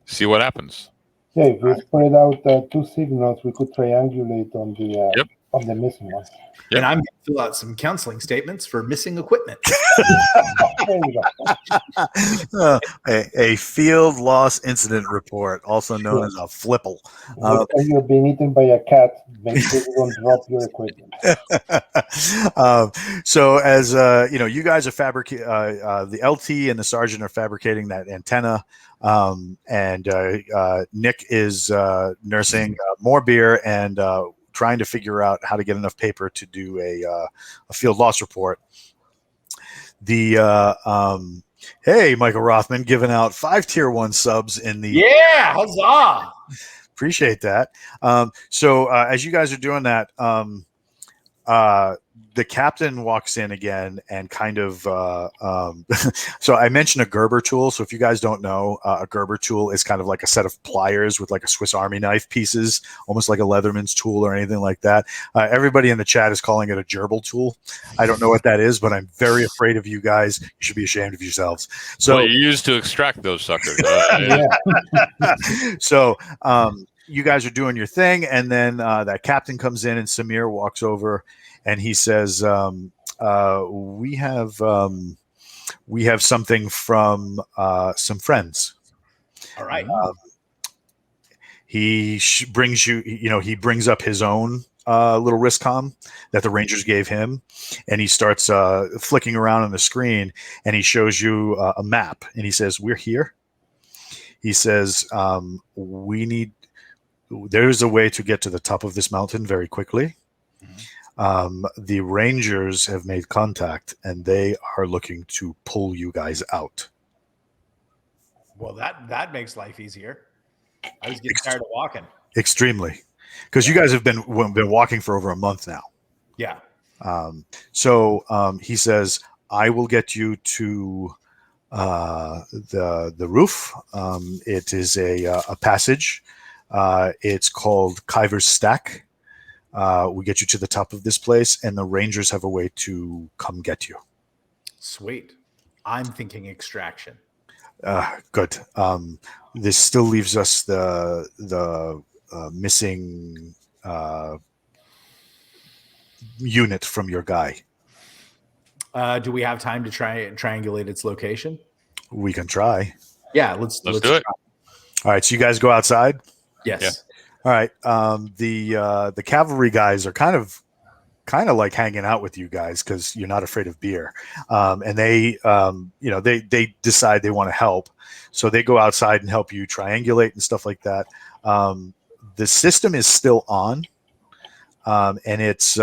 see what happens. Yeah, if we spread out 2 signals, we could triangulate on the missing one. Yep. And I'm going to fill out some counseling statements for missing equipment. There you go. A field loss incident report, also known as a flipple. If you're being eaten by a cat, make sure you don't drop your equipment. So as you know, you guys are fabricating. The LT and the sergeant are fabricating that antenna, and Nick is nursing more beer and trying to figure out how to get enough paper to do a field loss report. The hey, Michael Rothman giving out 5 tier 1 subs in the Huzzah! Appreciate that. So as you guys are doing that, the captain walks in again and kind of so I mentioned a Gerber tool. So if you guys don't know, a Gerber tool is kind of like a set of pliers with like a Swiss Army knife pieces, almost like a Leatherman's tool or anything like that. Everybody in the chat is calling it a gerbil tool. I don't know what that is, but I'm very afraid of you guys. You should be ashamed of yourselves. So you used to extract those suckers. So you guys are doing your thing, and then that captain comes in and Samir walks over and he says, we have something from some friends. All right. He brings you, he brings up his own little Riscom that the Rangers gave him, and he starts flicking around on the screen, and he shows you a map, and he says, we're here. He says, there's a way to get to the top of this mountain very quickly. The Rangers have made contact, and they are looking to pull you guys out. Well, that makes life easier. I was getting tired of walking. Extremely, because you guys have been walking for over a month now. Yeah. So he says, I will get you to the roof. It is a passage. It's called Kaiver's Stack. We get you to the top of this place, and the Rangers have a way to come get you. Sweet. I'm thinking extraction. Good. This still leaves us the missing unit from your guy. Do we have time to try and triangulate its location? We can try. Yeah, let's do it. All right, so you guys go outside? Yes. Yeah. All right. The cavalry guys are kind of like hanging out with you guys because you're not afraid of beer, and they they decide they want to help, so they go outside and help you triangulate and stuff like that. The system is still on, and it's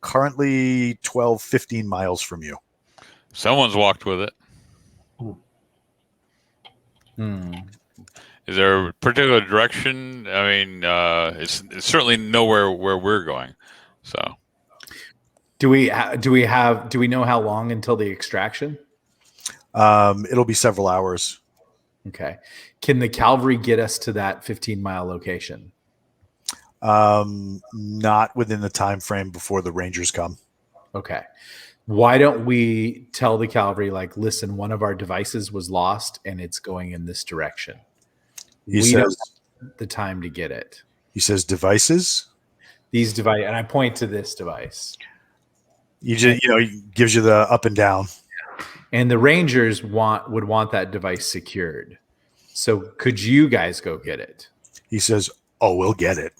currently 12-15 miles from you. Someone's walked with it. Is there a particular direction? I mean, it's certainly nowhere where we're going. So, do we know how long until the extraction? It'll be several hours. Okay. Can the cavalry get us to that 15-mile location? Not within the time frame before the Rangers come. Okay. Why don't we tell the cavalry, like, listen, one of our devices was lost and it's going in this direction. He says the time to get it. He says devices. These device, and I point to this device. He gives you the up and down. And the Rangers would want that device secured. So could you guys go get it? He says, "Oh, we'll get it."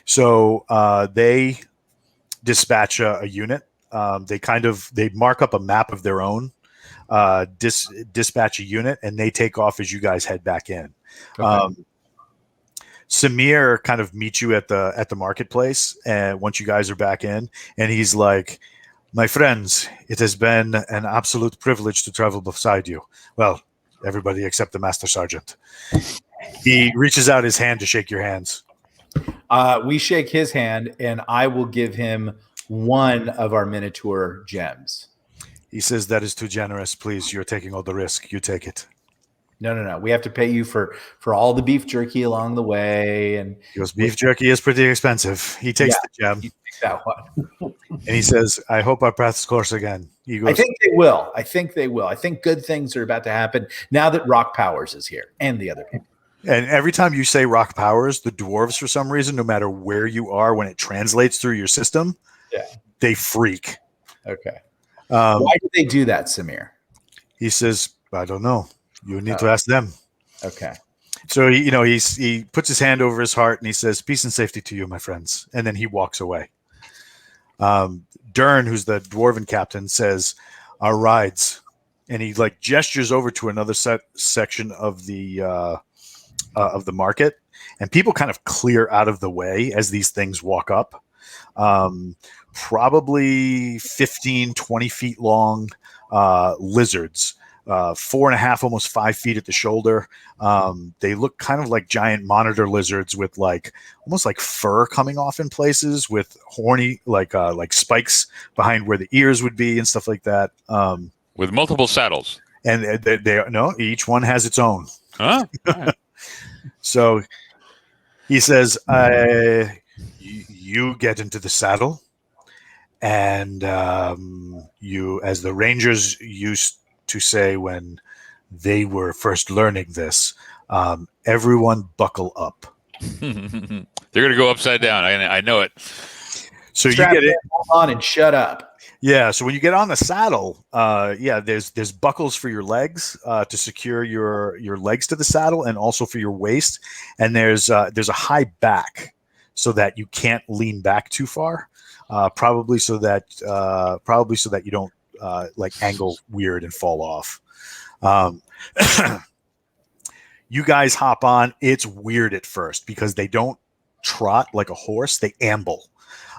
So they dispatch a unit. They mark up a map of their own, dispatch a unit, and they take off as you guys head back in. Okay. Samir kind of meets you at the marketplace, and once you guys are back in, and he's like, "My friends, it has been an absolute privilege to travel beside you. Well, everybody except the Master Sergeant." He reaches out his hand to shake your hands. We shake his hand, and I will give him one of our Minotaur gems. He says, "That is too generous. Please, you're taking all the risk. You take it." No. We have to pay you for all the beef jerky along the way. And He goes, "Beef jerky is pretty expensive." He takes the gem. You take that one. And he says, "I hope our paths cross again." He goes, I think they will. I think good things are about to happen now that Rock Powers is here and the other people. and every time you say Rock Powers, the dwarves, for some reason, no matter where you are, when it translates through your system, they freak. Okay. Why do they do that, Samir? He says, "I don't know. You need to ask them." Okay. So he puts his hand over his heart and he says, "Peace and safety to you, my friends." And then he walks away. Dern, who's the dwarven captain, says, "Our rides," and he like gestures over to another section of the market, and people kind of clear out of the way as these things walk up. Probably 15, 20 feet long lizards. 4.5, almost 5 feet at the shoulder. They look kind of like giant monitor lizards with almost like fur coming off in places, with horny like spikes behind where the ears would be and stuff like that. With multiple saddles. And each one has its own. Huh? Right. So he says, "You get into the saddle, and you, as the Rangers used to say when they were first learning this, everyone buckle up." They're going to go upside down. I know it. So you get it. Hold on and shut up. Yeah. So when you get on the saddle, there's buckles for your legs to secure your legs to the saddle, and also for your waist. And there's a high back so that you can't lean back too far. Probably so that you don't angle weird and fall off. You guys hop on. It's weird at first because they don't trot like a horse; they amble.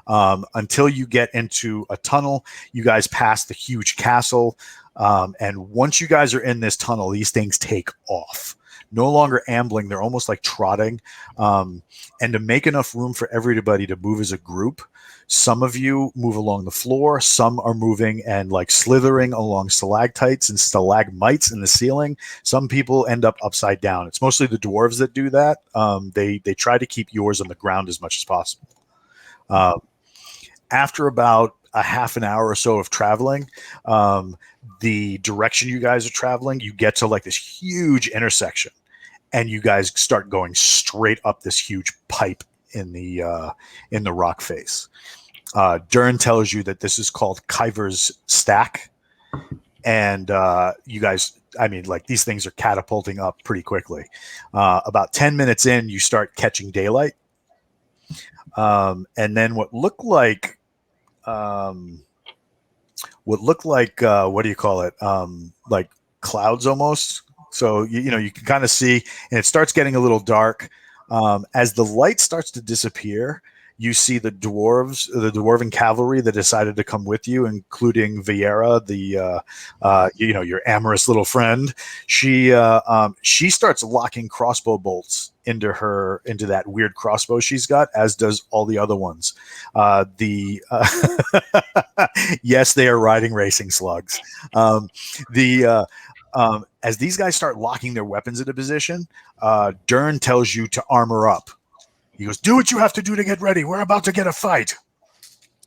Until you get into a tunnel, you guys pass the huge castle, and once you guys are in this tunnel, these things take off. No longer ambling, they're almost like trotting. And to make enough room for everybody to move as a group, some of you move along the floor, some are moving and like slithering along stalactites and stalagmites in the ceiling. Some people end up upside down. It's mostly the dwarves that do that. They try to keep yours on the ground as much as possible. After about a half an hour or so of traveling, the direction you guys are traveling, you get to like this huge intersection, and you guys start going straight up this huge pipe in the rock face. Dern tells you that this is called Kaiver's stack, and you guys, these things are catapulting up pretty quickly. About 10 minutes in, you start catching daylight, and then what looked like what do you call it? Like clouds almost. So you can kind of see, and it starts getting a little dark. As the light starts to disappear, you see the dwarven cavalry that decided to come with you, including Viera, your amorous little friend. She starts locking crossbow bolts into that weird crossbow she's got, as does all the other ones. Yes, they are riding racing slugs. As these guys start locking their weapons into position, Dern tells you to armor up. He goes, "Do what you have to do to get ready. We're about to get a fight."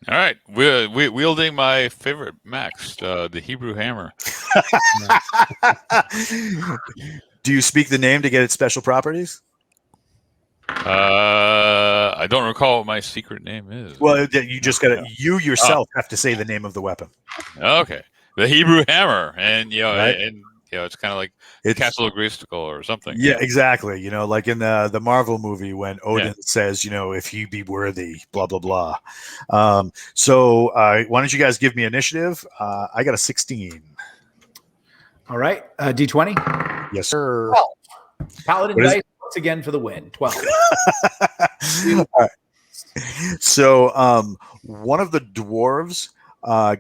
All right. We're wielding my favorite Max, the Hebrew hammer. Do you speak the name to get its special properties? I don't recall what my secret name is. Well, you just got to you yourself have to say the name of the weapon. Okay, the Hebrew hammer, and Right. it's kind of like It's Castle of Grayskull or something. yeah, exactly. Like in the Marvel movie when Odin Yeah. says, if you be worthy, blah blah blah. So why don't you guys give me initiative? I got a 16. All right. D20. Yes, sir. 12. Paladin What is- dice once again for the win. 12. All right. So one of the dwarves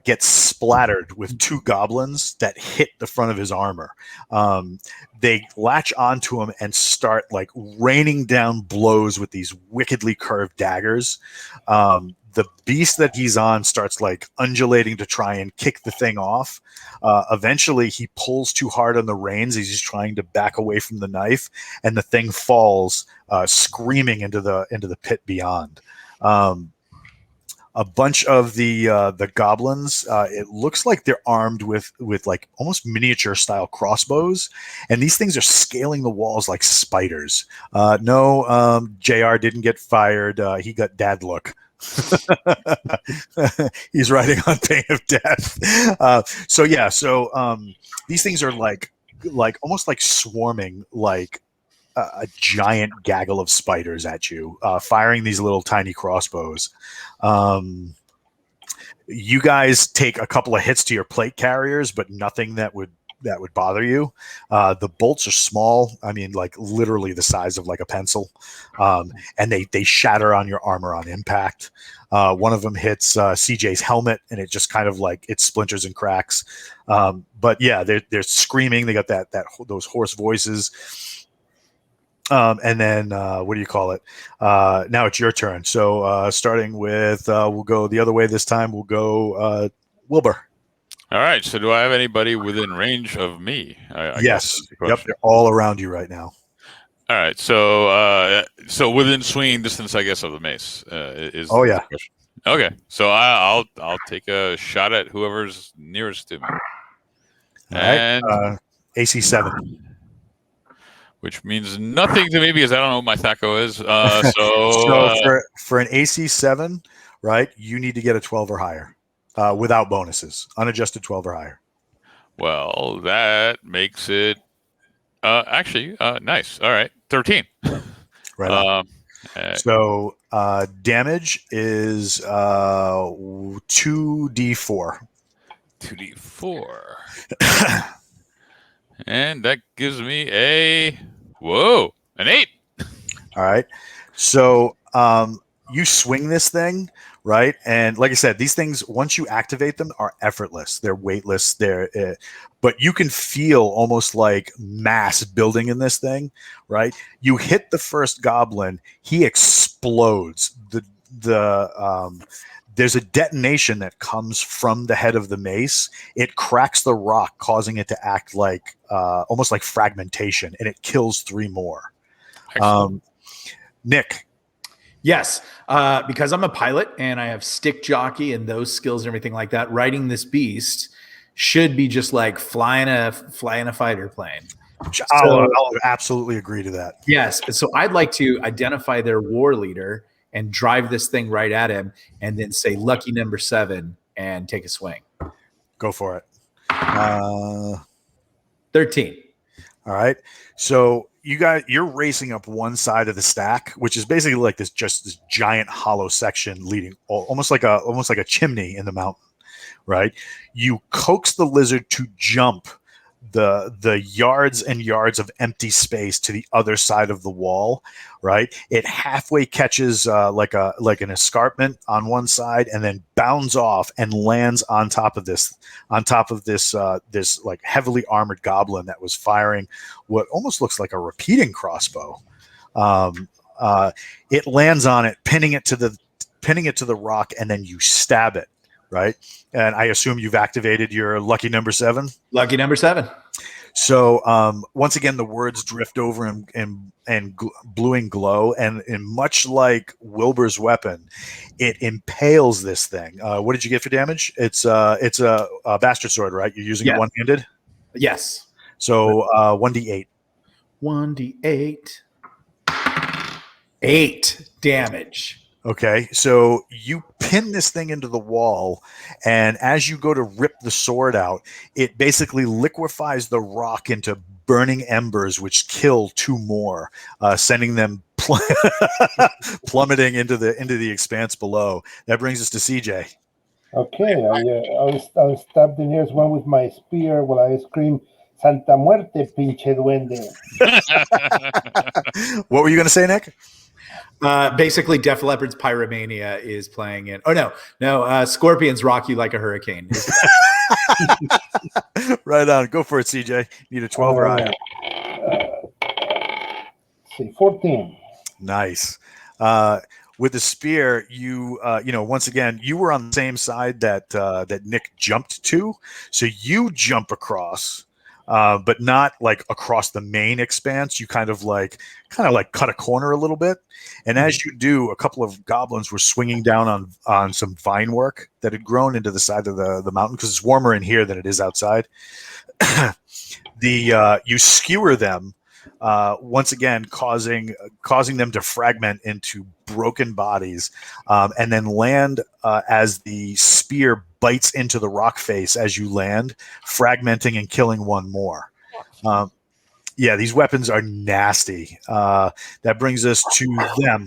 gets splattered with two goblins that hit the front of his armor. They latch onto him and start like raining down blows with these wickedly curved daggers. The beast that he's on starts like undulating to try and kick the thing off. Eventually, he pulls too hard on the reins as he's trying to back away from the knife, and the thing falls, screaming into the pit beyond. A bunch of the goblins, it looks like they're armed with like almost miniature style crossbows, and these things are scaling the walls like spiders. No, JR didn't get fired. He got dad look. He's writing on pain of death. So these things are like almost like swarming like a giant gaggle of spiders at you, firing these little tiny crossbows. You guys take a couple of hits to your plate carriers, but nothing that would bother you. The bolts are small. I mean, like literally the size of like a pencil, and they shatter on your armor on impact. One of them hits CJ's helmet, and it just kind of like it splinters and cracks. But yeah, they're screaming. They got those hoarse voices. And then what do you call it? Now it's your turn. So starting with, we'll go the other way this time. We'll go Wilbur. All right. So, do I have anybody within range of me? I Yes. guess is the Yep. question. They're all around you right now. All right. So within swinging distance, I guess, of the mace is. Oh, is yeah. the question. Okay. So I'll take a shot at whoever's nearest to me. All right. And AC 7. which means nothing to me because I don't know what my THAC0 is. So for an AC 7, right, you need to get a 12 or higher, without bonuses, unadjusted 12 or higher. Well, that makes it actually nice. All right, 13. Right on. So damage is 2d4. 2d4. And that gives me an 8. All right. So you swing this thing, right? And like I said, these things, once you activate them, are effortless. They're weightless. But you can feel almost like mass building in this thing, right? You hit the first goblin, he explodes. There's a detonation that comes from the head of the mace. It cracks the rock, causing it to act like almost like fragmentation, and it kills 3 more. Nick. Yes, because I'm a pilot and I have stick jockey and those skills and everything like that. Riding this beast should be just like flying a fighter plane. I'll absolutely agree to that. Yes, so I'd like to identify their war leader and drive this thing right at him, and then say lucky number 7 and take a swing. Go for it. 13. All right. So you're racing up one side of the stack, which is basically like this giant hollow section leading almost like a chimney in the mountain, right? You coax the lizard to jump the yards and yards of empty space to the other side of the wall, right? It halfway catches like an escarpment on one side, and then bounds off and lands on top of this like heavily armored goblin that was firing what almost looks like a repeating crossbow. It lands on it, pinning it to the rock, and then you stab it. Right. And I assume you've activated your lucky number 7. Lucky number 7. So once again, the words drift over and bluing glow. And much like Wilbur's weapon, it impales this thing. What did you get for damage? It's a bastard sword, right? You're using it one-handed? Yes. So 1d8. 1d8. 8 damage. Okay, so you pin this thing into the wall, and as you go to rip the sword out, it basically liquefies the rock into burning embers, which kill 2 more, sending them plummeting into the expanse below. That brings us to CJ. Okay, I'll stab the nearest one with my spear while I scream, Santa Muerte, pinche duende. What were you going to say, Nick? Basically, Def Leppard's Pyromania is playing it. Oh, no. Scorpions rock you like a hurricane. Right on. Go for it, CJ. Need a 12 or higher. See, 14. Nice. With the spear, you once again, you were on the same side that Nick jumped to, so you jump across, but not like across the main expanse. You kind of like cut a corner a little bit, and as you do, a couple of goblins were swinging down on some vine work that had grown into the side of the mountain because it's warmer in here than it is outside. You skewer them. Once again, causing them to fragment into broken bodies, and then land as the spear bites into the rock face as you land, fragmenting and killing 1 more. Yeah, these weapons are nasty. That brings us to them.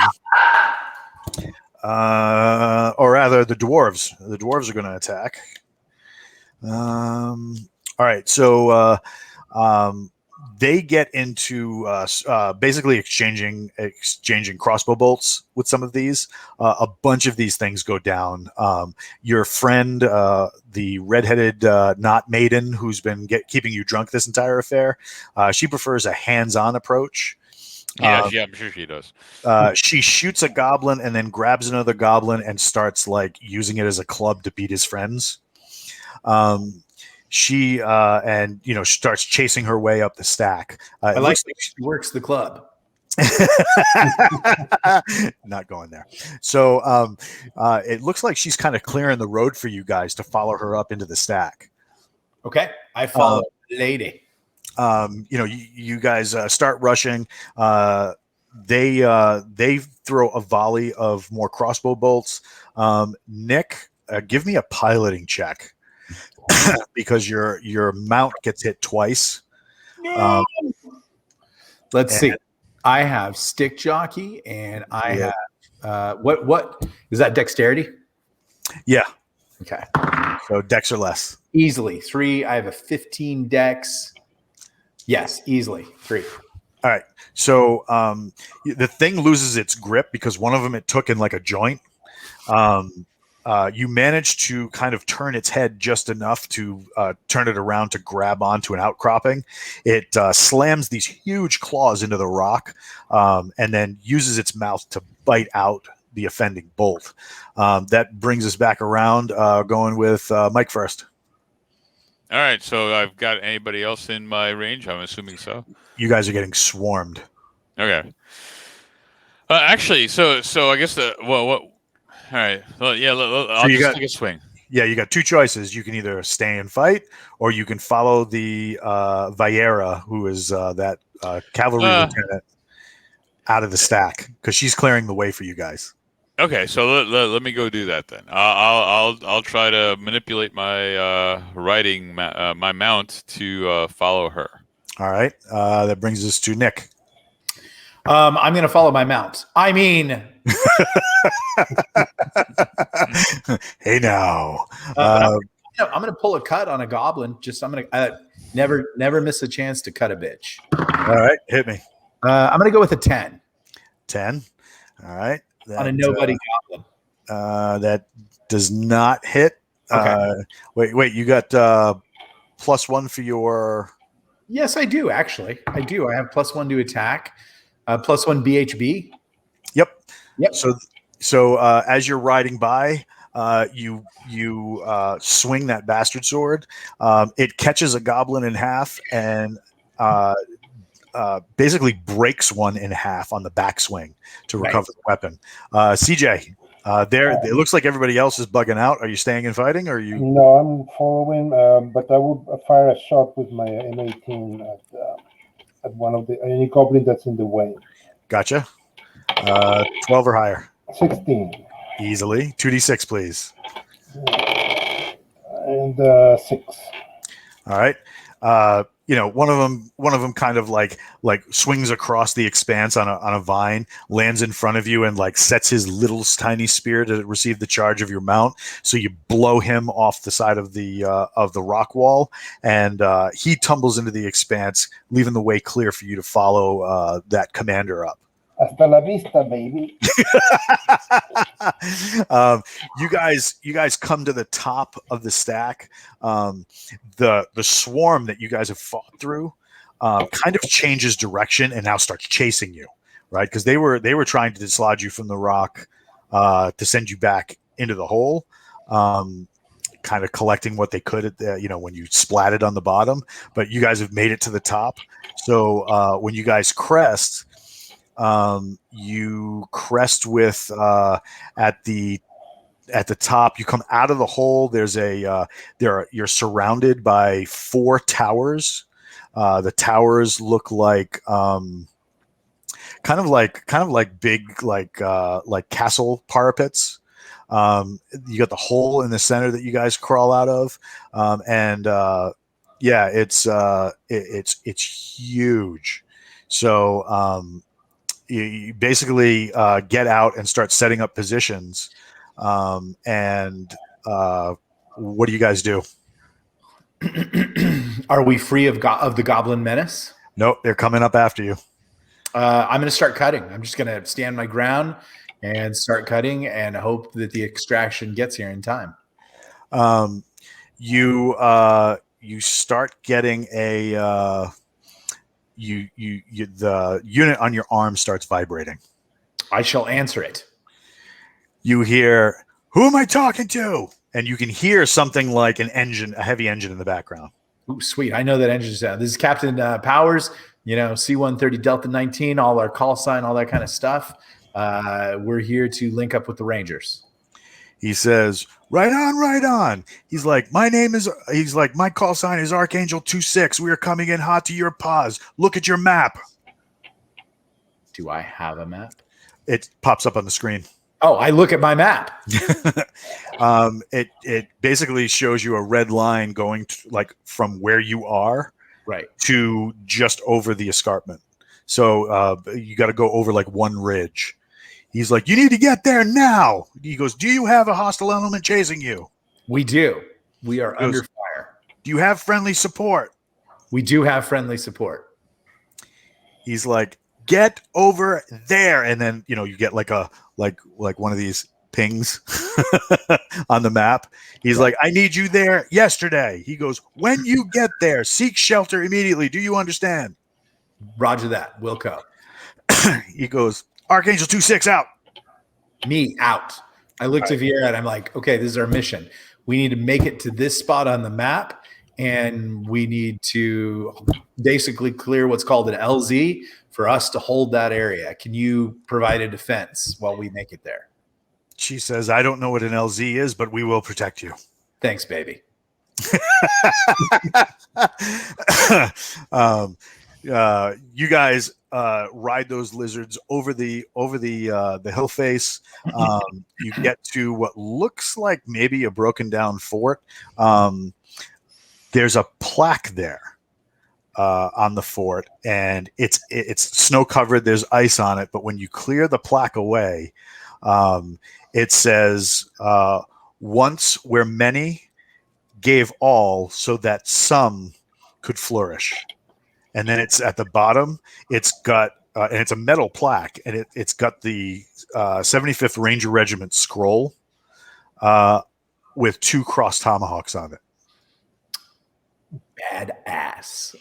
Or rather, the dwarves. The dwarves are going to attack. All right, so they get into basically exchanging crossbow bolts with some of these. A bunch of these things go down. Your friend, the redheaded knot maiden, who's been keeping you drunk this entire affair, she prefers a hands-on approach. Yeah, I'm sure she does. She shoots a goblin and then grabs another goblin and starts like using it as a club to beat his friends. She starts chasing her way up the stack. I like that she works the club. Not going there. So it looks like she's kind of clearing the road for you guys to follow her up into the stack. Okay, I follow lady. You guys start rushing. They throw a volley of more crossbow bolts. Nick, give me a piloting check because your mount gets hit twice. Let's see. I have stick jockey, and I have what is that? Dexterity. Yeah. Okay. So dex or less. Easily 3. I have a 15 dex. Yes, easily 3. All right. So the thing loses its grip because one of them it took in like a joint. You manage to kind of turn its head just enough to turn it around to grab onto an outcropping. It slams these huge claws into the rock and then uses its mouth to bite out the offending bolt. That brings us back around, going with Mike first. All right, so I've got anybody else in my range? I'm assuming so. You guys are getting swarmed. Okay. Actually, so I guess what? All right. Well, yeah. I'll just take a swing. Yeah, you got 2 choices. You can either stay and fight, or you can follow the Viera, who is that cavalry lieutenant, out of the stack because she's clearing the way for you guys. Okay, so let me go do that then. I'll try to manipulate my riding my mount to follow her. All right, that brings us to Nick. I'm going to follow my mount. I mean, hey now. I'm going to pull a cut on a goblin. I'm going to never miss a chance to cut a bitch. All right, hit me. I'm going to go with a 10. 10. All right. On a nobody goblin. That does not hit. Okay. Wait. You got +1 for your. Yes, I do. Actually, I do. I have +1 to attack. +1 BHB. Yep. So as you're riding by, you swing that bastard sword. It catches a goblin in half and basically breaks one in half on the backswing to recover the weapon. CJ, it looks like everybody else is bugging out. Are you staying and fighting, or are you? No, I'm following, but I will fire a shot with my M18 at one of any goblin that's in the way. Gotcha. 12 or higher. 16. Easily. 2d6, please. And 6. All right. One of them kind of like swings across the expanse on a vine, lands in front of you, and like sets his little tiny spear to receive the charge of your mount. So you blow him off the side of the rock wall, and he tumbles into the expanse, leaving the way clear for you to follow that commander up. Hasta la vista, baby. You guys come to the top of the stack. The swarm that you guys have fought through kind of changes direction and now starts chasing you, right? Because they were trying to dislodge you from the rock to send you back into the hole, kind of collecting what they could at when you splatted on the bottom. But you guys have made it to the top. So when you guys crest. You crest with at the top. You come out of the hole. You're surrounded by 4 towers. The towers look like kind of like big like castle parapets. You got the hole in the center that you guys crawl out of, it's huge. So you basically get out and start setting up positions. What do you guys do? Are we free of the goblin menace? Nope, they're coming up after you. I'm going to start cutting. I'm just going to stand my ground and start cutting and hope that the extraction gets here in time. You start getting a the unit on your arm starts vibrating. I shall answer it. You hear, "Who am I talking to?" And you can hear something like a heavy engine in the background. Ooh, sweet. I know that engine sound. This is Captain Powers, C-130 Delta 19, all our call sign, all that kind of stuff. We're here to link up with the Rangers. He says, right on, right on. He's like, my call sign is Archangel 26. We are coming in hot to your paws. Look at your map. Do I have a map? It pops up on the screen. Oh, I look at my map. It basically shows you a red line going from where you are right to just over the escarpment. So you got to go over like one ridge. He's like, you need to get there now. He goes, do you have a hostile element chasing you? We do. We are under fire. Do you have friendly support? We do have friendly support. He's like, get over there. And then, you get like one of these pings on the map. He's like, I need you there yesterday. He goes, when you get there, seek shelter immediately. Do you understand? Roger that. Wilco. He goes, Archangel 26 out. Me out. I look to Vieira and I'm like, okay, this is our mission. We need to make it to this spot on the map, and we need to basically clear what's called an LZ for us to hold that area. Can you provide a defense while we make it there? She says, I don't know what an LZ is, but we will protect you. Thanks, baby. You guys ride those lizards over the hill face. You get to what looks like maybe a broken down fort. There's a plaque there on the fort, and it's snow covered. There's ice on it, but when you clear the plaque away, it says, "Once where many gave all, so that some could flourish." And then it's at the bottom. It's got and it's a metal plaque, and it's got the 75th Ranger Regiment scroll with 2 crossed tomahawks on it. Badass.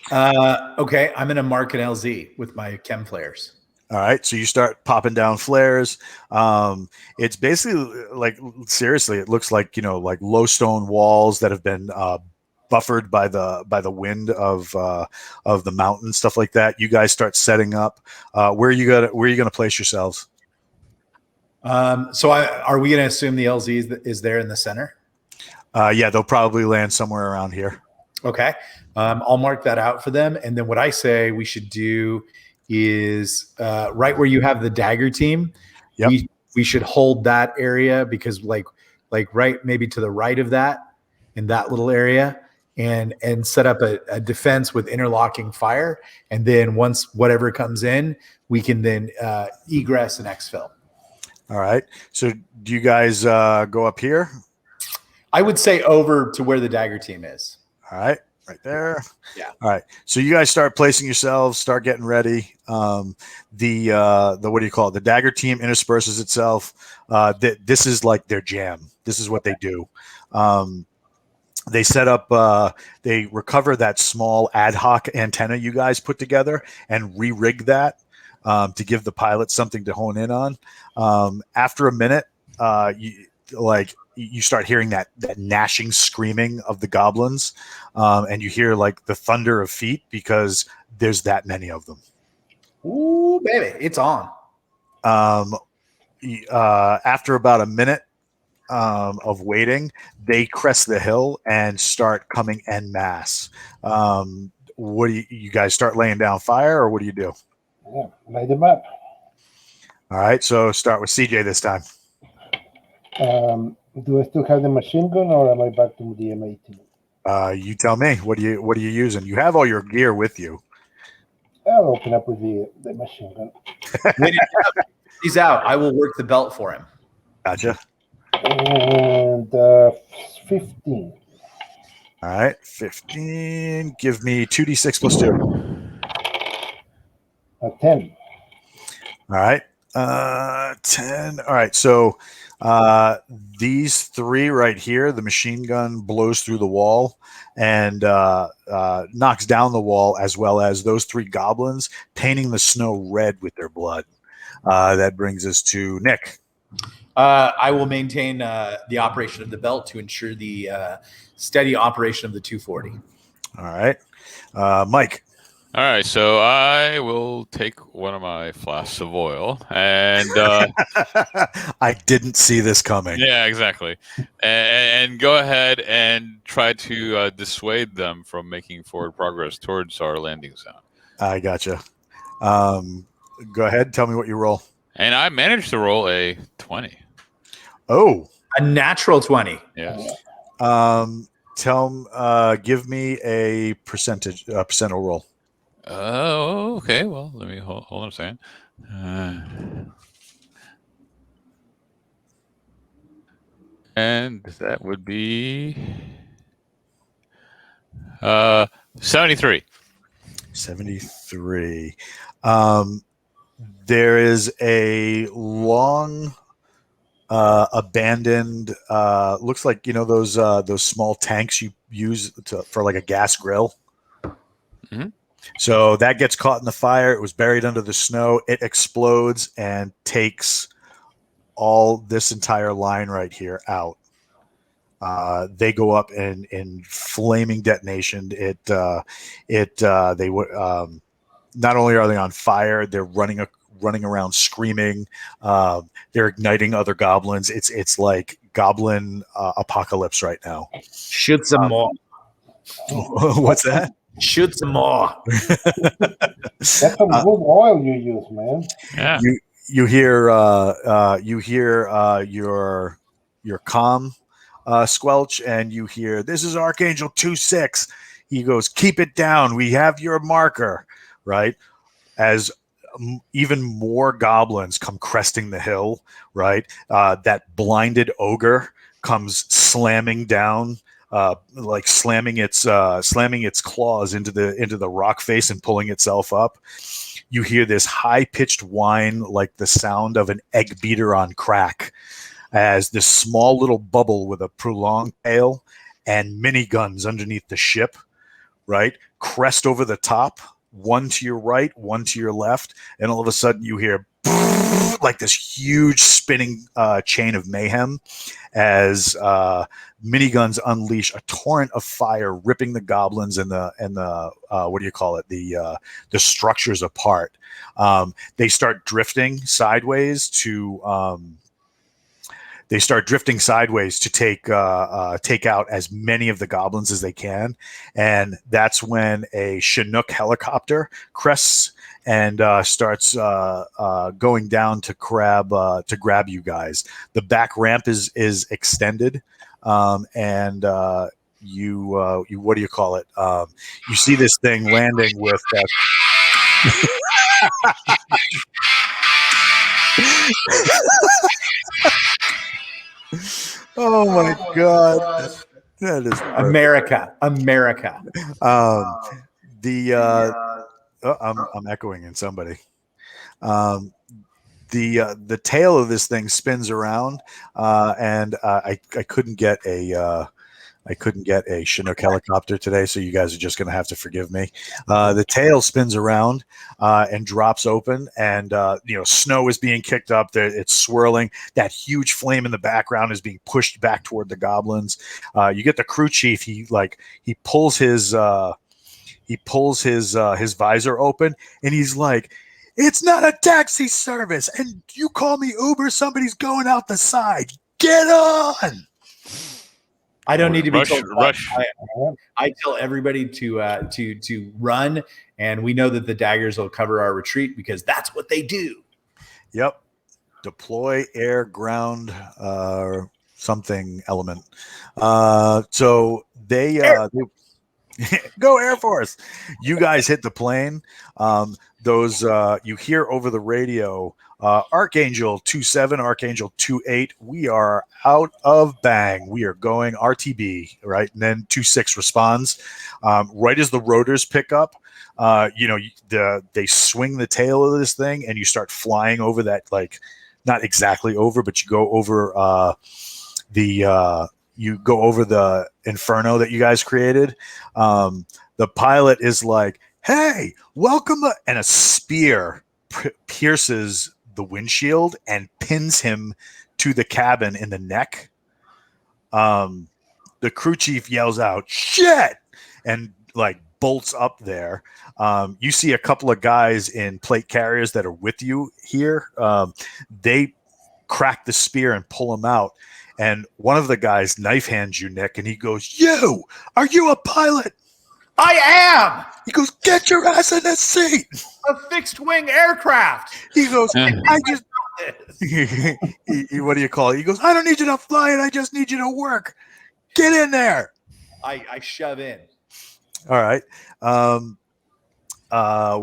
Okay, I'm gonna mark an LZ with my chem flares. All right, so you start popping down flares. It's basically like, seriously, it looks like like low stone walls that have been buffered by the wind of the mountain, stuff like that. You guys start setting up. Where are you gonna place yourselves? So are we gonna assume the LZ is there in the center? Yeah, they'll probably land somewhere around here. Okay. I'll mark that out for them. And then what I say we should do is right where you have the dagger team. Yep. We should hold that area because like right maybe to the right of that in that little area and set up a defense with interlocking fire. And then once whatever comes in, we can then egress and exfil. All right. So do you guys go up here? I would say over to where the dagger team is. All right. Right there. Yeah. All right. So you guys start placing yourselves, start getting ready. The what do you call it? The dagger team intersperses itself. This is like their jam. This is what they do. They set up, they recover that small ad hoc antenna you guys put together and re-rig that to give the pilot something to hone in on. After a minute, you start hearing that gnashing screaming of the goblins, and you hear like the thunder of feet because there's that many of them. Ooh, baby, it's on. After about a minute of waiting, they crest the hill and start coming en masse. What do you guys start laying down fire, or what do you do? Yeah, light them up. All right, so start with CJ this time. Do I still have the machine gun, or am I back to the M18? You tell me. What are you using? You have all your gear with you. I'll open up with the machine gun. He's out. I will work the belt for him. Gotcha. And 15. All right, 15. Give me 2d6 plus 2. 10. All right, 10. All right, so these three right here, the machine gun blows through the wall and knocks down the wall, as well as those three goblins, painting the snow red with their blood. That brings us to Nick. I will maintain the operation of the belt to ensure the steady operation of the 240. All right, Mike. All right, so I will take one of my flasks of oil and I didn't see this coming. yeah, exactly, and go ahead and try to dissuade them from making forward progress towards our landing zone. I gotcha. Go ahead. Tell me what you roll. And I managed to roll a 20. Oh, a natural 20. Yes. Give me a percentile roll. Oh, okay. Well, let me hold on a second. And that would be 73. 73. There is a long abandoned looks like those small tanks you use for like a gas grill. Mm-hmm. So that gets caught in the fire. It was buried under the snow. It explodes and takes all this entire line right here out. They go up in flaming detonation. They would not only are they on fire, they're running around screaming. They're igniting other goblins. It's like goblin apocalypse right now. Shoot some more. What's that? Shoot some more. That's some good oil you use, man. Yeah. You hear your comm squelch, and you hear, "This is Archangel 2-6." He goes, "Keep it down. We have your marker." Right? As even more goblins come cresting the hill, right? That blinded ogre comes slamming down, like slamming its claws into the rock face and pulling itself up. You hear this high-pitched whine like the sound of an egg beater on crack, as this small little bubble with a prolonged tail and miniguns underneath the ship, right, crest over the top. One to your right, one to your left, and all of a sudden you hear like this huge spinning chain of mayhem as miniguns unleash a torrent of fire, ripping the goblins and the what do you call it, the structures apart. They start drifting sideways to they start drifting sideways to take out as many of the goblins as they can, and that's when a Chinook helicopter crests and starts going down to grab you guys. The back ramp is extended, and you what do you call it? You see this thing landing with. Oh my God, that is America. I'm echoing in somebody. The tail of this thing spins around, and I couldn't get a Chinook helicopter today, so you guys are just going to have to forgive me. The tail spins around and drops open, and snow is being kicked up. There, it's swirling. That huge flame in the background is being pushed back toward the goblins. You get the crew chief. He pulls his visor open, and he's like, "It's not a taxi service, and you call me Uber. Somebody's going out the side. Get on." I don't need to be Rush, told. rush. I tell everybody to run, and we know that the daggers will cover our retreat because that's what they do. Yep. Deploy air, ground, something element. So they go Air Force. You guys hit the plane. Those you hear over the radio. Archangel 27, Archangel 28. We are out of bang. We are going RTB, right? And then 26 responds. Right as the rotors pick up, they swing the tail of this thing, and you start flying over that, like, not exactly over, but you go over the inferno that you guys created. The pilot is like, "Hey, welcome," and a spear pierces the windshield and pins him to the cabin in the neck. The crew chief yells out, "Shit!" and like bolts up there. You see a couple of guys in plate carriers that are with you here. They crack the spear and pull him out. And one of the guys knife hands you, Nick, and he goes, are you a pilot?" I am He goes, "Get your ass in the seat." a fixed wing aircraft. He goes, "I just..." What do you call it? He goes, "I don't need you to fly it. I just need you to work. Get in there." I shove in. All right. What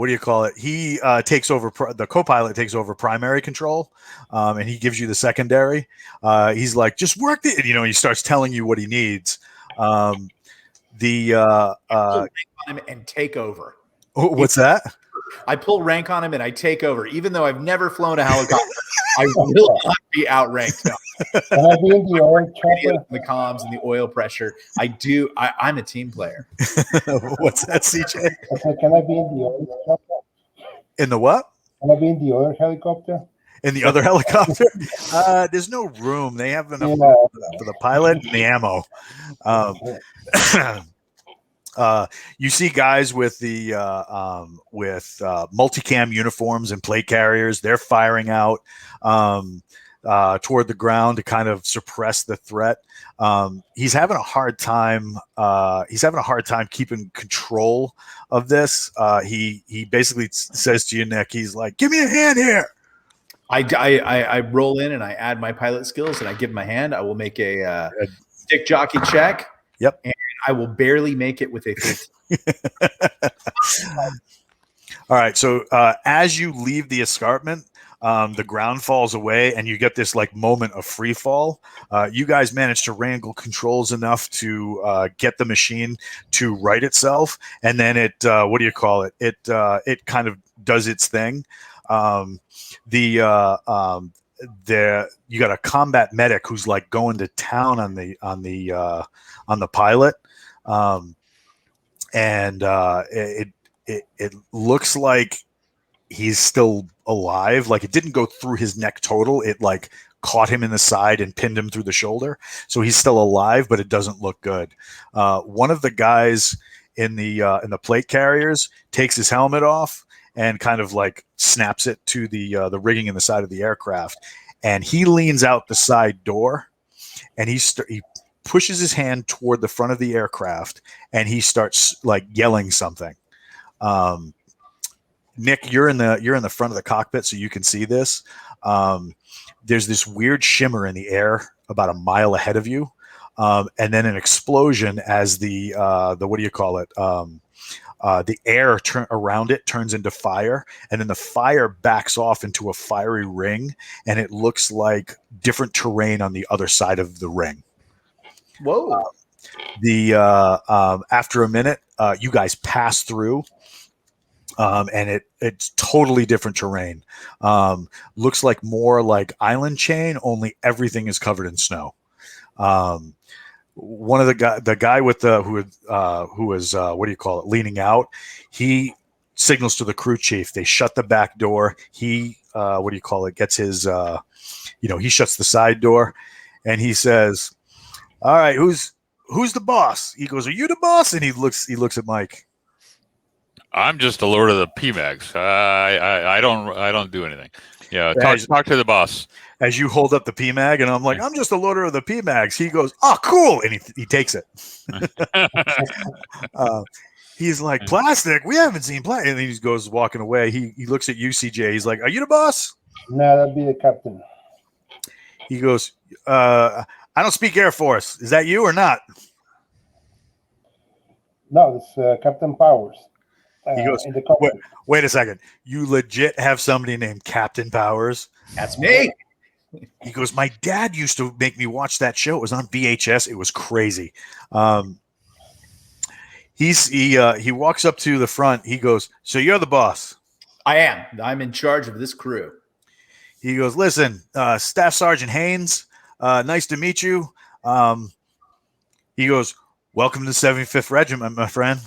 do you call it? He takes over. The co-pilot takes over primary control, and he gives you the secondary. He's like, "Just work it." He starts telling you what he needs. On him and take over. What's that? I pull rank on him and I take over, even though I've never flown a helicopter. I will not be outranked. No. Can I be in the oil chopper? The comms and the oil pressure. I'm a team player. What's that, CJ? Can I be in the oil chopper? In the what? Can I be in the other helicopter? In the other helicopter? There's no room. They have enough room for the pilot and the ammo. You see guys with the multicam uniforms and plate carriers. They're firing out toward the ground to kind of suppress the threat. He's having a hard time. Keeping control of this. He basically says to you, Nick, he's like, "Give me a hand here." I roll in and I add my pilot skills and I give him a hand. I will make a stick jockey check. Yep. And I will barely make it with a 15. All right. So as you leave the escarpment, the ground falls away and you get this like moment of free fall. You guys manage to wrangle controls enough to get the machine to right itself. And then it, what do you call it? It kind of does its thing. You got a combat medic who's like going to town on the pilot. It looks like he's still alive. Like, it didn't go through his neck total. It like caught him in the side and pinned him through the shoulder. So he's still alive, but it doesn't look good. One of the guys in the plate carriers takes his helmet off and kind of like snaps it to the rigging in the side of the aircraft. and he leans out the side door, and he pushes his hand toward the front of the aircraft, and he starts like yelling something. Nick, you're in the front of the cockpit, so you can see this. There's this weird shimmer in the air about a mile ahead of you, and then an explosion as the what do you call it? The air around it turns into fire, and then the fire backs off into a fiery ring, and it looks like different terrain on the other side of the ring. Whoa. After a minute, you guys pass through, and it's totally different terrain. Looks like more like Island Chain, only everything is covered in snow. One of the guy with who was what do you call it, leaning out, he signals to the crew chief. They shut the back door. He what do you call it, gets his he shuts the side door, and he says, all right, who's the boss? He goes, are you the boss? And he looks at Mike. I'm just the Lord of the PMags. I don't do anything. Yeah, talk to the boss. As you hold up the PMag, and I'm like, I'm just the loader of the PMags. He goes, oh, cool, and he takes it. He's like, plastic? We haven't seen plastic. And then he goes walking away. He looks at you, CJ. He's like, are you the boss? No, that'd be the captain. He goes, I don't speak Air Force. Is that you or not? No, it's Captain Powers. He goes, in the wait a second. You legit have somebody named Captain Powers? That's me. He goes, my dad used to make me watch that show. It was on VHS. It was crazy. He walks up to the front. He goes, so you're the boss? I am. I'm in charge of this crew. He goes, listen, Staff Sergeant Haynes, nice to meet you. He goes, welcome to the 75th Regiment, my friend.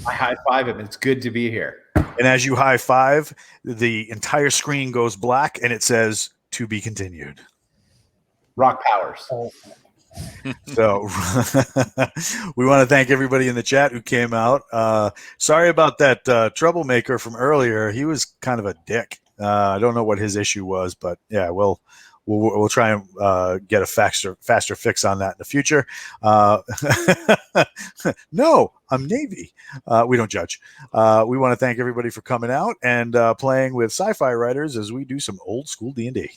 I high five him. It's good to be here. And as you high five, the entire screen goes black and it says, to be continued. Rock Powers. So we want to thank everybody in the chat who came out. Sorry about that troublemaker from earlier. He was kind of a dick. I don't know what his issue was, but yeah, we'll try and get a faster fix on that in the future. No, I'm Navy. We don't judge. We want to thank everybody for coming out and playing with sci-fi writers as we do some old school D&D.